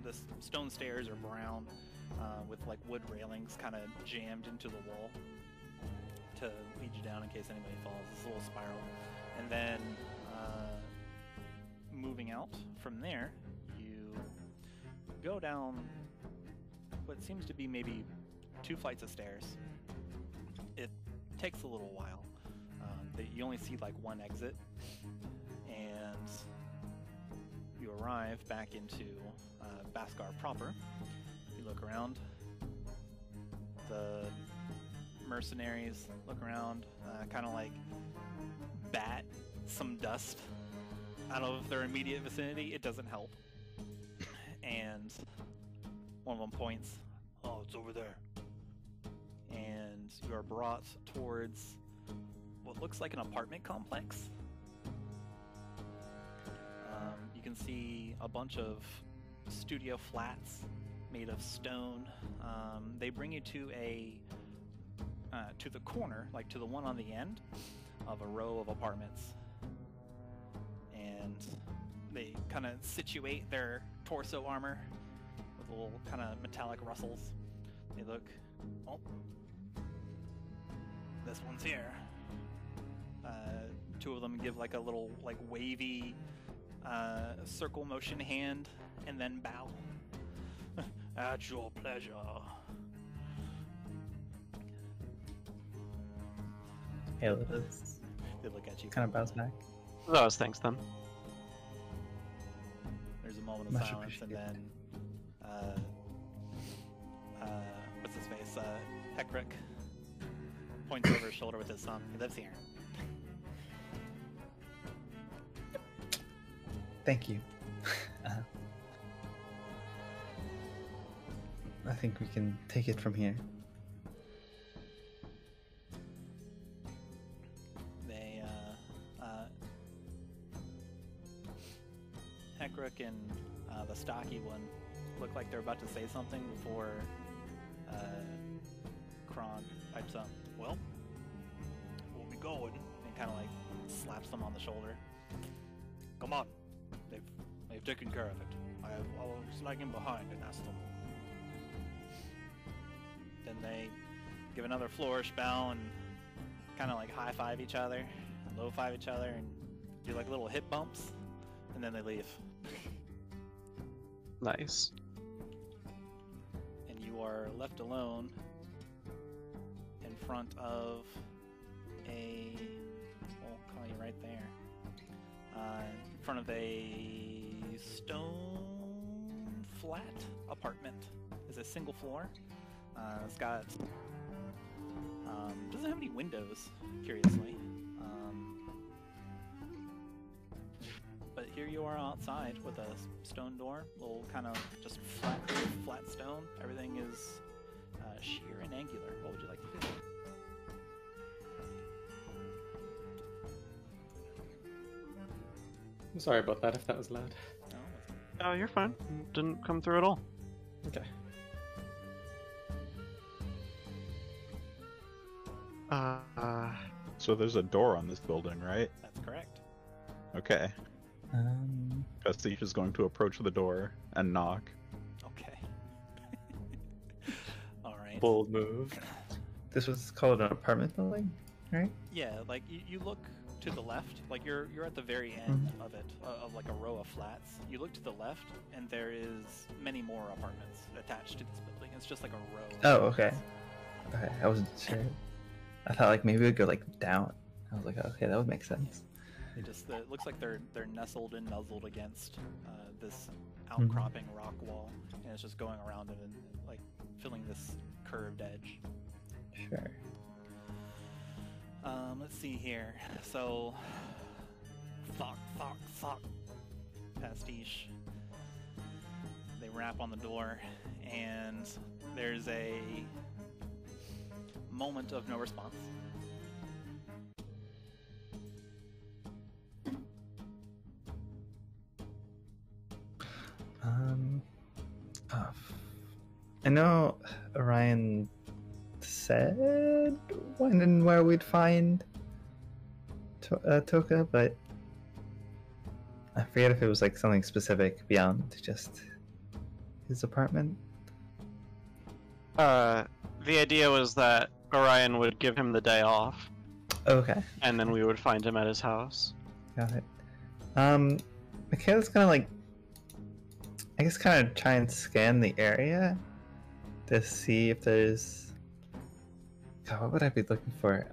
the stone stairs are brown with like wood railings kind of jammed into the wall to lead you down in case anybody falls. This little spiral, and then moving out from there, you go down what seems to be maybe 2 flights of stairs. It takes a little while. You only see like one exit, and you arrive back into Baskar proper. You look around. The mercenaries look around, kind of like bat some dust out of their immediate vicinity. It doesn't help. And one of them points, "Oh, it's over there." And you are brought towards what looks like an apartment complex. You can see a bunch of studio flats made of stone. They bring you to the corner, like to the one on the end of a row of apartments, and they kind of situate their torso armor with little kind of metallic rustles. They look, oh, this one's here. 2 of them give like a little like wavy circle motion hand and then bow. At your pleasure. Makayla does They look at you. kind of bows back. Zoaz thanks them. There's a moment of Much silence, and appreciated. then what's his face? Hekrick points over his shoulder with his thumb. He lives here. Thank you. I think we can take it from here. They Hekrick and the stocky one look like they're about to say something before Kron pipes up. Well, we'll be going, and kind of like slaps them on the shoulder. Come on, they've taken care of it. I was lagging behind and asked them. Then they give another flourish bow and kind of like high five each other, low five each other, and do like little hip bumps, and then they leave. Nice. And you are left alone in front of a, we'll call you right there, in front of a stone flat apartment. It's a single floor. It's got, doesn't have any windows, curiously. But here you are outside with a stone door, little kind of just flat stone. Everything is sheer and angular. What would you like to do? I'm sorry about that if that was loud. No, Oh, you're fine. Didn't come through at all. Okay. So there's a door on this building, right? that's correct. Okay. Um, Pastiche is going to approach the door and knock. Okay. All right. Bold move. this was called an apartment building, right? Yeah, like you look to the left, like you're at the very end of it, of like a row of flats. You look to the left, and there is many more apartments attached to this building. It's just like a row. Oh, okay. Okay, I wasn't sure. I thought like maybe we'd go like down. I was like, okay, that would make sense. It looks like they're nestled and nuzzled against this outcropping rock wall, and it's just going around it and like filling this curved edge. Sure. Let's see here. So, fuck, Pastiche. They rap on the door, and there's a moment of no response. I know Orion said when and where we'd find Toka, but I forget if it was like something specific beyond just his apartment. The idea was that Orion would give him the day off, Okay, and then we would find him at his house. got it. Makayla's gonna like, I guess, kind of try and scan the area to see if there's. God, what would I be looking for?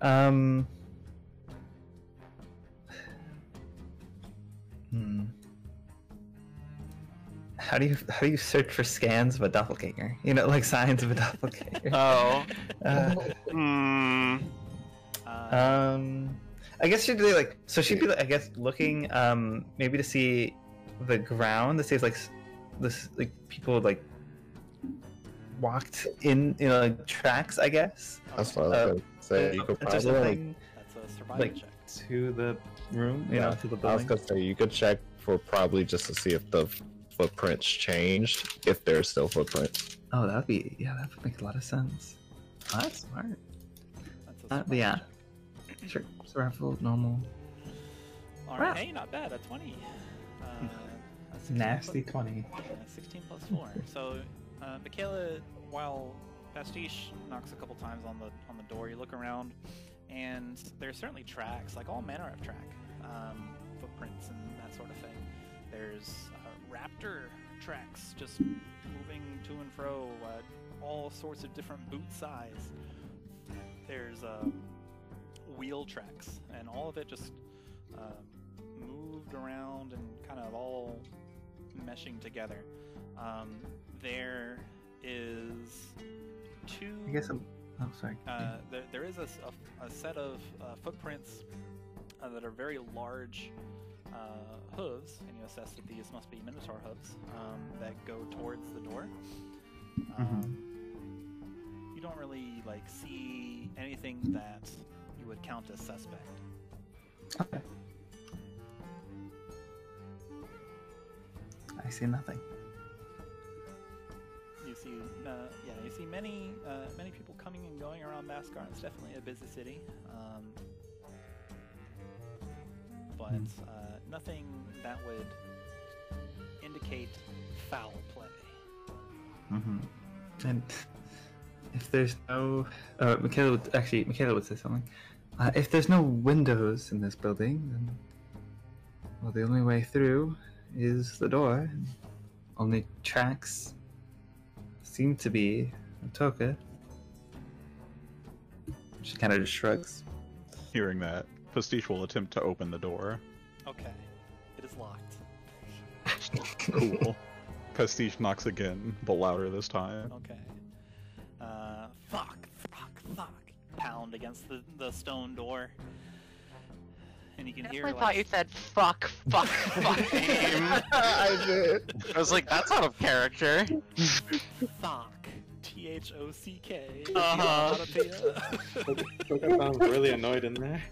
How do you search for scans of a doppelganger? You know, like signs of a doppelganger. Oh. I guess she'd be like, so she'd be like, I guess, looking maybe to see the ground to see if like this like people like walked in, you know, like, tracks, I guess. That's what I was going to say. You could Or probably something, That's a survival like check. to the room, you know, to the I was building. going to say you could check for probably just to see if the footprints changed, if there's still footprints. Oh, that would make a lot of sense. Oh, that's smart. That's a survival Yeah. check. Sure, survival, normal. All right, Wow. hey, not bad. A 20. A 16 Nasty plus- 20. 16 plus 4. So, Makayla, while Pastiche knocks a couple times on the door, you look around, and there's certainly tracks, like all manner of track, footprints and that sort of thing. There's raptor tracks just moving to and fro, all sorts of different boot size. There's wheel tracks, and all of it just moved around and kind of all meshing together. There is two. I guess I'm. Oh, sorry. There is a set of footprints that are very large hooves, and you assess that these must be Minotaur hooves that go towards the door. You don't really see anything that you would count as suspect. Okay. I see nothing. You see, you see many people coming and going around Mascar. It's definitely a busy city, but nothing that would indicate foul play. And if there's no, Makayla would say something. If there's no windows in this building, then the only way through is the door. And only tracks seem to be Toka. She kind of just shrugs. Hearing that, Pastiche will attempt to open the door. Okay, it is locked. Cool. Pastiche knocks again, but louder this time. Okay. Fuck. Pound against the stone door. And you can hear. I thought you said fuck. I did. I was like, that's out of character. Thock. Thock. Toka sounds really annoyed in there.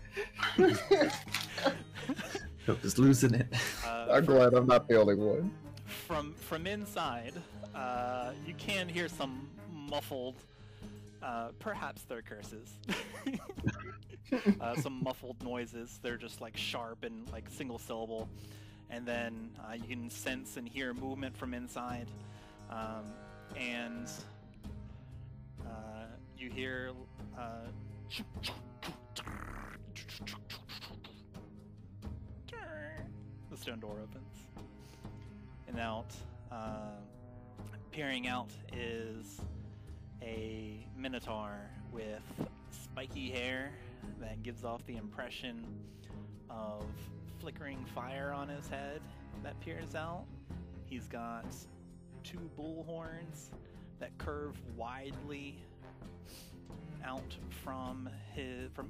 Toka's losing it. I'm glad I'm not the only one. From inside, you can hear some muffled, perhaps they're curses. Some muffled noises. They're just sharp and single syllable, and then you can sense and hear movement from inside, and you hear the stone door opens, and out, peering out is a Minotaur with spiky hair that gives off the impression of flickering fire on his head that peers out. He's got two bull horns that curve widely out from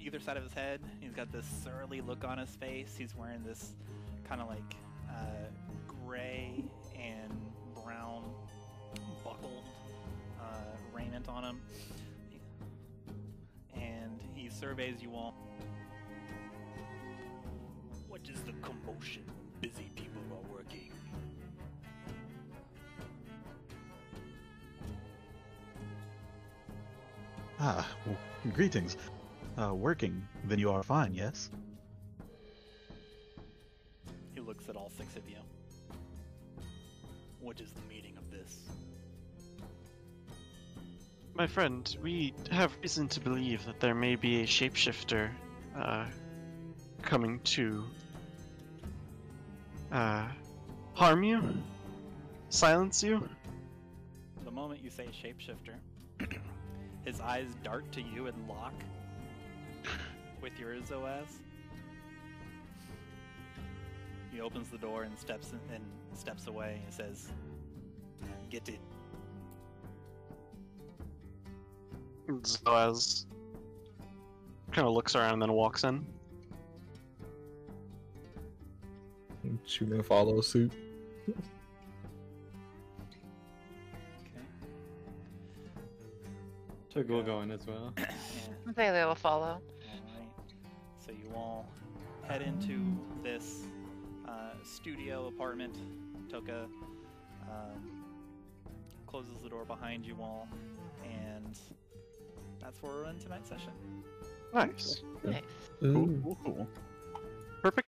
either side of his head. He's got this surly look on his face. He's wearing this kind of gray and brown buckled raiment on him, and he surveys you all. What is the commotion? Busy people are working. Well, greetings. Working? Then you are fine, yes? He looks at all six of you. What is the meaning of this? My friend, we have reason to believe that there may be a shapeshifter coming to harm you? Silence you? The moment you say shapeshifter, his eyes dart to you and lock with your Zoaz. He opens the door and steps away and says, "Get it." Zoaz kind of looks around and then walks in. Chuman follows suit. Okay. Toka will go in as well. And, Xalia will follow. alright. So you all head into this studio apartment. Toka closes the door behind you all, and that's where we're in tonight's session. Nice. Nice. Cool. Perfect